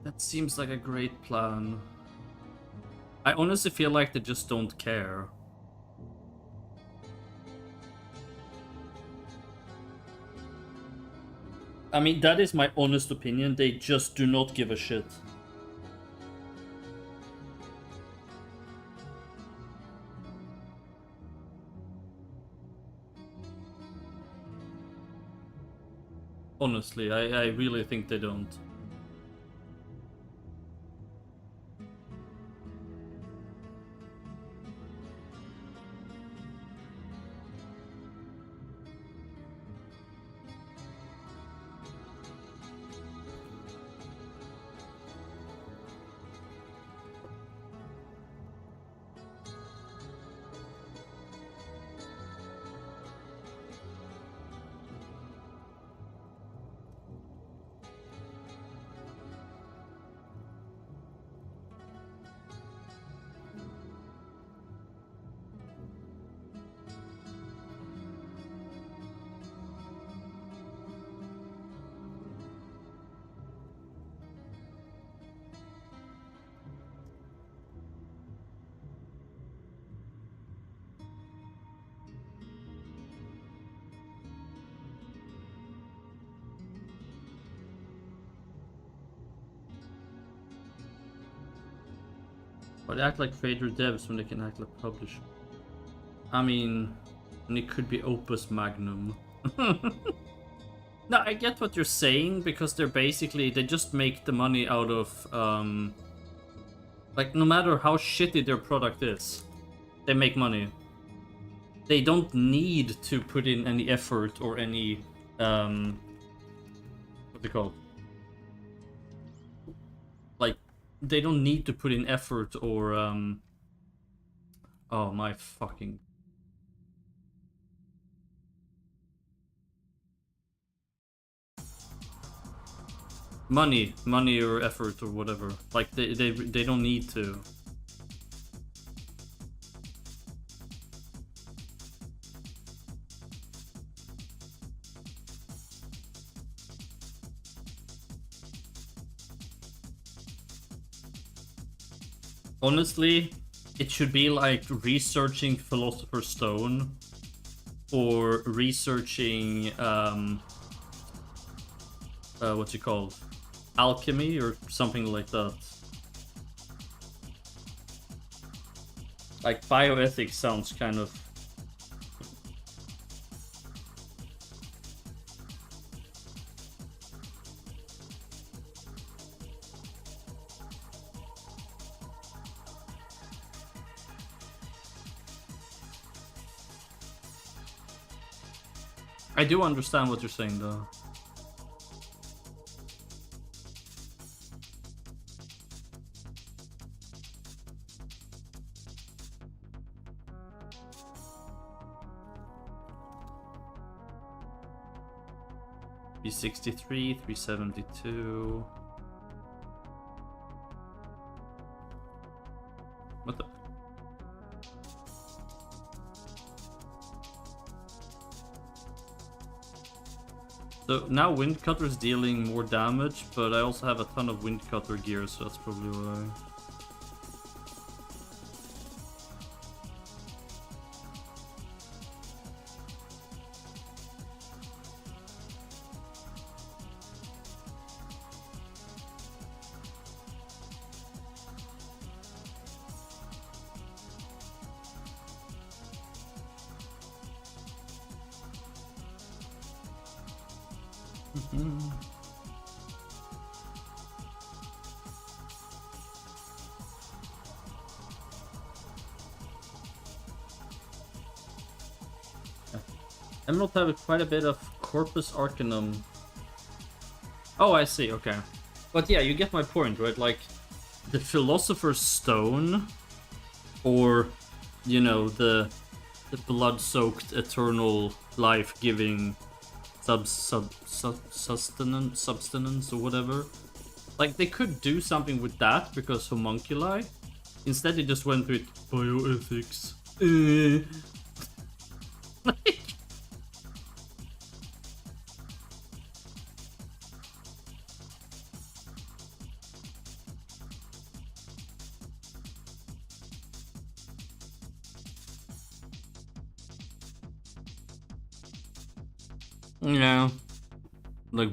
That seems like a great plan. I honestly feel like they just don't care. I mean, that is my honest opinion. They just do not give a shit. Honestly, I really think they don't. But they act like creator devs when they can act like publisher. I mean, and it could be opus magnum. No, I get what you're saying, because they're basically, they just make the money out of, like, no matter how shitty their product is, they make money. They don't need to put in any effort or any, what's it called? Like, they don't need to put in effort or, oh my fucking... money or effort or whatever. Like, they don't need to. Honestly, it should be like researching Philosopher's Stone or researching what's it called? Alchemy or something like that. Like, bioethics sounds kind of... I do understand what you're saying, though. B63, 372. What the... So now Windcutter's dealing more damage, but I also have a ton of Windcutter gear, so that's probably why. Emerald have quite a bit of Corpus Arcanum. Oh, I see, okay. But yeah, you get my point, right? Like, the Philosopher's Stone, or, you know, the blood-soaked, eternal, life-giving substance or whatever. Like, they could do something with that, because homunculi. Instead, they just went with bioethics. Like... yeah. Like...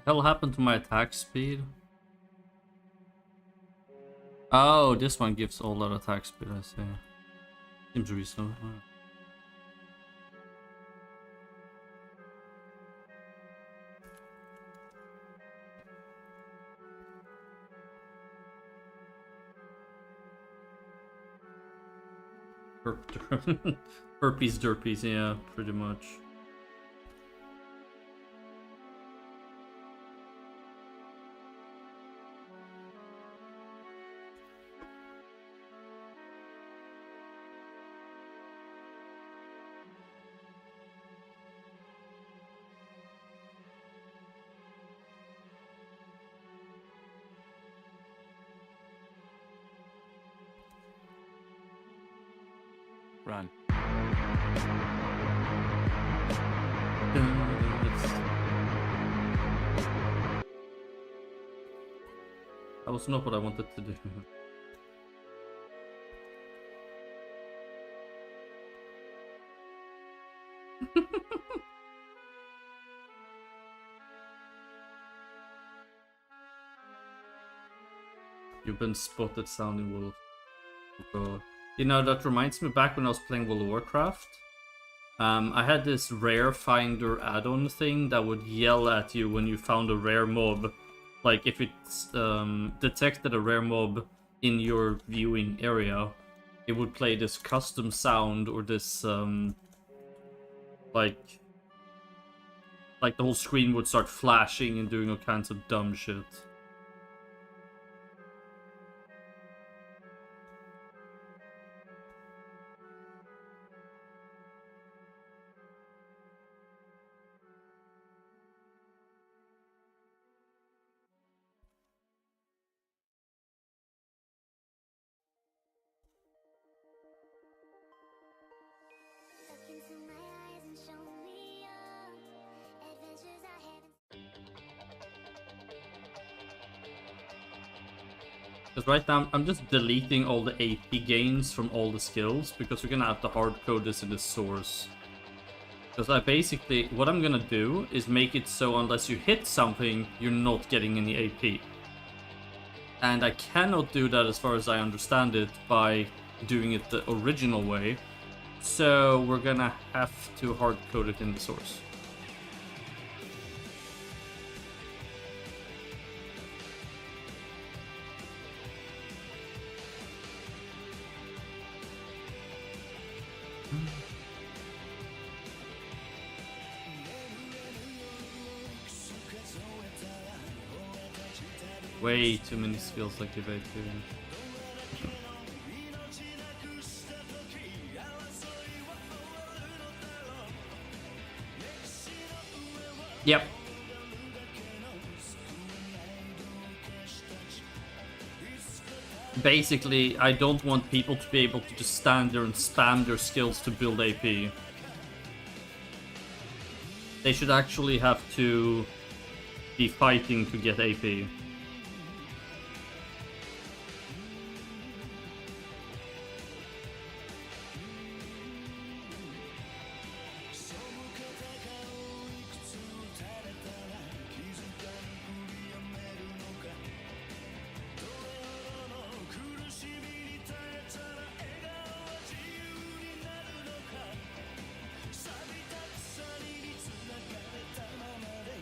hell happened to my attack speed? Oh, this one gives all that attack speed, I see. Seems reasonable. Herpes derpies, yeah, pretty much. Run. That was not what I wanted to do. You've been spotted, sounding wolf. You know, that reminds me, back when I was playing World of Warcraft, I had this rare finder add-on thing that would yell at you when you found a rare mob. Like, if it detected a rare mob in your viewing area, it would play this custom sound, or this, like the whole screen would start flashing and doing all kinds of dumb shit. Look into my eyes and show me adventures I haven't. Because right now, I'm just deleting all the AP gains from all the skills, because we're gonna have to hard code this in the source. Because I basically, what I'm gonna do is make it so unless you hit something, you're not getting any AP. And I cannot do that, as far as I understand it, by doing it the original way. So we're gonna have to hard code it in the source. Way too many skills activate here. Yep. Basically, I don't want people to be able to just stand there and spam their skills to build AP. They should actually have to be fighting to get AP.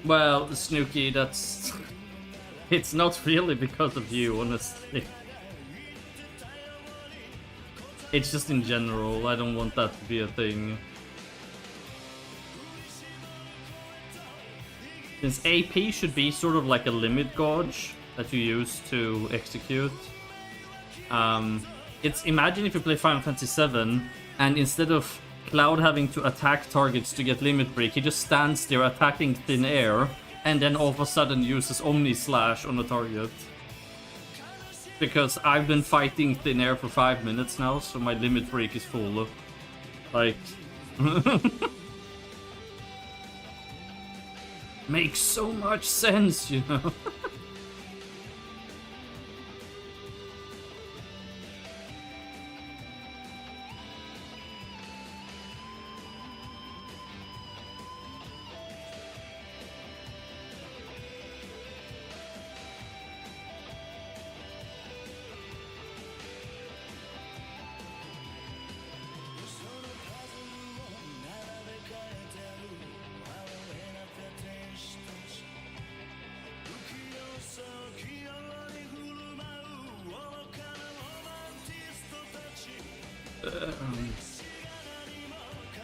Well, Snooky, that's... It's not really because of you, honestly. It's just in general, I don't want that to be a thing. Since AP should be sort of like a limit gauge that you use to execute. Imagine if you play Final Fantasy VII, and instead of Cloud having to attack targets to get limit break, he just stands there attacking thin air, and then all of a sudden uses Omni Slash on the target. Because I've been fighting thin air for 5 minutes now, so my limit break is full. Like... Makes so much sense, you know?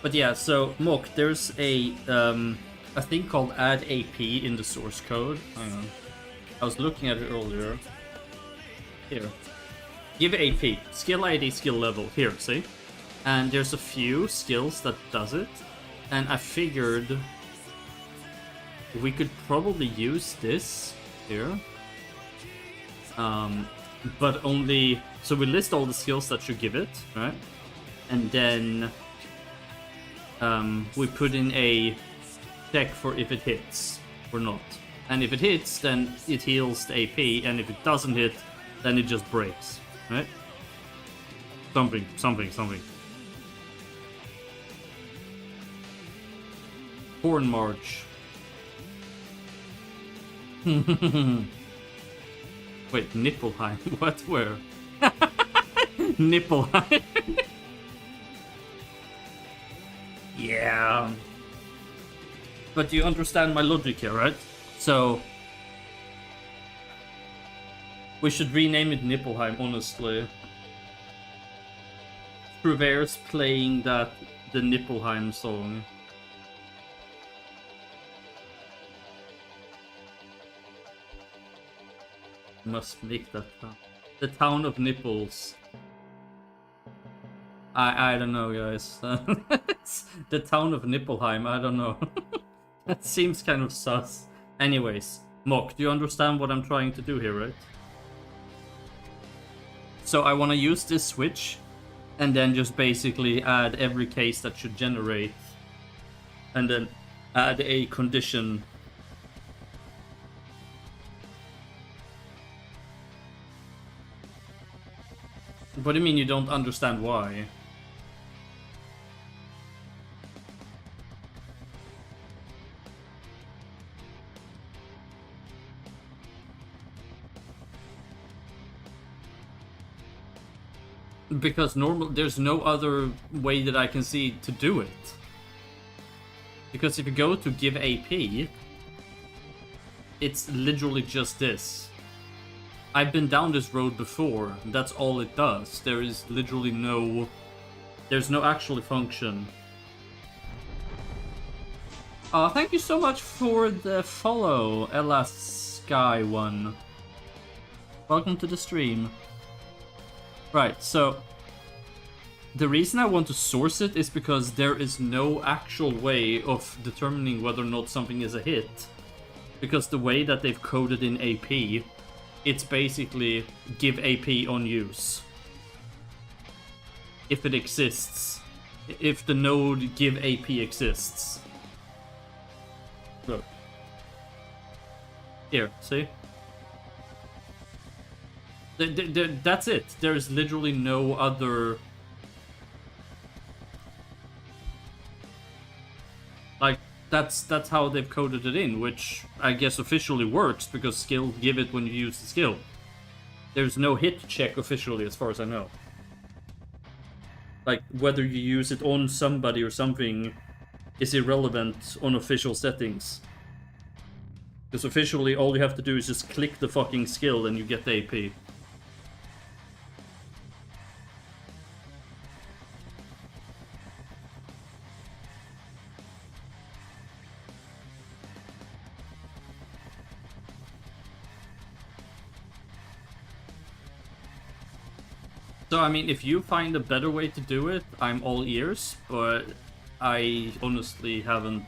But yeah, so Mok, there's a thing called add AP in the source code. Hang on. I was looking at it earlier. Here. Give AP. Skill ID, skill level. Here, see? And there's a few skills that does it. And I figured we could probably use this here. But only... So we list all the skills that should give it, right? And then we put in a check for if it hits or not. And if it hits, then it heals the AP, and if it doesn't hit, then it just breaks, right? Something. Corn March. Wait, Nipplheim? What? Where? Nipplheim? Yeah. But you understand my logic here, right? So we should rename it Nipplheim, honestly. Purveyor's playing the Nipplheim song. Must make that town. The town of nipples. I don't know, guys. It's the town of Nipplheim, I don't know. That seems kind of sus. Anyways, Mok, do you understand what I'm trying to do here, right? So I want to use this switch and then just basically add every case that should generate and then add a condition. What do you mean you don't understand why? Because there's no other way that I can see to do it. Because if you go to give AP, it's literally just this. I've been down this road before, that's all it does. There is literally there's no actual function. Thank you so much for the follow, Ella Sky 1. Welcome to the stream. Right, so the reason I want to source it is because there is no actual way of determining whether or not something is a hit. Because the way that they've coded in AP, it's basically give AP on use. If it exists. If the node give AP exists. Look. Here, see? That's it. There's literally no other... Like, that's how they've coded it in, which I guess officially works, because skill give it when you use the skill. There's no hit check officially, as far as I know. Like, whether you use it on somebody or something is irrelevant on official settings. Because officially, all you have to do is just click the fucking skill and you get the AP. So, I mean, if you find a better way to do it, I'm all ears, but I honestly haven't...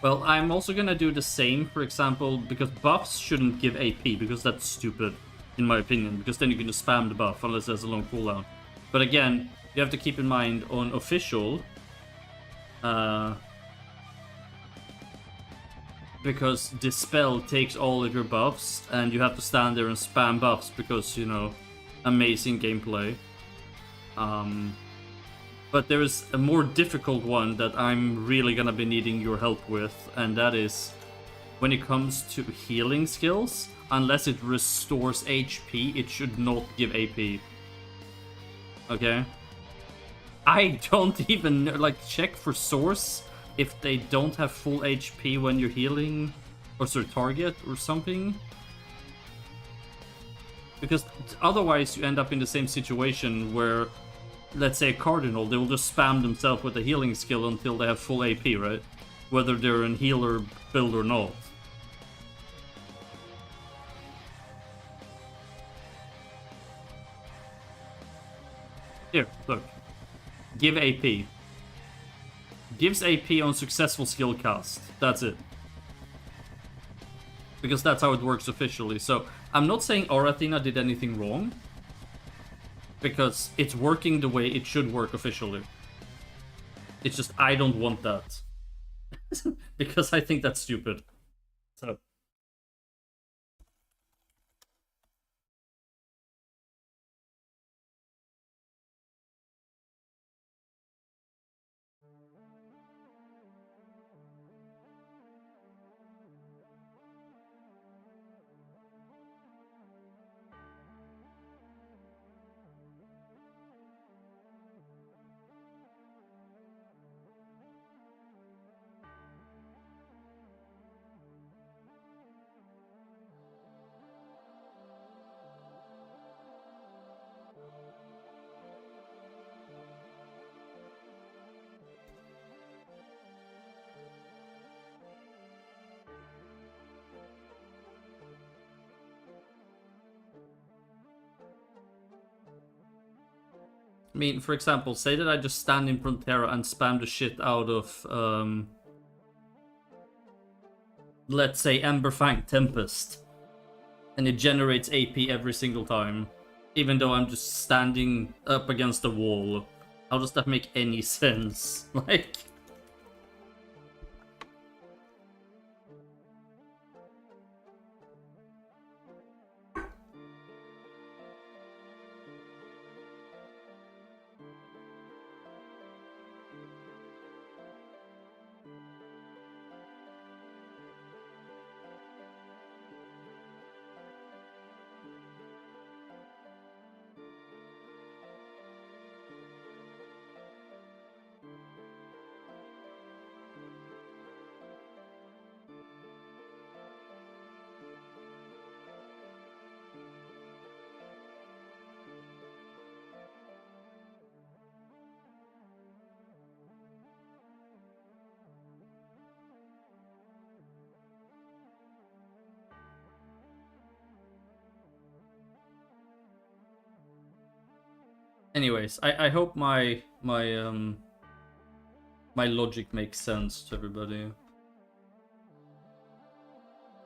Well, I'm also gonna do the same, for example, because buffs shouldn't give AP, because that's stupid, in my opinion, because then you can just spam the buff, unless there's a long cooldown. But again, you have to keep in mind, on official, because Dispel takes all of your buffs, and you have to stand there and spam buffs because, you know, amazing gameplay. But there is a more difficult one that I'm really gonna be needing your help with, and that is when it comes to healing skills, unless it restores HP, it should not give AP. Okay? I don't even, like, check for source if they don't have full HP when you're healing. or sorry, target or something. Because otherwise you end up in the same situation where, let's say a Cardinal, they will just spam themselves with a healing skill until they have full AP, right? Whether they're in healer build or not. Here, look. Give AP. Gives AP on successful skill cast. That's it. Because that's how it works officially. So, I'm not saying our Athena did anything wrong. Because it's working the way it should work officially. It's just, I don't want that. Because I think that's stupid. So... I mean, for example, say that I just stand in Frontera and spam the shit out of, let's say, Emberfang Tempest. And it generates AP every single time. Even though I'm just standing up against the wall. How does that make any sense? Like... Anyways, I hope my logic makes sense to everybody.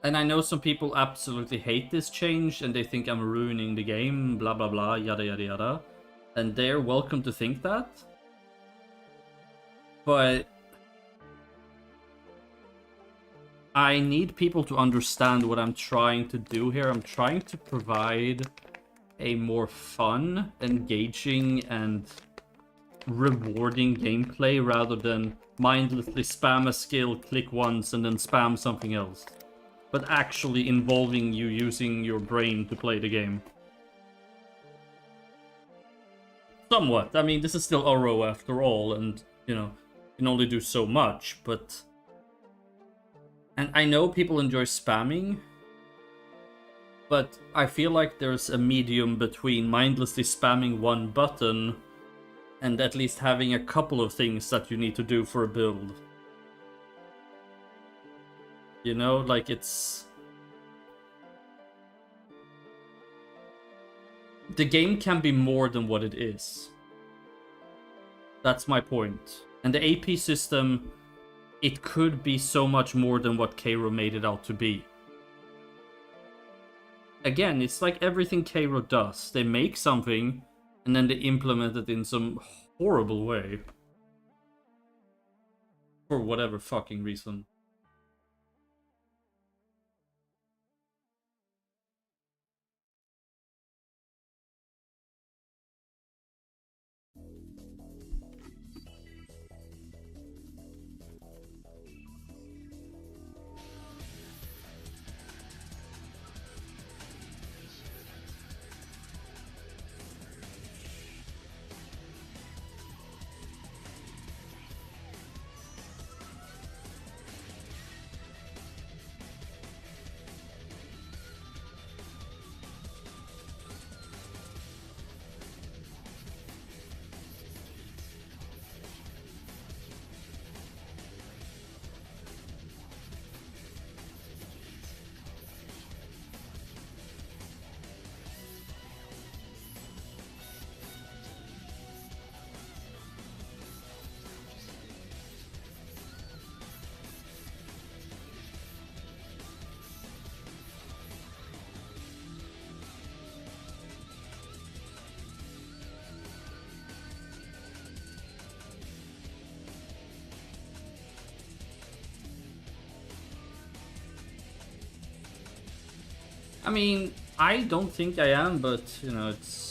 And I know some people absolutely hate this change and they think I'm ruining the game, blah blah blah, yada yada yada. And they're welcome to think that. But I need people to understand what I'm trying to do here. I'm trying to provide a more fun, engaging, and rewarding gameplay rather than mindlessly spam a skill, click once, and then spam something else. But actually involving you using your brain to play the game. Somewhat. I mean, this is still Oro after all, and, you know, you can only do so much, but... And I know people enjoy spamming, but I feel like there's a medium between mindlessly spamming one button and at least having a couple of things that you need to do for a build. You know, like it's... The game can be more than what it is. That's my point. And the AP system, it could be so much more than what Cairo made it out to be. Again, it's like everything Cairo does. They make something, and then they implement it in some horrible way. For whatever fucking reason. mean, I don't think I am, but, you know, it's...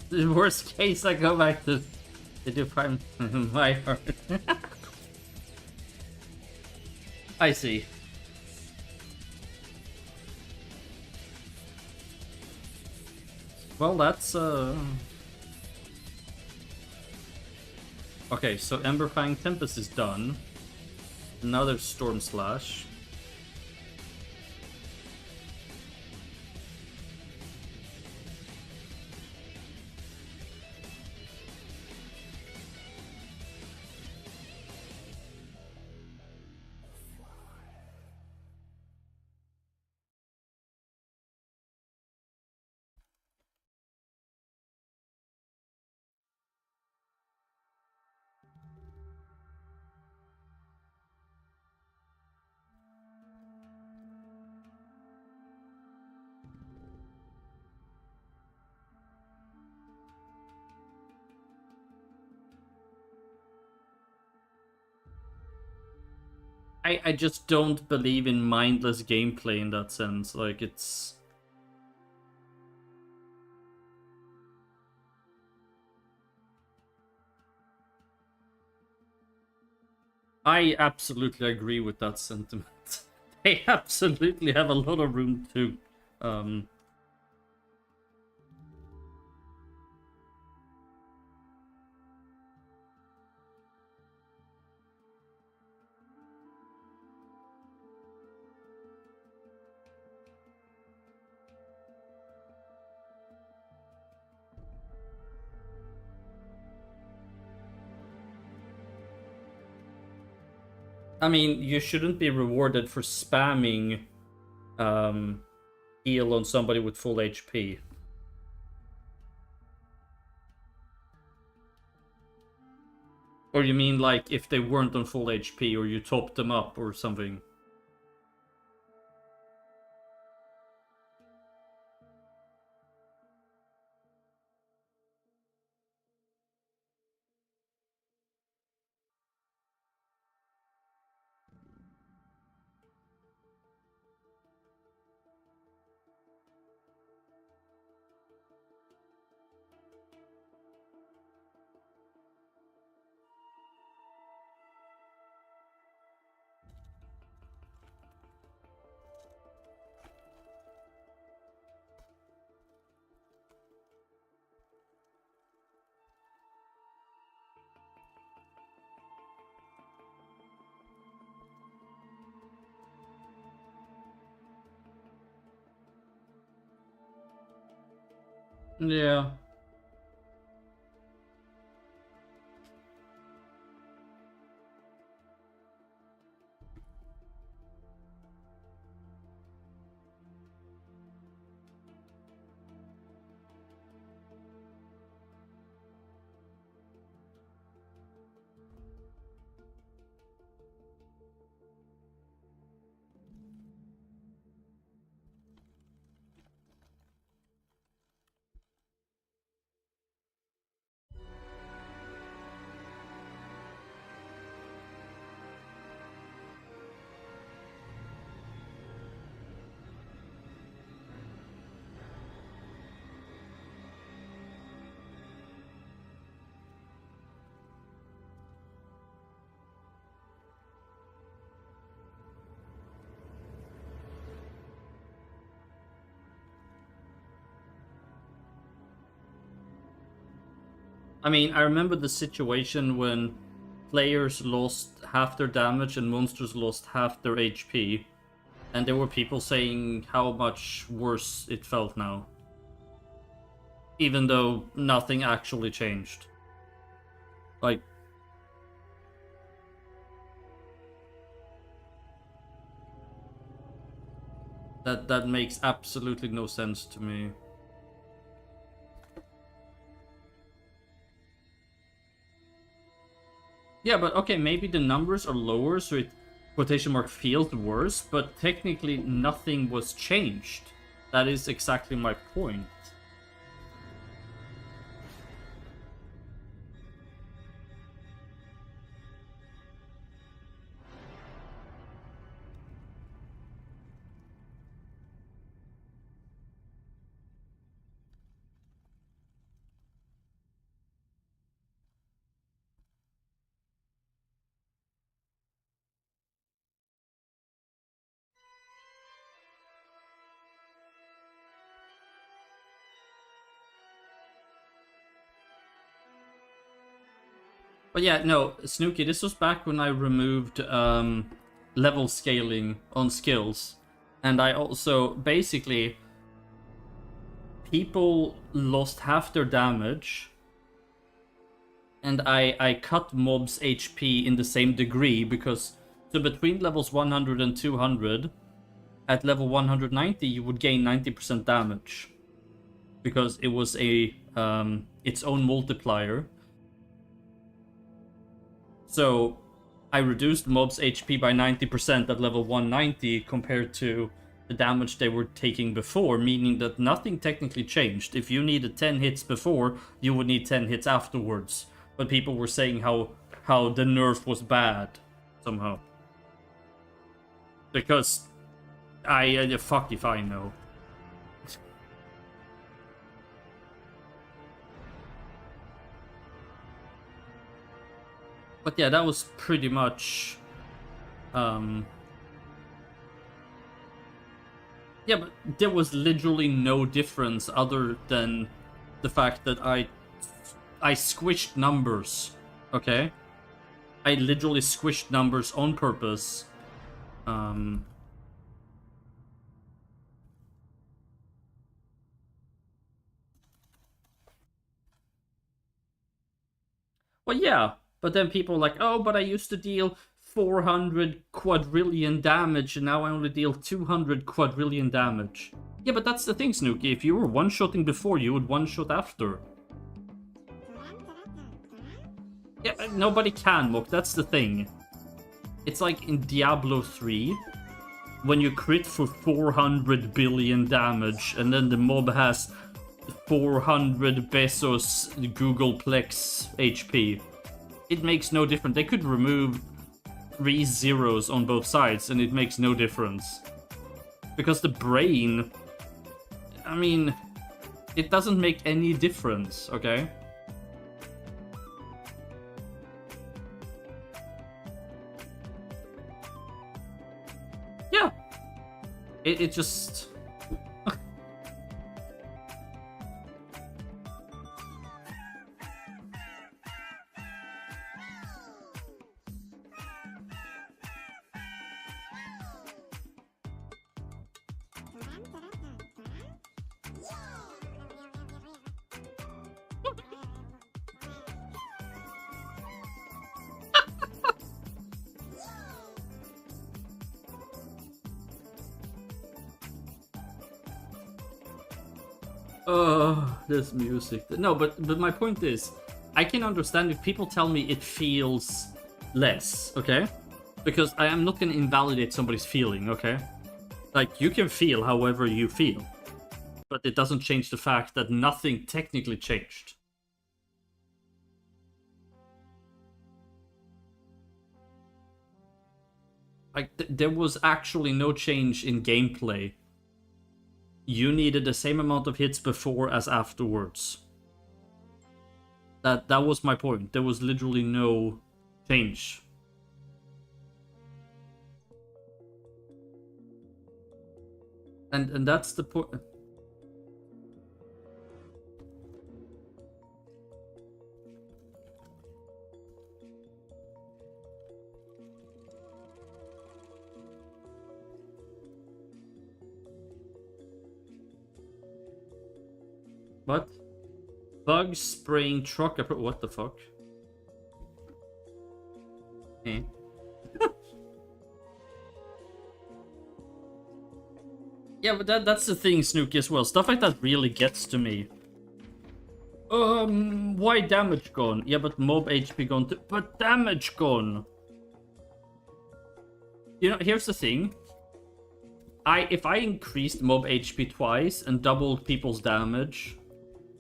The worst case, I go back to do prime my heart. I see. Well, that's okay, so Emberfang Tempest is done. Now there's Storm Slash. I just don't believe in mindless gameplay in that sense. Like, it's... I absolutely agree with that sentiment. They absolutely have a lot of room to... I mean, you shouldn't be rewarded for spamming heal on somebody with full HP. Or you mean like if they weren't on full HP or you topped them up or something? Yeah. I mean, I remember the situation when players lost half their damage and monsters lost half their HP. And there were people saying how much worse it felt now. Even though nothing actually changed. Like... That makes absolutely no sense to me. Yeah, but okay, maybe the numbers are lower, so it, quotation mark, feels worse, but technically nothing was changed. That is exactly my point. But yeah, no, Snooky, this was back when I removed level scaling on skills. And I also, basically, people lost half their damage. And I cut mobs' HP in the same degree because, so between levels 100 and 200, at level 190 you would gain 90% damage. Because it was a its own multiplier. So I reduced mobs' HP by 90% at level 190 compared to the damage they were taking before, meaning that nothing technically changed. If you needed 10 hits before, you would need 10 hits afterwards. But people were saying how the nerf was bad, somehow. Because fuck if I know. But yeah, that was pretty much... Yeah, but there was literally no difference other than the fact that I squished numbers, okay? I literally squished numbers on purpose. Well, yeah, but then people are like, oh, but I used to deal 400 quadrillion damage, and now I only deal 200 quadrillion damage. Yeah, but that's the thing, Snooky. If you were one-shotting before, you would one-shot after. Yeah, nobody can, Mook. That's the thing. It's like in Diablo 3, when you crit for 400 billion damage, and then the mob has 400 pesos Googleplex HP. It makes no difference. They could remove 3 zeros on both sides, and it makes no difference. Because the brain... I mean... It doesn't make any difference, okay? Yeah. It just... this music. No, but my point is, I can understand if people tell me it feels less, okay? Because I am not gonna invalidate somebody's feeling, okay? Like, you can feel however you feel. But it doesn't change the fact that nothing technically changed. Like, there was actually no change in gameplay. You needed the same amount of hits before as afterwards. That was my point. There was literally no change. And that's the point. What? Bug spraying truck. What the fuck? Eh. Yeah, but that's the thing, Snooki, as well. Stuff like that really gets to me. Why damage gone? Yeah, but mob HP gone too. But damage gone! You know, here's the thing. If I increased mob HP twice and doubled people's damage,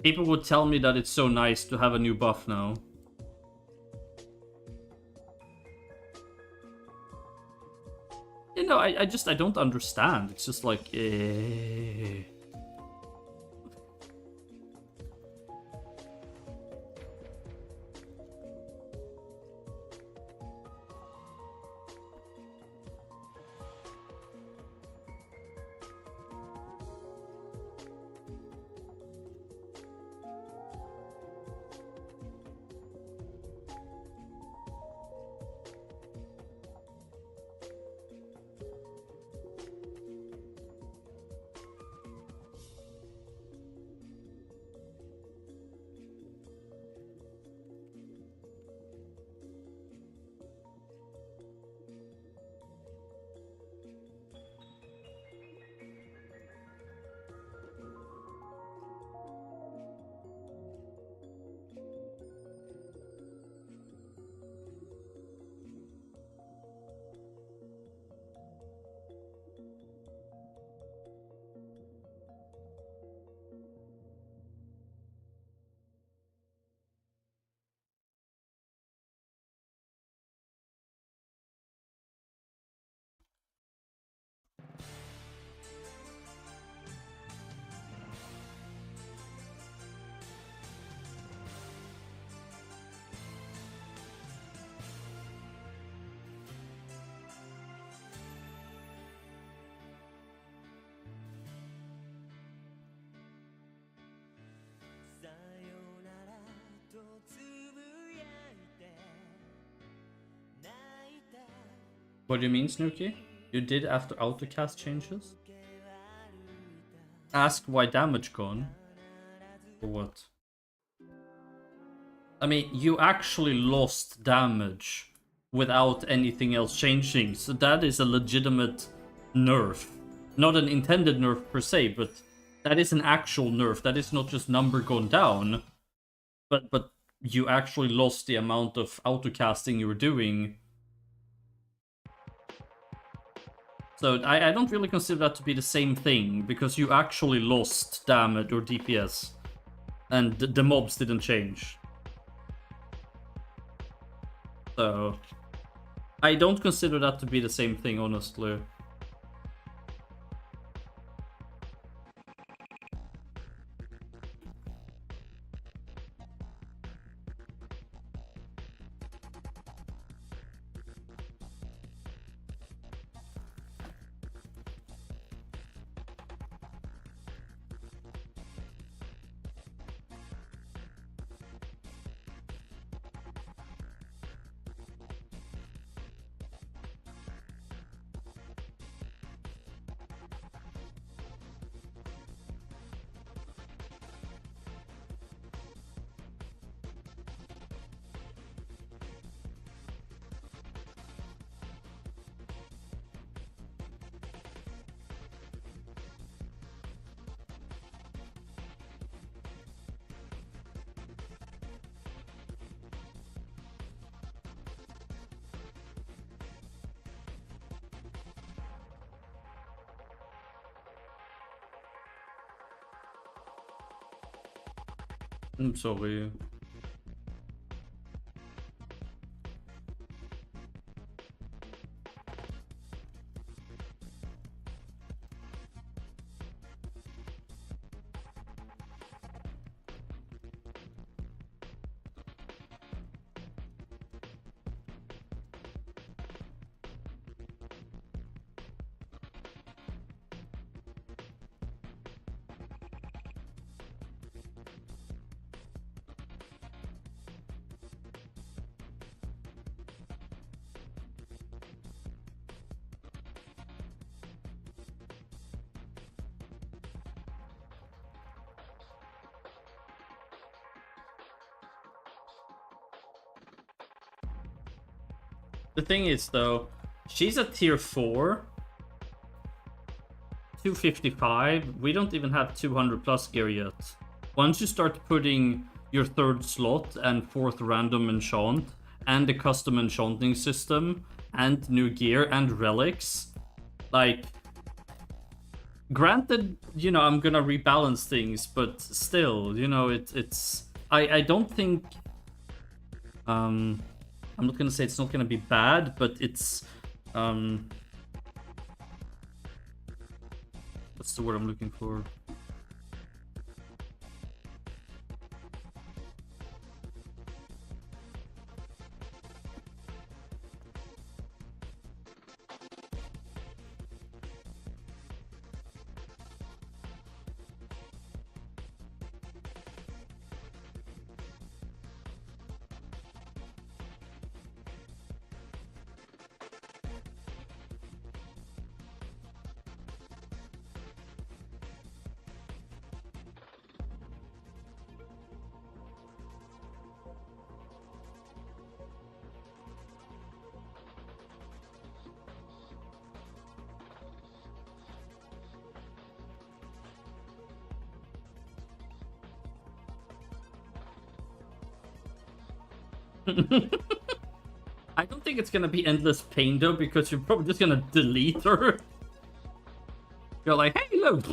people would tell me that it's so nice to have a new buff now. You know, I don't understand. It's just like, what do you mean, Snooki? You did after autocast changes? Ask why damage gone? Or what? I mean, you actually lost damage without anything else changing, so that is a legitimate nerf. Not an intended nerf per se, but that is an actual nerf. That is not just number gone down, but you actually lost the amount of autocasting you were doing. So I don't really consider that to be the same thing, because you actually lost damage or DPS, and the mobs didn't change. So I don't consider that to be the same thing, honestly. I'm sorry. The thing is, though, she's a tier 4. 255. We don't even have 200 plus gear yet. Once you start putting your 3rd slot and 4th random enchant and the custom enchanting system and new gear and relics, like, granted, you know, I'm gonna rebalance things, but still, you know, I don't think, I'm not gonna say it's not gonna be bad, but it's, what's the word I'm looking for? I don't think it's gonna be endless pain though, because you're probably just gonna delete her. You're like, hey, look.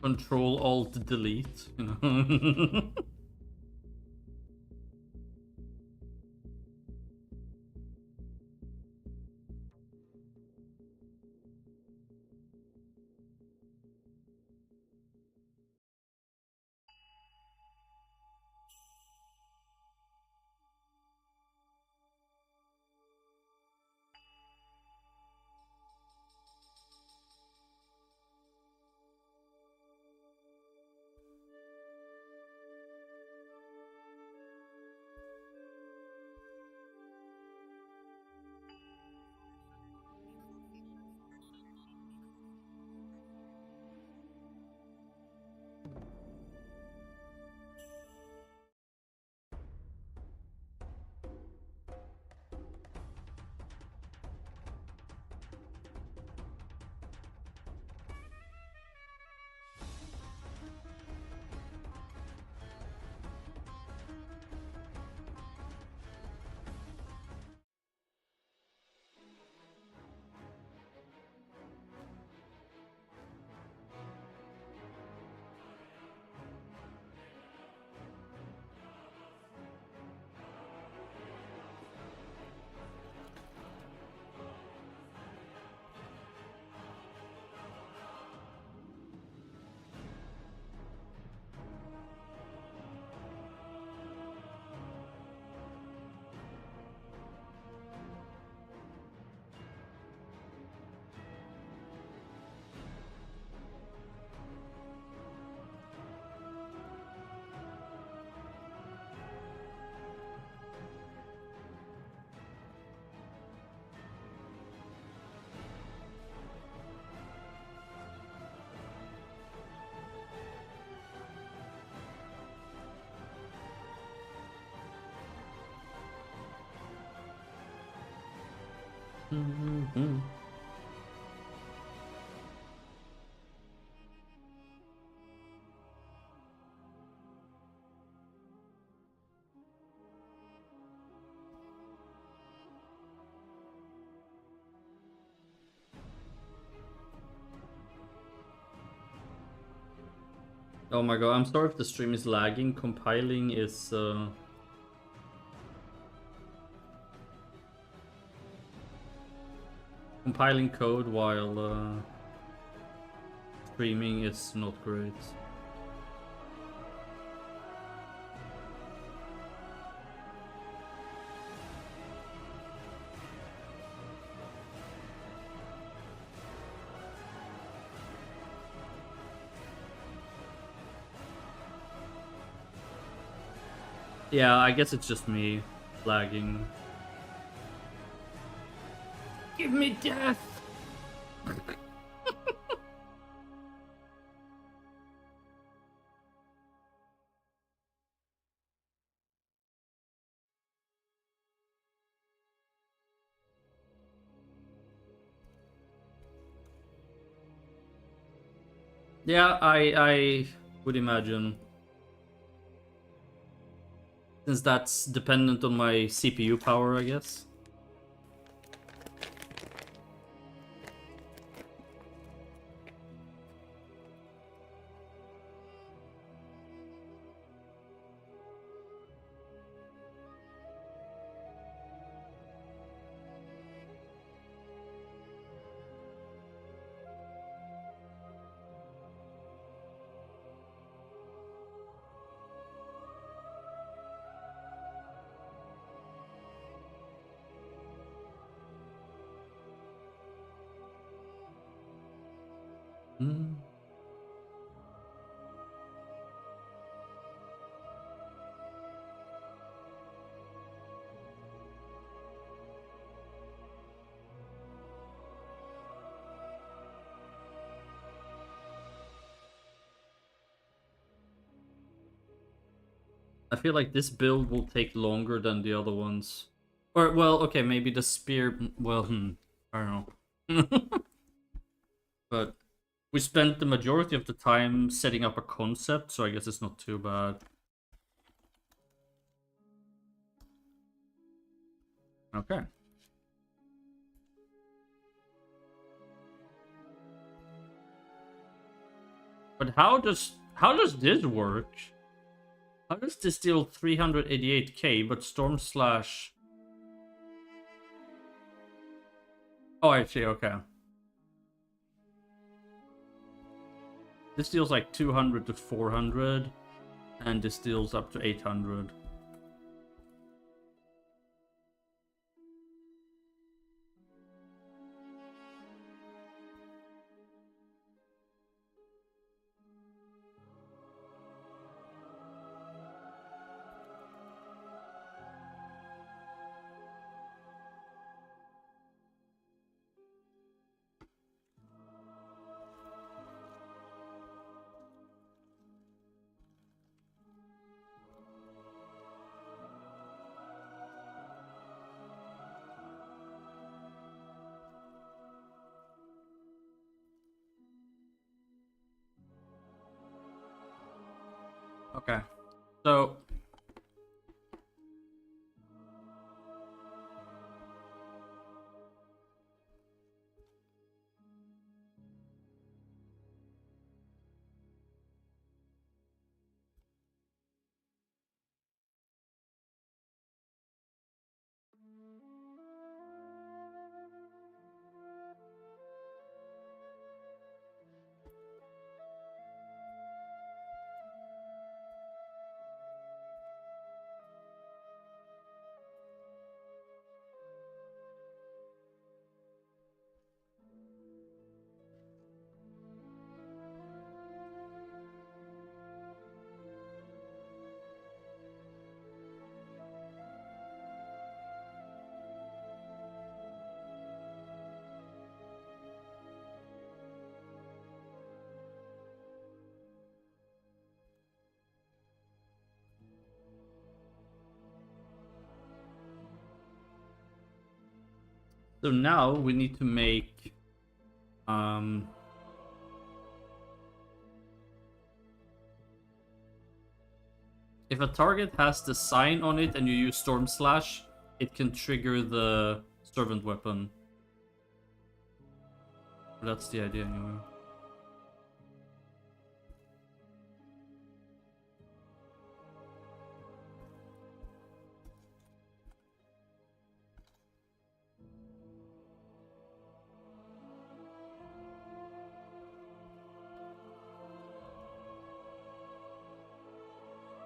Control Alt Delete, you know. Mm-hmm. Oh my god, I'm sorry if the stream is lagging. Compiling is compiling code while streaming is not great. Yeah, I guess it's just me. lagging. Give me death! Yeah, I would imagine. Since that's dependent on my CPU power, I guess. Hmm. I feel like this build will take longer than the other ones. Or, well, okay, maybe the spear... Well, I don't know. But we spent the majority of the time setting up a concept, so I guess it's not too bad. Okay. But how does this work? How does this deal 388k, but Storm Slash... Oh, I see, okay. This deals like 200 to 400, and this deals up to 800. Okay, so... So now we need to make... If a target has the sign on it and you use Storm Slash, it can trigger the servant weapon. That's the idea anyway.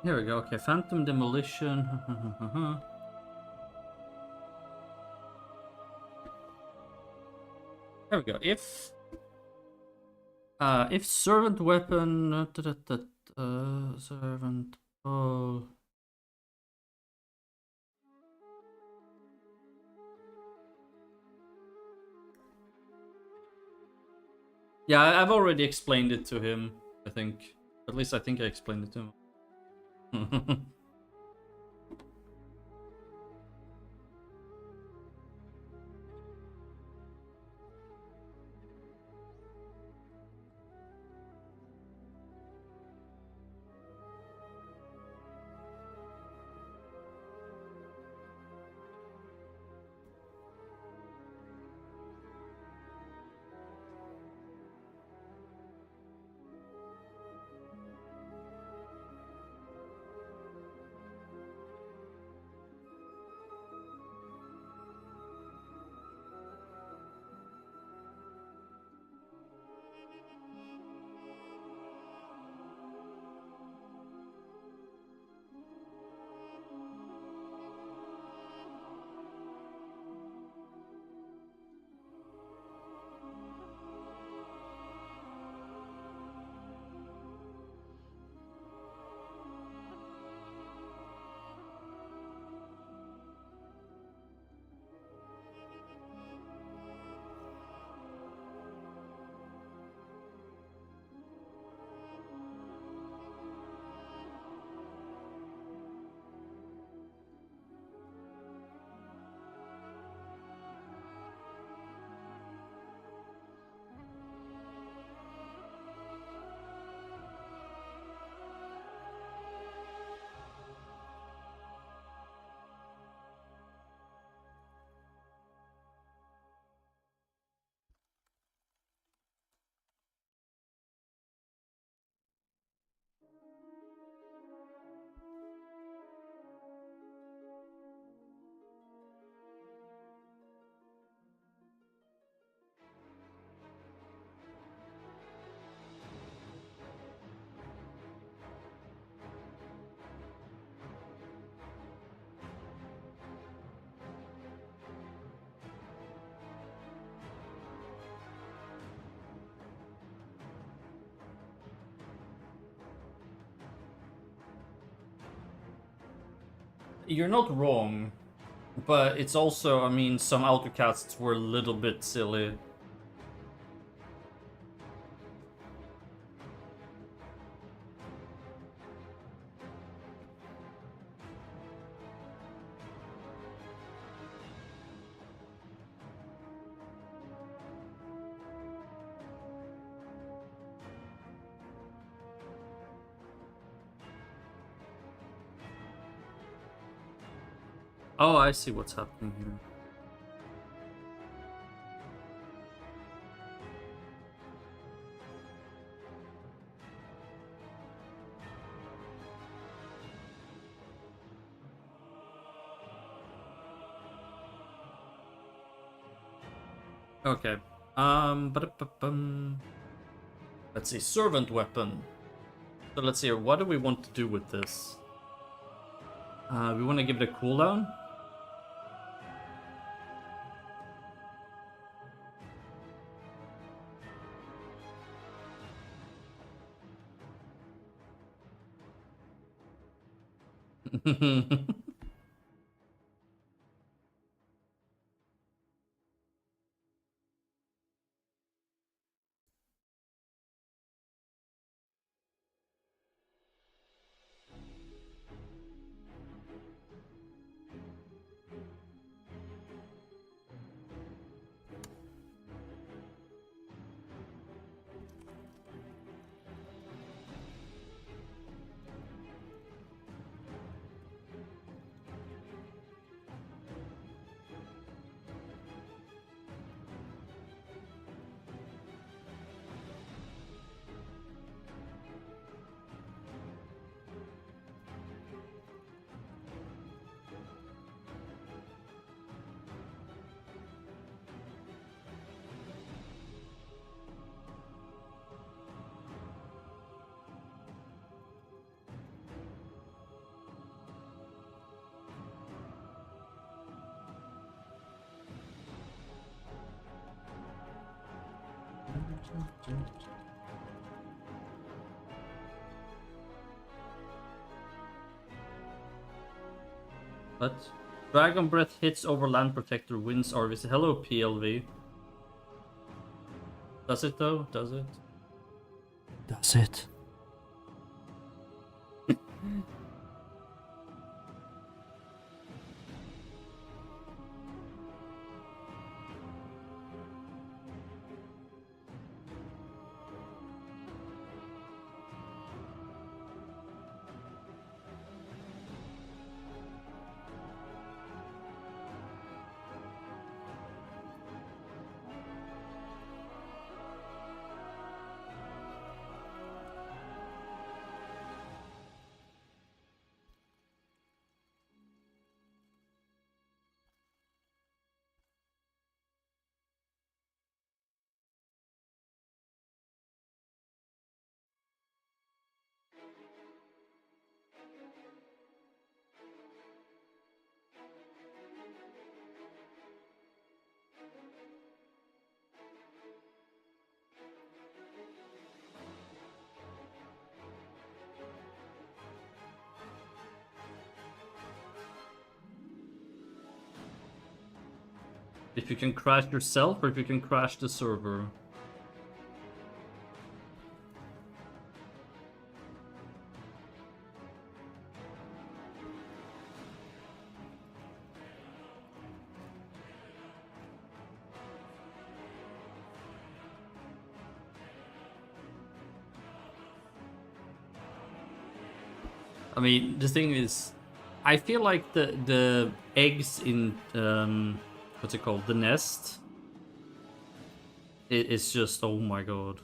Here we go. Okay, Phantom Demolition. There we go. If servant weapon, servant. Oh. Yeah, I've already explained it to him, I think. At least I think I explained it to him. You're not wrong, but it's also, I mean, some autocasts were a little bit silly. Oh, I see what's happening here. Okay. Let's see, servant weapon. So let's see, what do we want to do with this? We want to give it a cooldown. But Dragon Breath hits over Land Protector, wins RVC. Hello, PLV. Does it though? Does it? Does it? If you can crash yourself or if you can crash the server. I mean, the thing is, I feel like the eggs in what's it called, the nest, it's just, oh my god.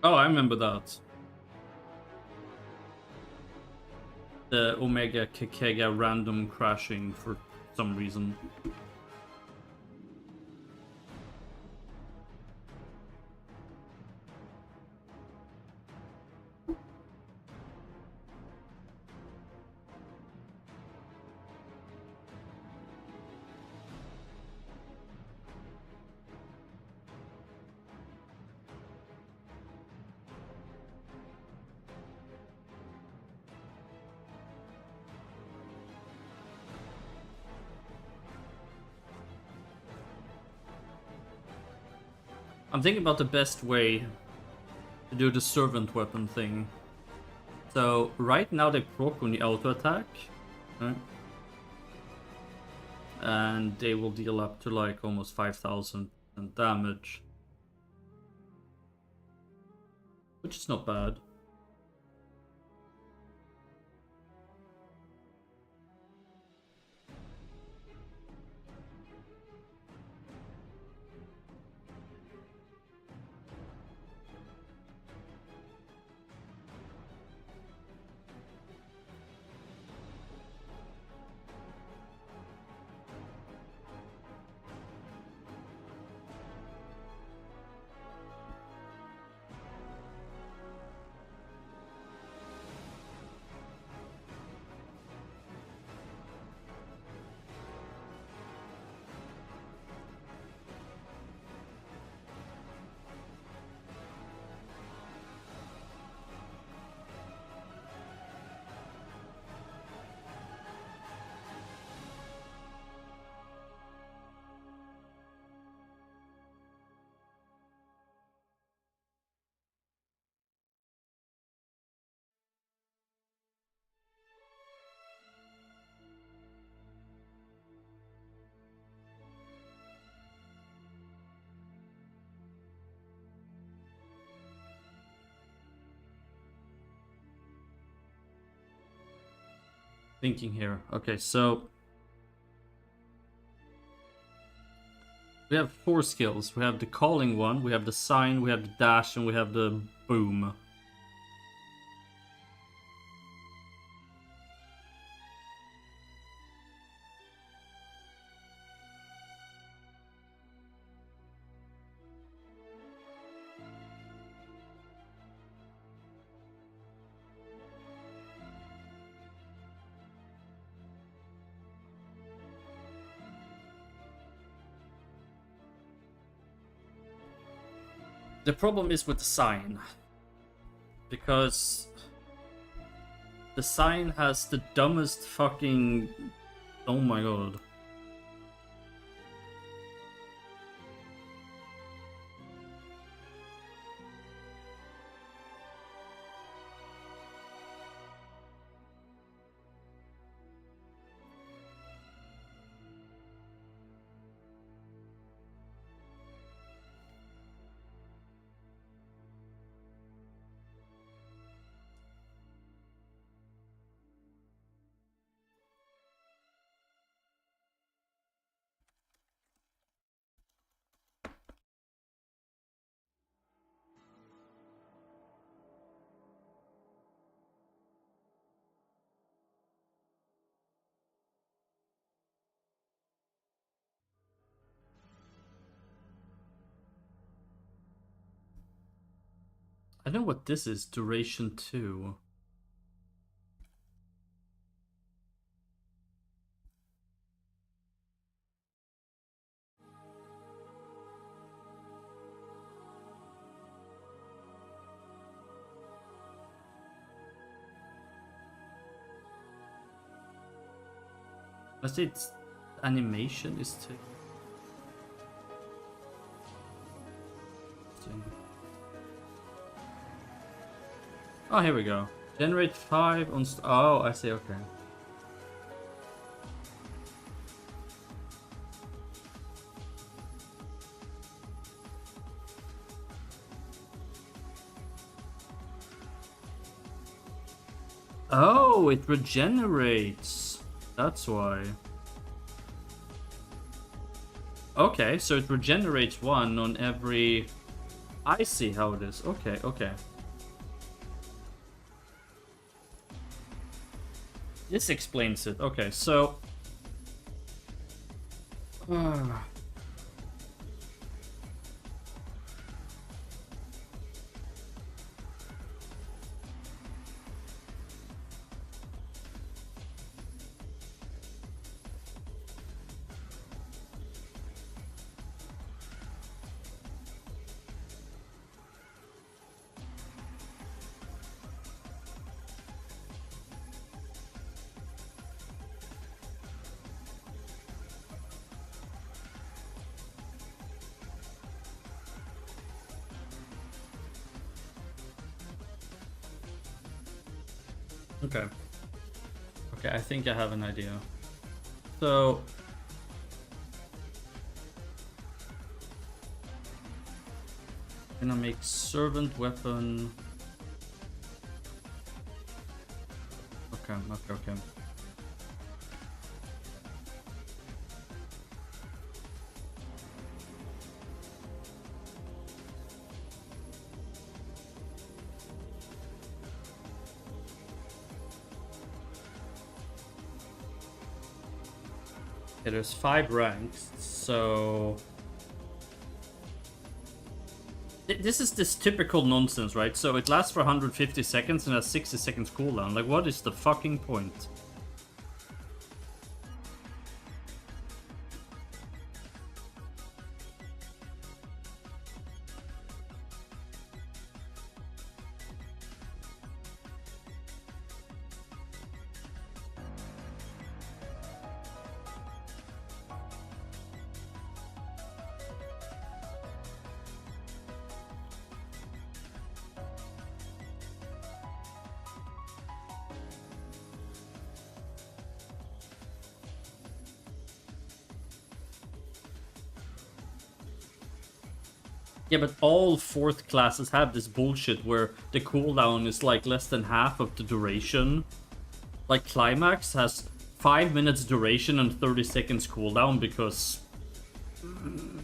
Oh, I remember that. The Omega Kekega random crashing for some reason. I'm thinking about the best way to do the servant weapon thing. So right now they proc when you auto attack, right? And they will deal up to like almost 5,000 damage, which is not bad. Thinking here. Okay, so We have 4 skills. We have the calling one, we have the sign, we have the dash, and we have the boom. The problem is with the sign, because the sign has the dumbest fucking... Oh my god. I know what this is, duration 2. I say it's animation is 2. Oh, here we go. Generate 5 on... Oh, I see, okay. Oh, it regenerates. That's why. Okay, so it regenerates 1 on every... I see how it is. Okay, okay. This explains it. Okay, so... Okay. Okay, I think I have an idea. So... I'm gonna make servant weapon... Okay, okay, okay. Okay, there's 5 ranks, so... This is this typical nonsense, right? So it lasts for 150 seconds and has 60 seconds cooldown. Like, what is the fucking point? Yeah, but all 4th classes have this bullshit where the cooldown is like less than half of the duration. Like Climax has 5 minutes duration and 30 seconds cooldown because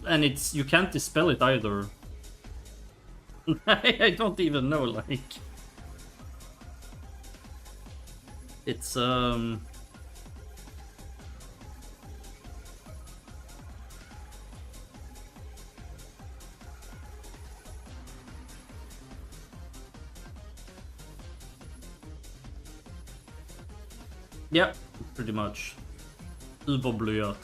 and it's you can't dispel it either. I don't even know, like it's yeah, pretty much. Ubåblyat.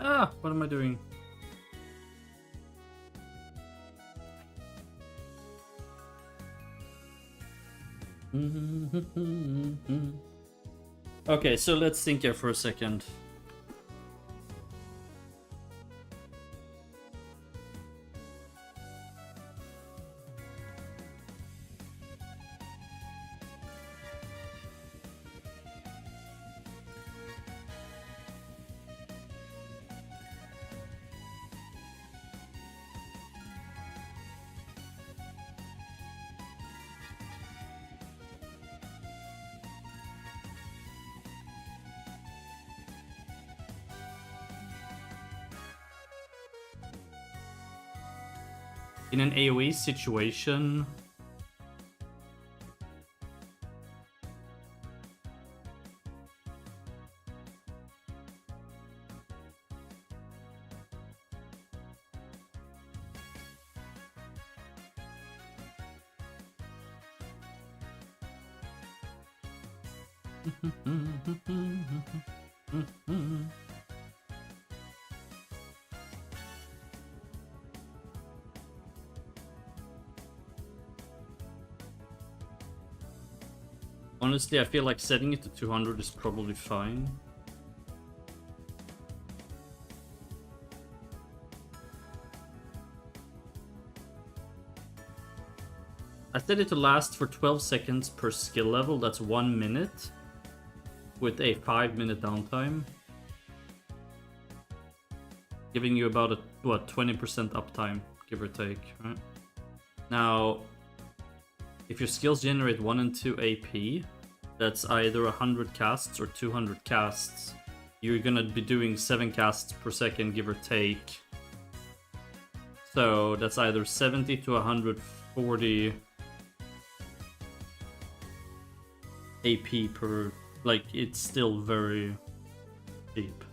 Ah, what am I doing? Okay, so let's think here for a second. In an AoE situation, honestly, I feel like setting it to 200 is probably fine. I set it to last for 12 seconds per skill level, that's 1 minute, with a 5-minute downtime. Giving you about a, what, 20% uptime, give or take, right? Now, if your skills generate 1 and 2 AP, that's either 100 casts or 200 casts. You're gonna be doing 7 casts per second, give or take. So that's either 70 to 140 AP per, like, it's still very deep.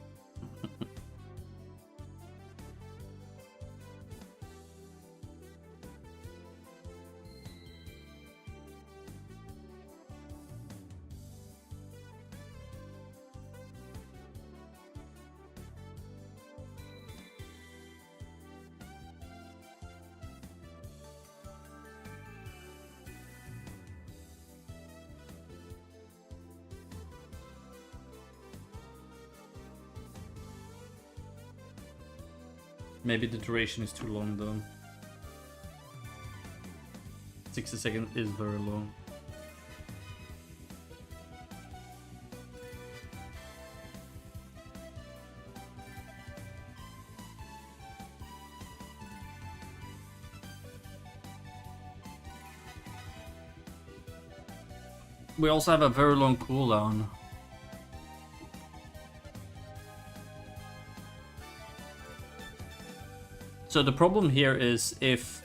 Maybe the duration is too long though. 60 seconds is very long. We also have a very long cooldown. So the problem here is if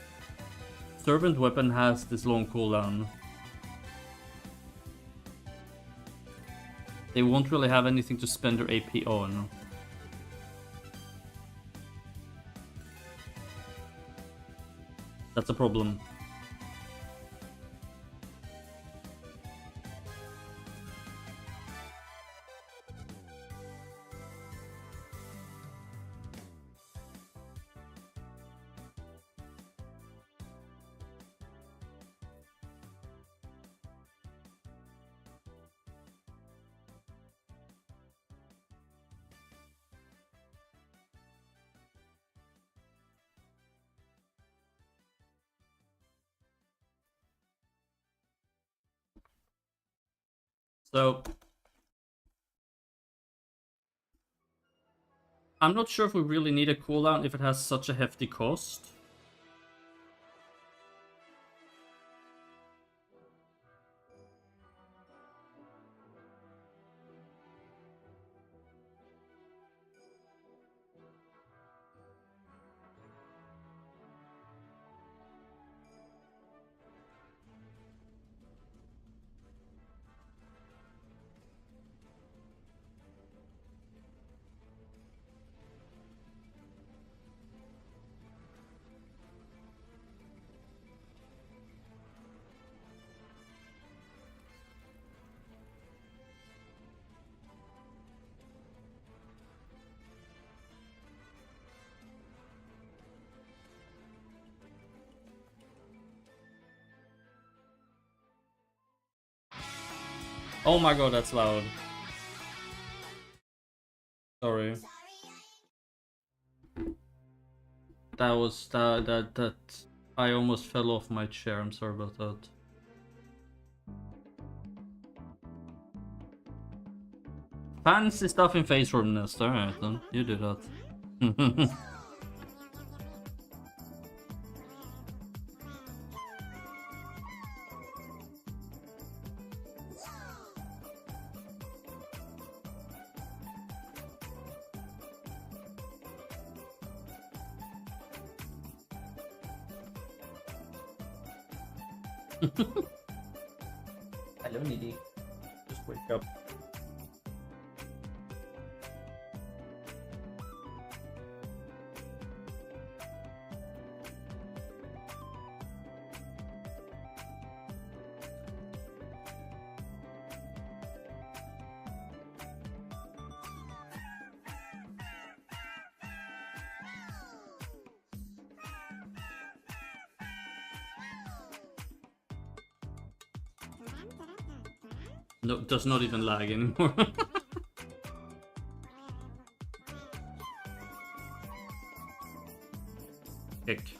Servant Weapon has this long cooldown, they won't really have anything to spend their AP on. That's a problem. So I'm not sure if we really need a cooldown if it has such a hefty cost. Oh my god, that's loud. Sorry. That was that I almost fell off my chair. I'm sorry about that. Fancy stuff in face room nest. Alright then, you do that. Hello, Nidhi. Just wake up. No, does not even lag anymore. Kick.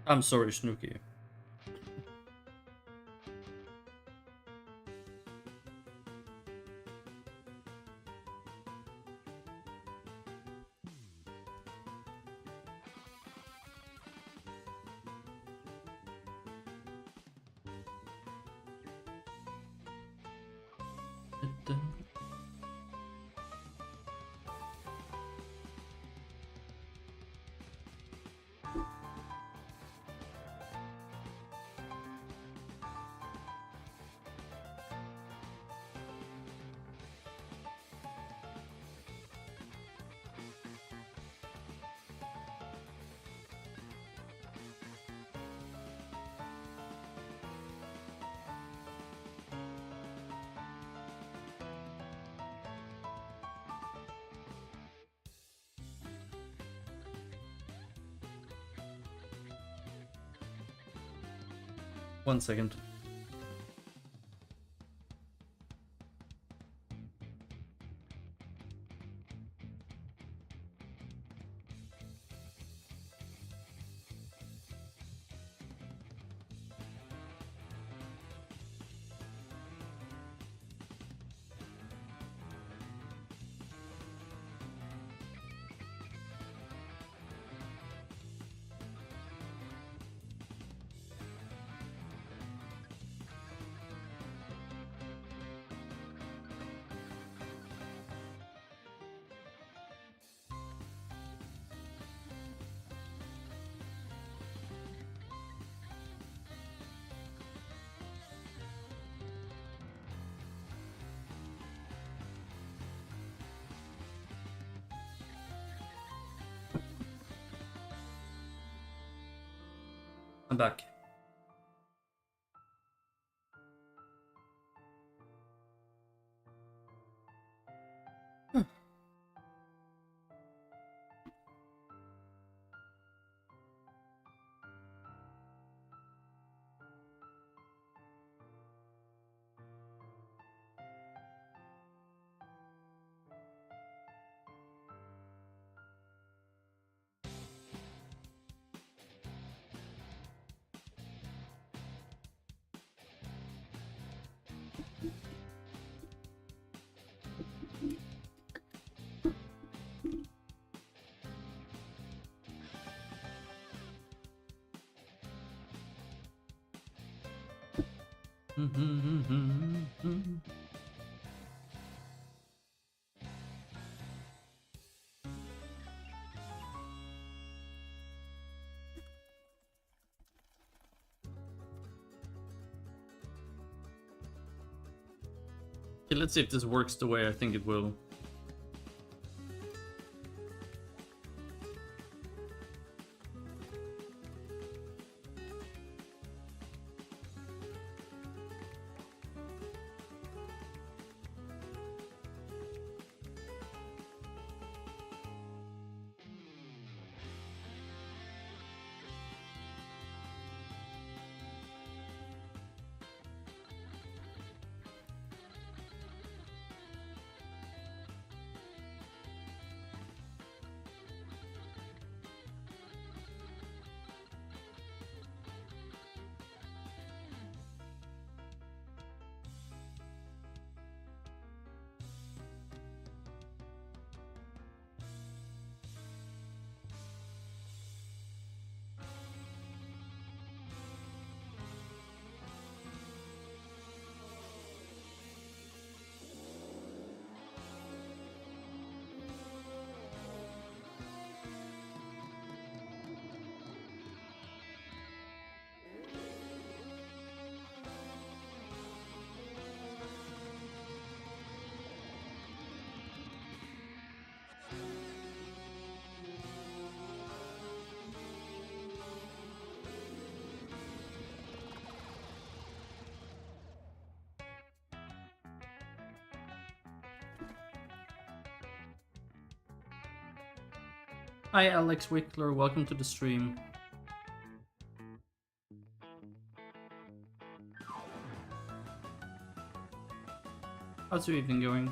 I'm sorry, Snooky. One second. I'm back. Okay, let's see if this works the way I think it will. Hi Alex Wickler, welcome to the stream. How's your evening going?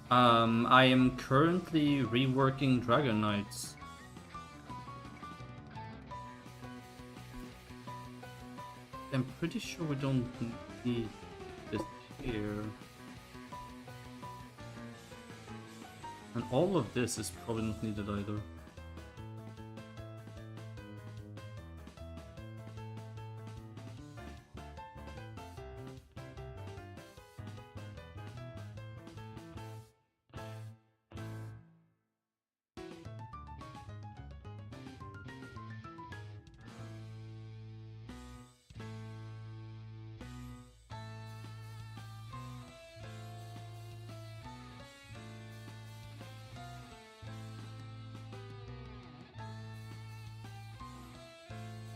I am currently reworking Dragon Knights. I'm pretty sure we don't need this here. And all of this is probably not needed either.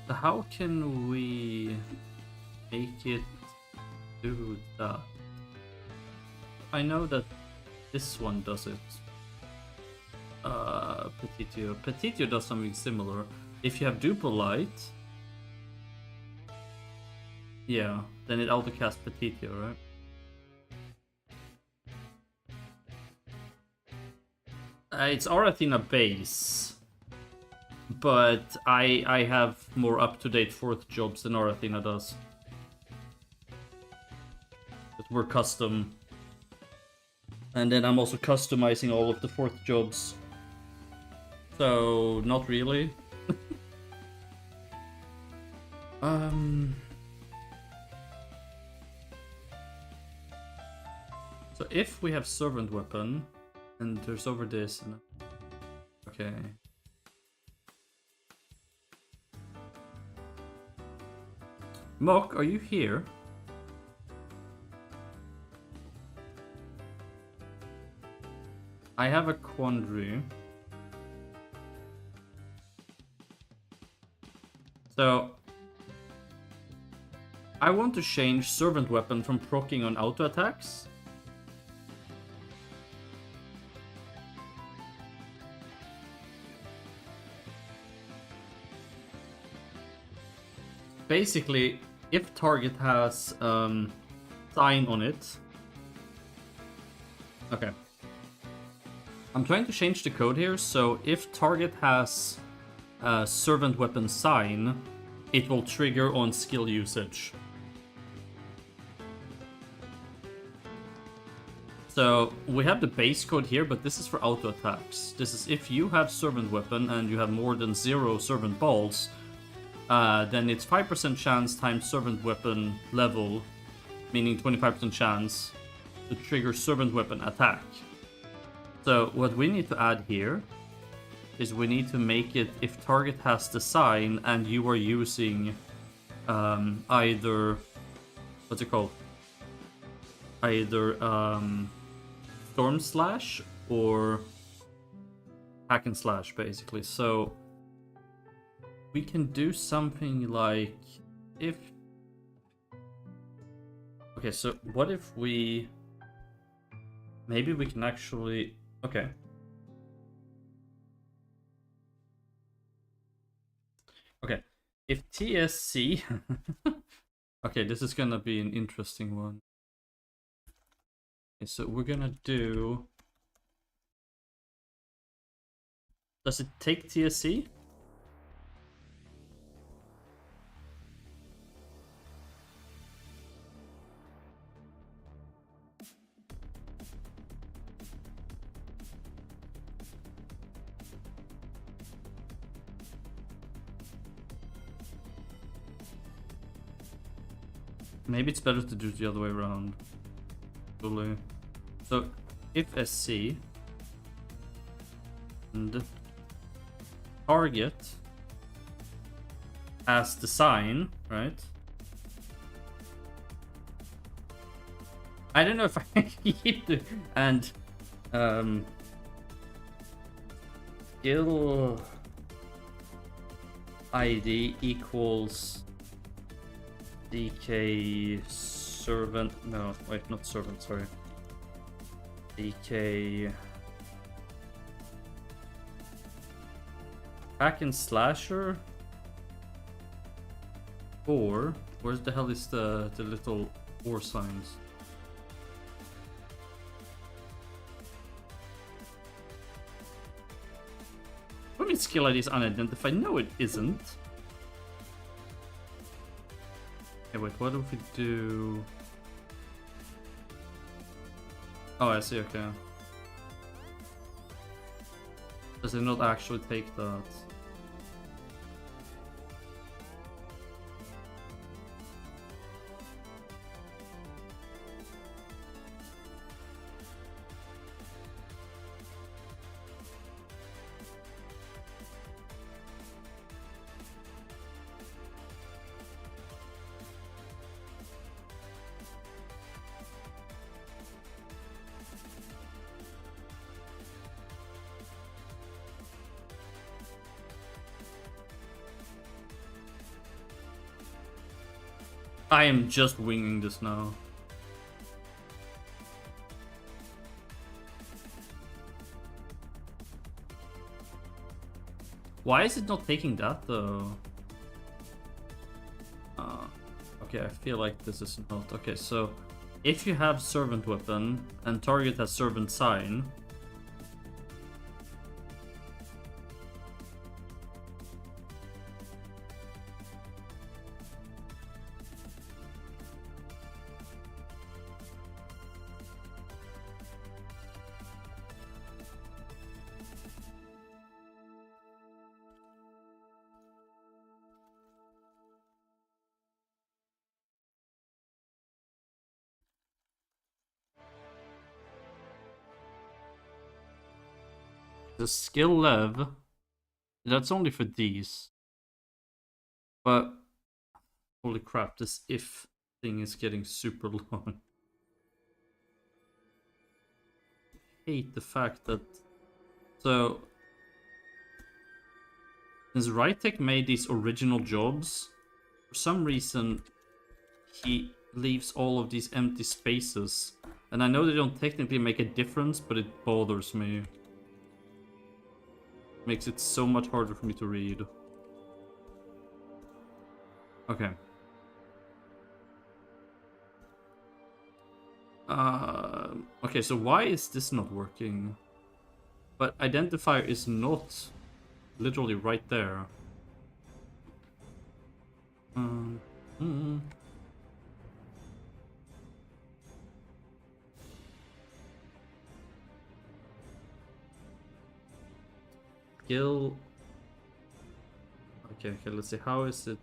So how can we make it do that? I know that this one does it. Petitio. Petitio does something similar. If you have Dupolite, yeah, then it autocasts Petitio, right? It's Arathina base, but I have more up-to-date 4th jobs than Arathina does. But we're custom. And then I'm also customizing all of the 4th jobs. So, not really. So if we have Servant Weapon, and there's over this, and okay. Mock, are you here? I have a quandary. So I want to change Servant Weapon from proccing on auto attacks. Basically, if target has sign on it. Okay. I'm trying to change the code here, so if target has Servant Weapon sign, it will trigger on skill usage. So we have the base code here, but this is for auto attacks. This is if you have Servant Weapon and you have more than 0 Servant Balls, then it's 5% chance times Servant Weapon level, meaning 25% chance to trigger Servant Weapon attack. So what we need to add here is we need to make it if target has the sign and you are using either, what's it called? Either Storm Slash or Hack and Slash, basically. So we can do something like if... Okay, so what if we... Maybe we can actually... Okay. Okay. If TSC... Okay, this is gonna be an interesting one. Okay, so we're gonna do... Does it take TSC? Maybe it's better to do it the other way around. Totally. So, if SC and target as the sign, right? I don't know if I can keep the and skill ID equals DK servant. No, wait, not servant, sorry. DK Hack and Slasher. Or where's the hell is the little war signs? Admin skill ID is unidentified. No, it isn't. Okay, wait, what if we do... Oh, I see, okay. Does it not actually take that? I am just winging this now. Why is it not taking that though? Okay, I feel like this is not... Okay, so if you have servant weapon and target has servant sign, the skill lev, that's only for these. But holy crap, this if thing is getting super long. I hate the fact that... So, since Rytek made these original jobs, for some reason he leaves all of these empty spaces. And I know they don't technically make a difference, but it bothers me. Makes it so much harder for me to read. Okay. Okay, so why is this not working? But identifier is not literally right there. Skill. Okay, let's see. How is it?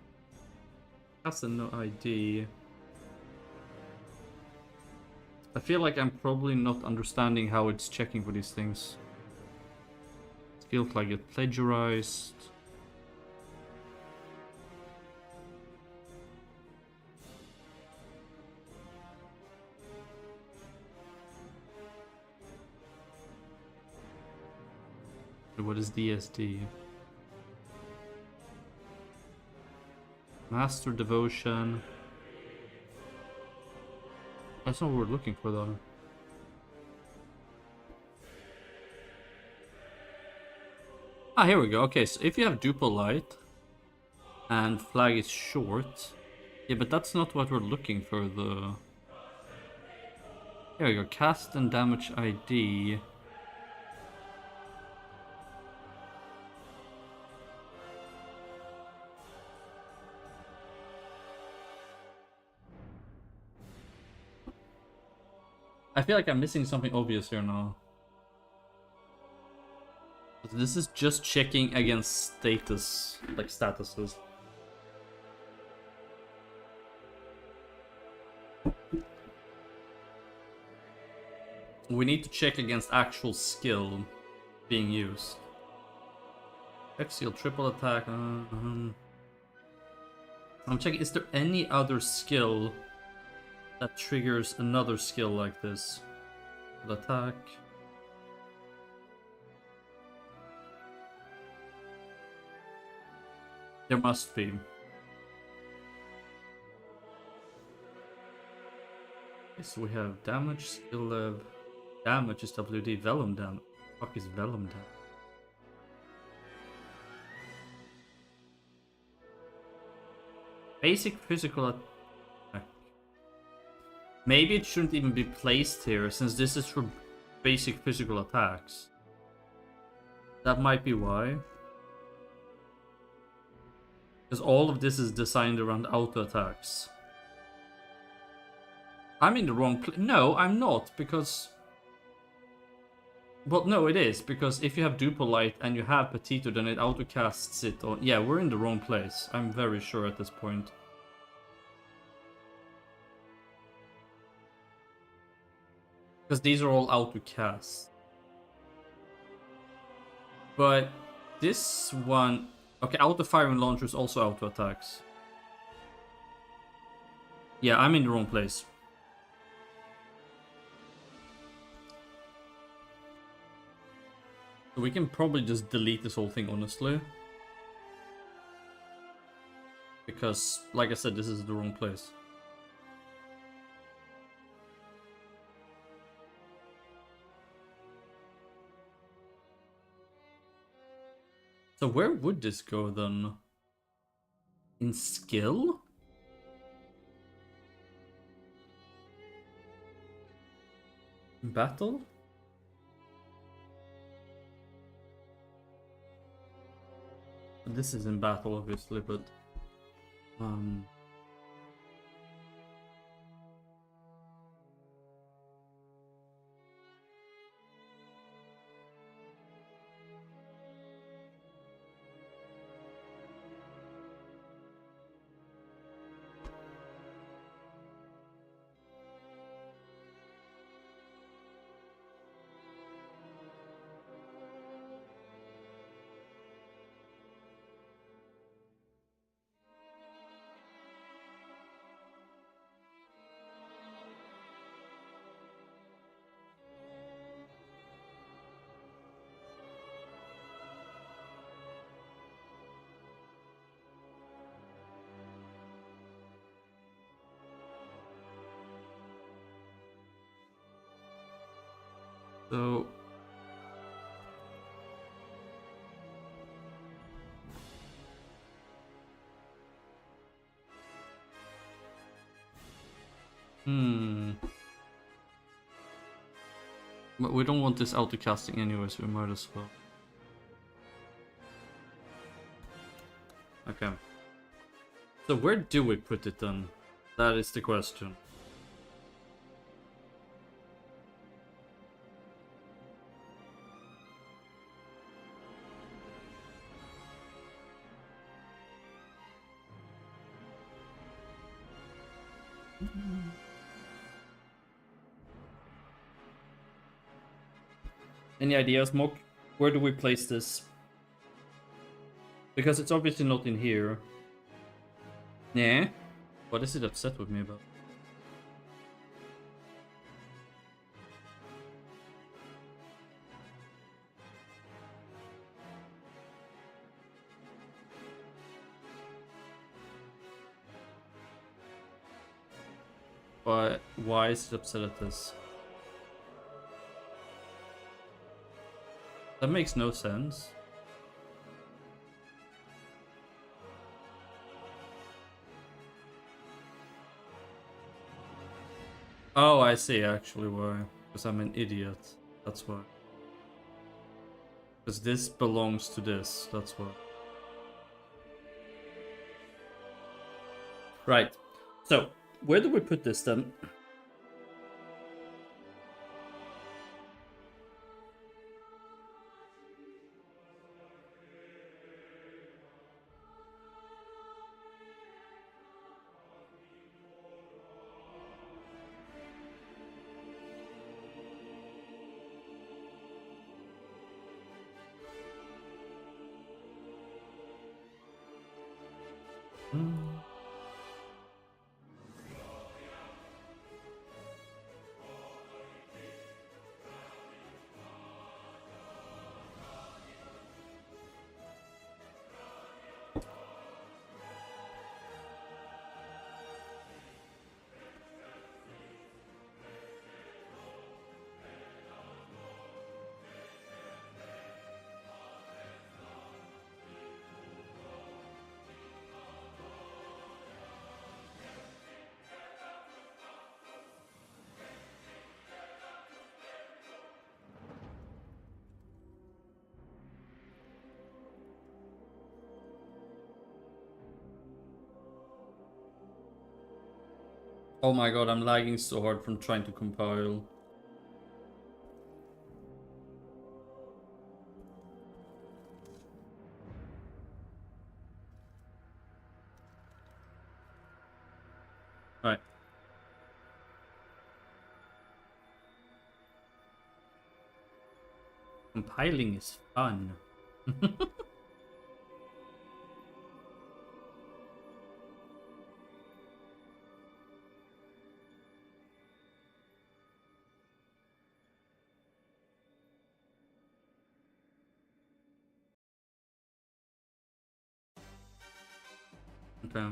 Has a no ID. I feel like I'm probably not understanding how it's checking for these things. Skill flag get plagiarized. What is DSD? Master Devotion. That's not what we're looking for though. Ah, here we go. Okay, so if you have Duple Light and flag is short, yeah, but that's not what we're looking for though. Here we go. Cast and damage ID. I feel like I'm missing something obvious here now. But this is just checking against status, like statuses. We need to check against actual skill being used. Axial triple attack. I'm checking, is there any other skill that triggers another skill like this? Attack. There must be. Okay, so we have damage, skill lev. Damage is WD, vellum damage. What the fuck is vellum damage? Basic physical attack. Maybe it shouldn't even be placed here, since this is for basic physical attacks. That might be why. Because all of this is designed around auto attacks. I'm in the wrong place. No, I'm not, because... Well, no, it is, because if you have Dupolite and you have Petito, then it auto-casts it on... Yeah, we're in the wrong place. I'm very sure at this point. Because these are all auto-casts. But this one... Okay, auto-firing launchers also auto-attacks. Yeah, I'm in the wrong place. So we can probably just delete this whole thing, honestly. Because, like I said, this is the wrong place. So where would this go then? In skill? In battle? This is in battle, obviously, but... So... But we don't want this auto-casting anyway, so we might as well. Okay. So where do we put it then? That is the question. Any ideas, Mok? Where do we place this? Because it's obviously not in here. Yeah? What is it upset with me about? Why is it upset at this? That makes no sense. Oh, I see actually why. Because I'm an idiot. That's why. Because this belongs to this. That's why. Right. So, where do we put this then? Oh my god, I'm lagging so hard from trying to compile. Alright. Compiling is fun. Okay.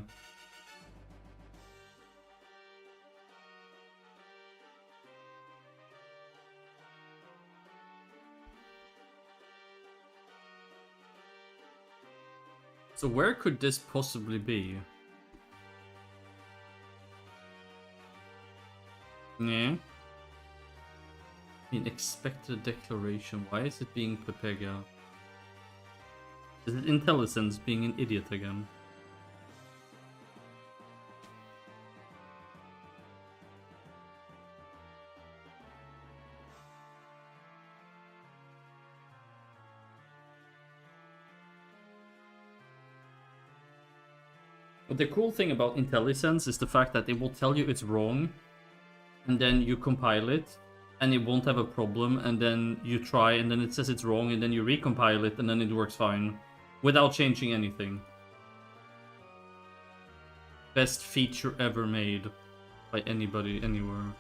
So where could this possibly be? Yeah. In expected declaration. Why is it being Pepega? Is it IntelliSense being an idiot again? But the cool thing about IntelliSense is the fact that it will tell you it's wrong, and then you compile it, and it won't have a problem, and then you try, and then it says it's wrong, and then you recompile it, and then it works fine, without changing anything. Best feature ever made by anybody, anywhere.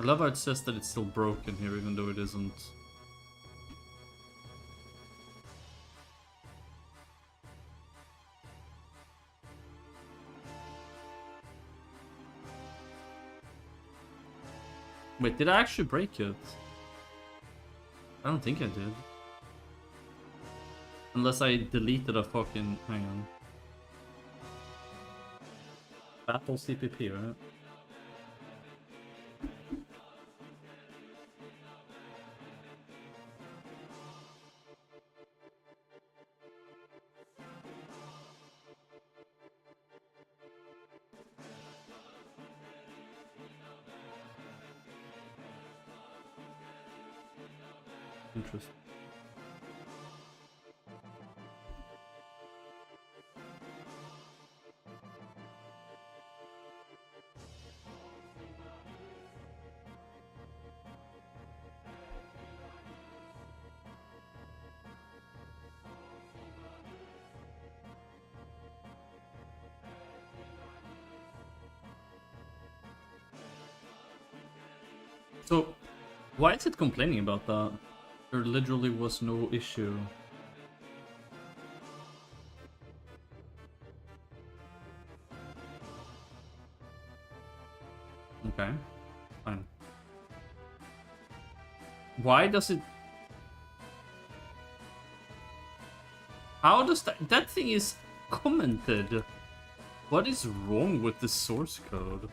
I love how it says that it's still broken here, even though it isn't. Wait, did I actually break it? I don't think I did. Unless I deleted a fucking... hang on. Battle CPP, right? Interesting. So, why is it complaining about that? There literally was no issue. Okay, fine. Why does it... How does that... That thing is commented. What is wrong with the source code?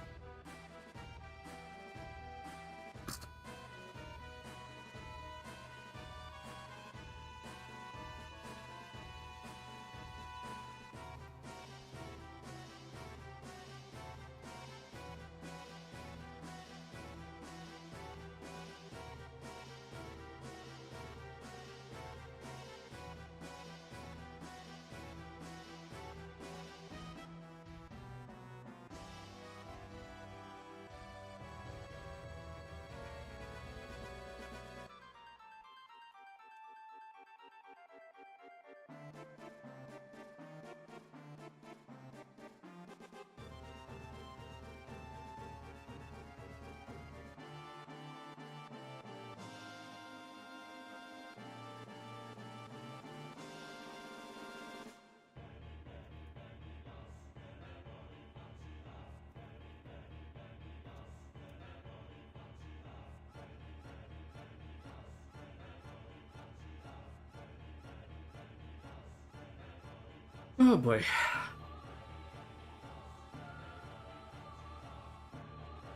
Oh boy.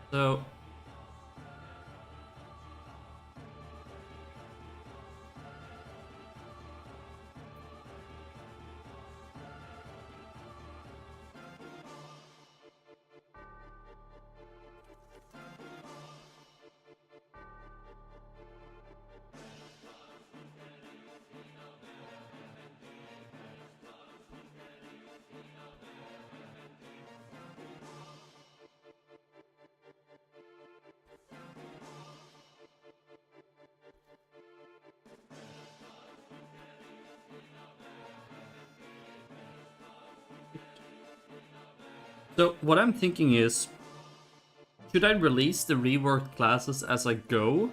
So So what I'm thinking is, should I release the reworked classes as I go?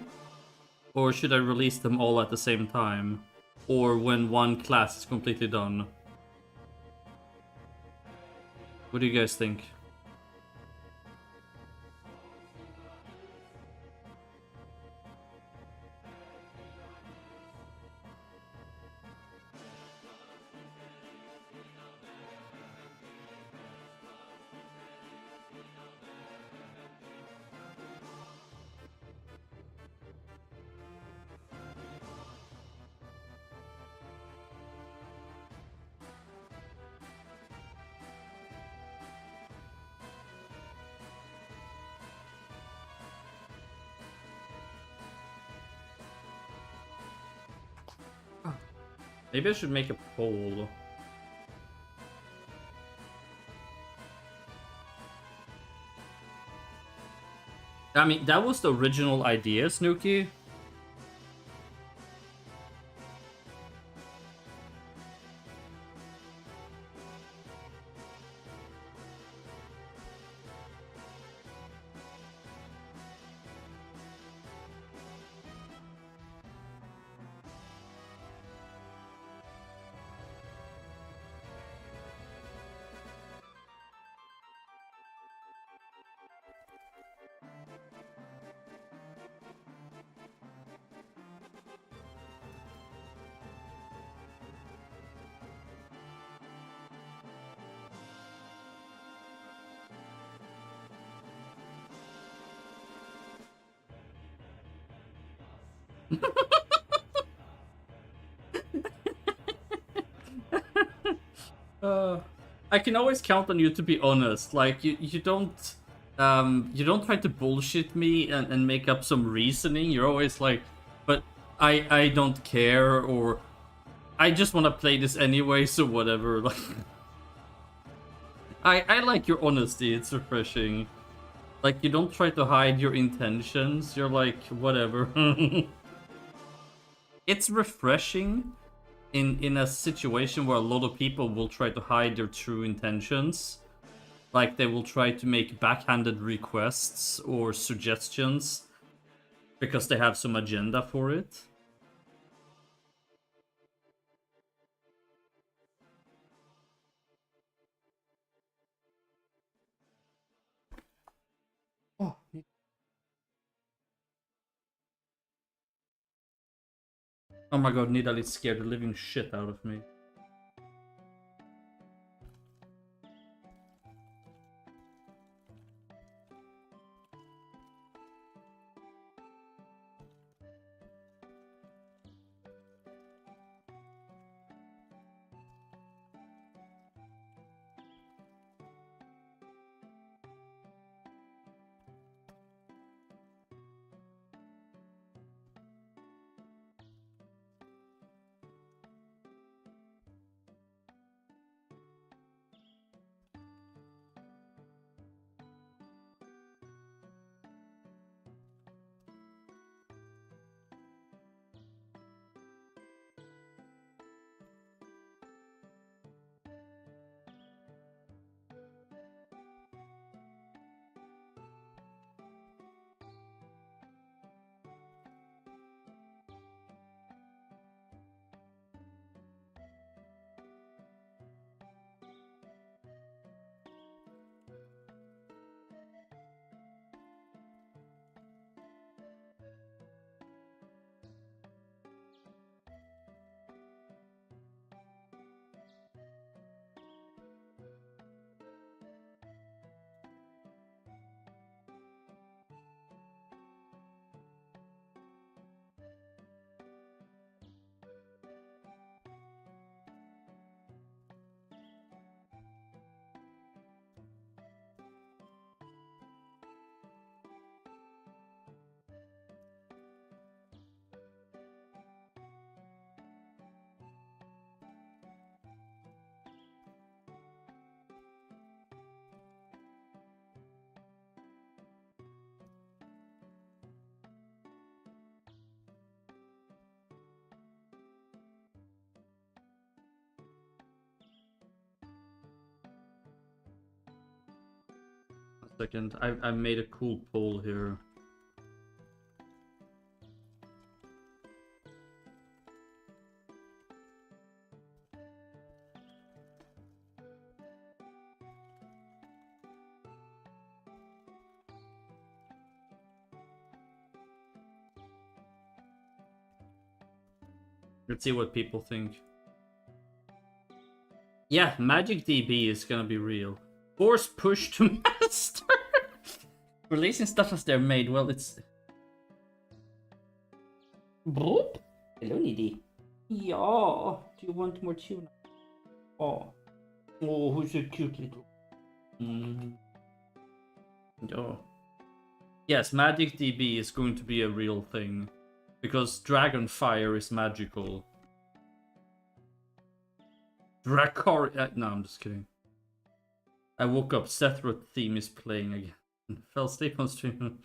Or should I release them all at the same time? Or when one class is completely done? What do you guys think? Maybe I should make a poll. I mean, that was the original idea, Snooky. I can always count on you to be honest. Like you don't try to bullshit me and make up some reasoning. You're always like, but I don't care, or I just want to play this anyway, so whatever. Like I like your honesty. It's refreshing. Like you don't try to hide your intentions. You're like whatever. It's refreshing in a situation where a lot of people will try to hide their true intentions. Like they will try to make backhanded requests or suggestions because they have some agenda for it. Oh, oh my god, Nidali scared the living shit out of me. second. I made a cool poll here. Let's see what people think. Yeah, Magic DB is gonna be real. Force push to master. Releasing stuff as they're made. Well, it's. Boop. Hello, Needy. Yeah. Do you want more tuna? Oh. Oh, who's a cute little. Oh. Yes, Magic DB is going to be a real thing. Because Dragonfire is magical. Dracor. No, I'm just kidding. I woke up, Sethroth theme is playing again. Fell asleep on stream.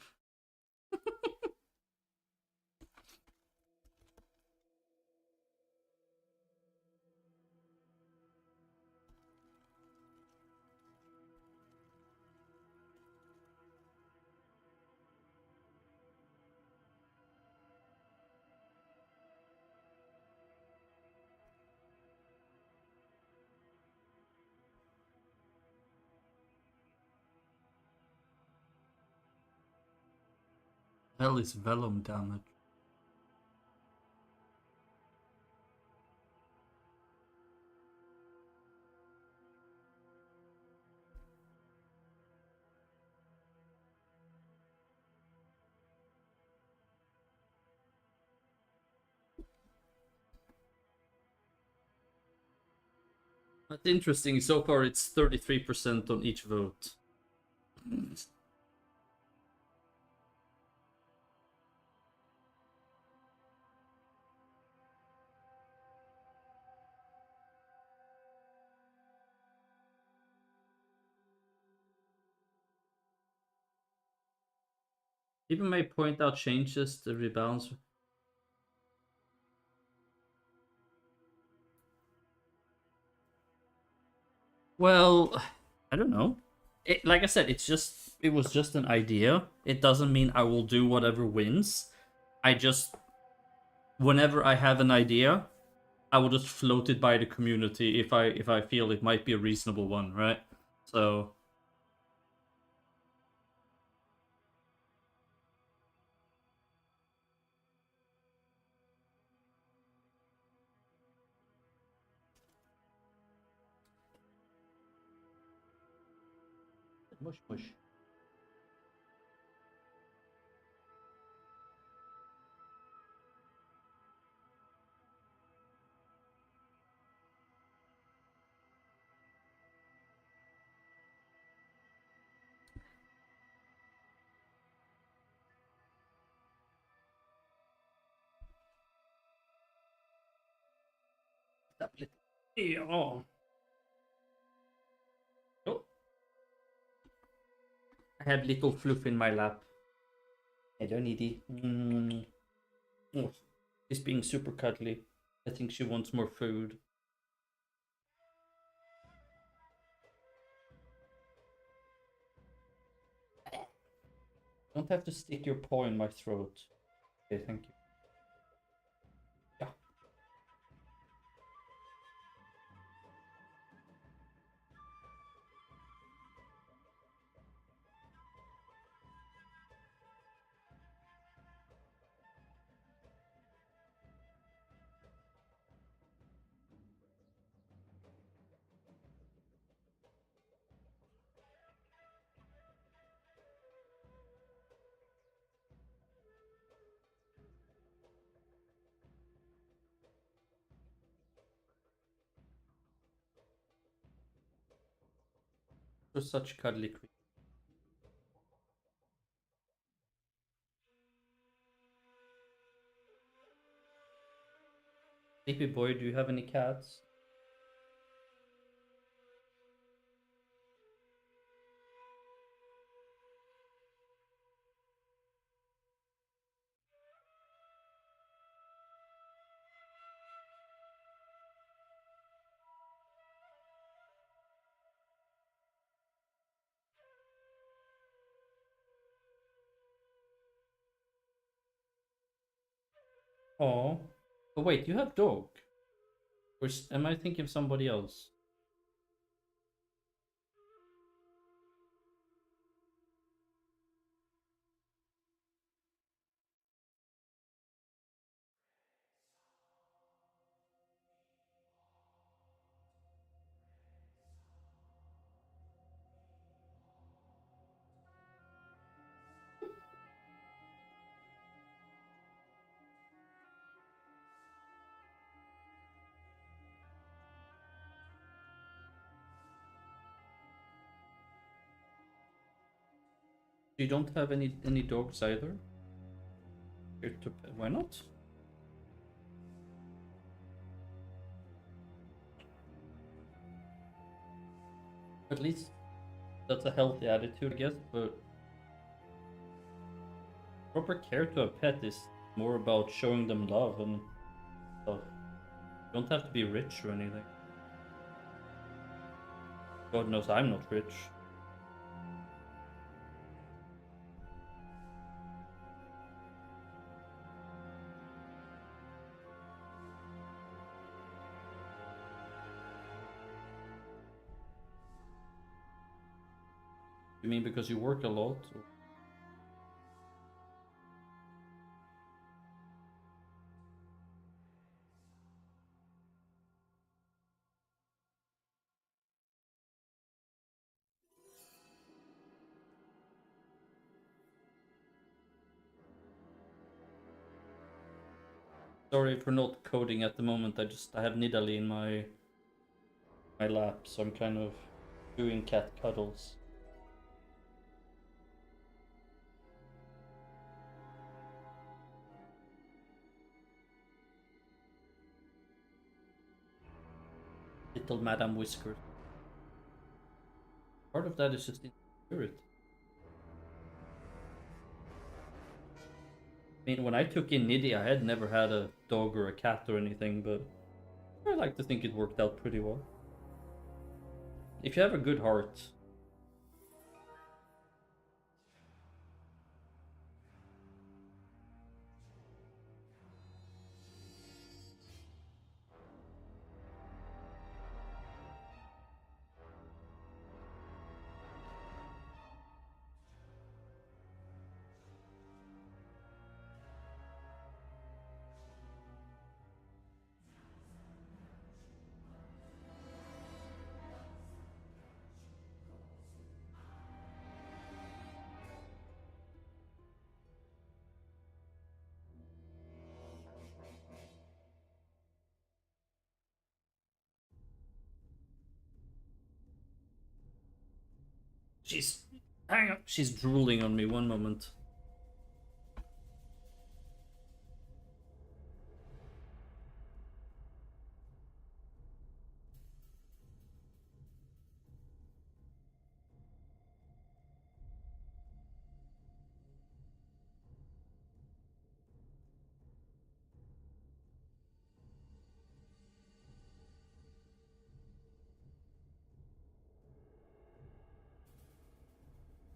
Hell is vellum damage. That's interesting. So far, it's 33% on each vote. People may point out changes to rebalance. Well, I don't know. Like I said, it was just an idea. It doesn't mean I will do whatever wins. I just, whenever I have an idea, I will just float it by the community if I feel it might be a reasonable one, right? So. Mush mush. Yeah. Oh. I have little fluff in my lap. I don't need it. Oh, she's being super cuddly. I think she wants more food. Don't have to stick your paw in my throat. Okay, thank you. Yeah. You're such cuddly creature. Sleepy boy, do you have any cats? Oh. But wait, you have dog. Or am I thinking of somebody else? You don't have any dogs either? Why not? At least that's a healthy attitude, I guess, but proper care to a pet is more about showing them love and stuff. You don't have to be rich or anything. God knows I'm not rich. You mean because you work a lot? Or... Sorry for not coding at the moment. I have Nidalee in my lap, so I'm kind of doing cat cuddles. Little Madame Whiskers. Part of that is just in spirit. I mean, when I took in Niddy, I had never had a dog or a cat or anything, but I like to think it worked out pretty well. If you have a good heart, she's hang on, she's drooling on me. One moment.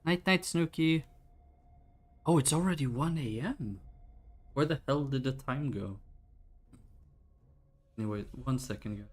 Night night, Snooky. Oh, it's already 1 a.m. Where the hell did the time go? Anyway, 1 second, guys.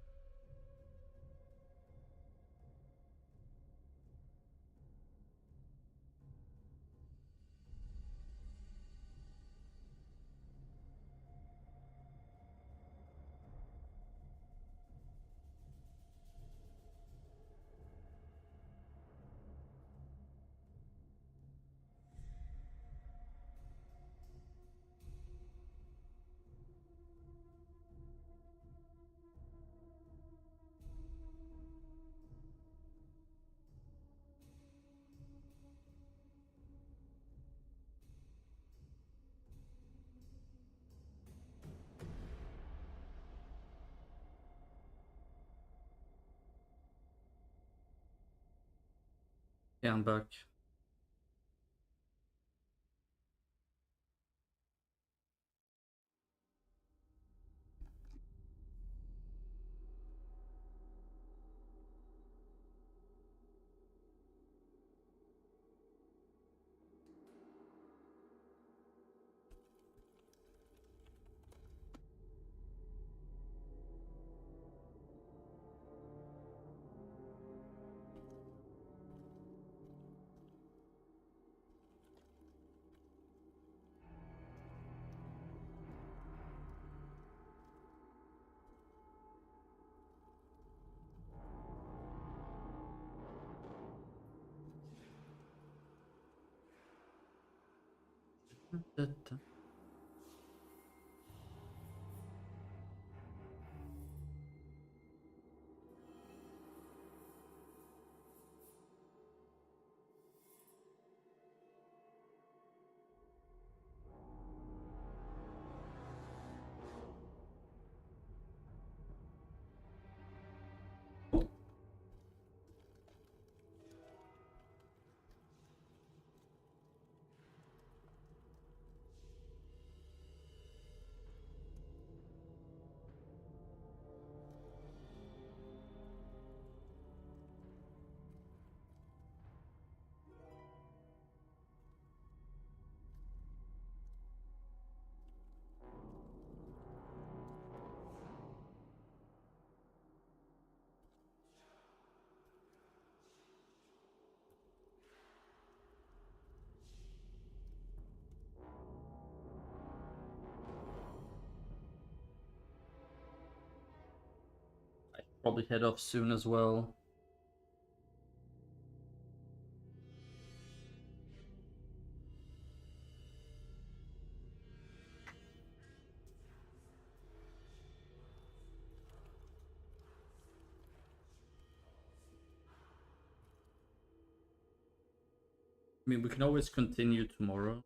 Yeah, I'm back. Probably head off soon as well. I mean, we can always continue tomorrow.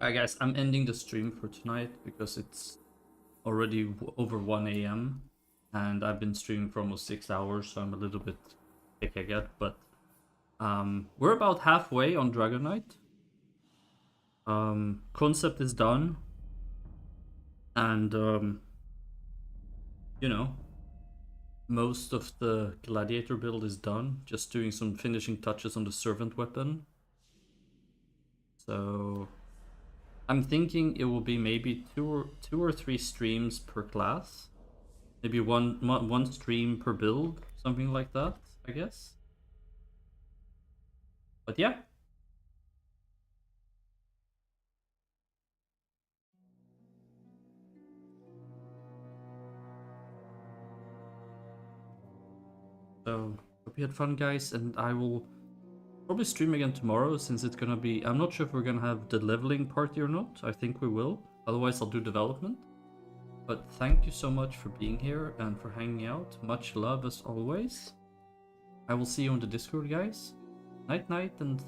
Alright guys, I'm ending the stream for tonight because it's already over 1 AM and I've been streaming for almost 6 hours, so I'm a little bit sick I get, but we're about halfway on Dragon Knight. Concept is done, and you know, most of the gladiator build is done, just doing some finishing touches on the servant weapon. So I'm thinking it will be maybe two or three streams per class, maybe one stream per build, something like that, I guess. But yeah. So hope you had fun, guys, and I will probably stream again tomorrow since it's gonna be... I'm not sure if we're gonna have the leveling party or not. I think we will. Otherwise, I'll do development. But thank you so much for being here and for hanging out. Much love as always. I will see you on the Discord, guys. Night, night, and thank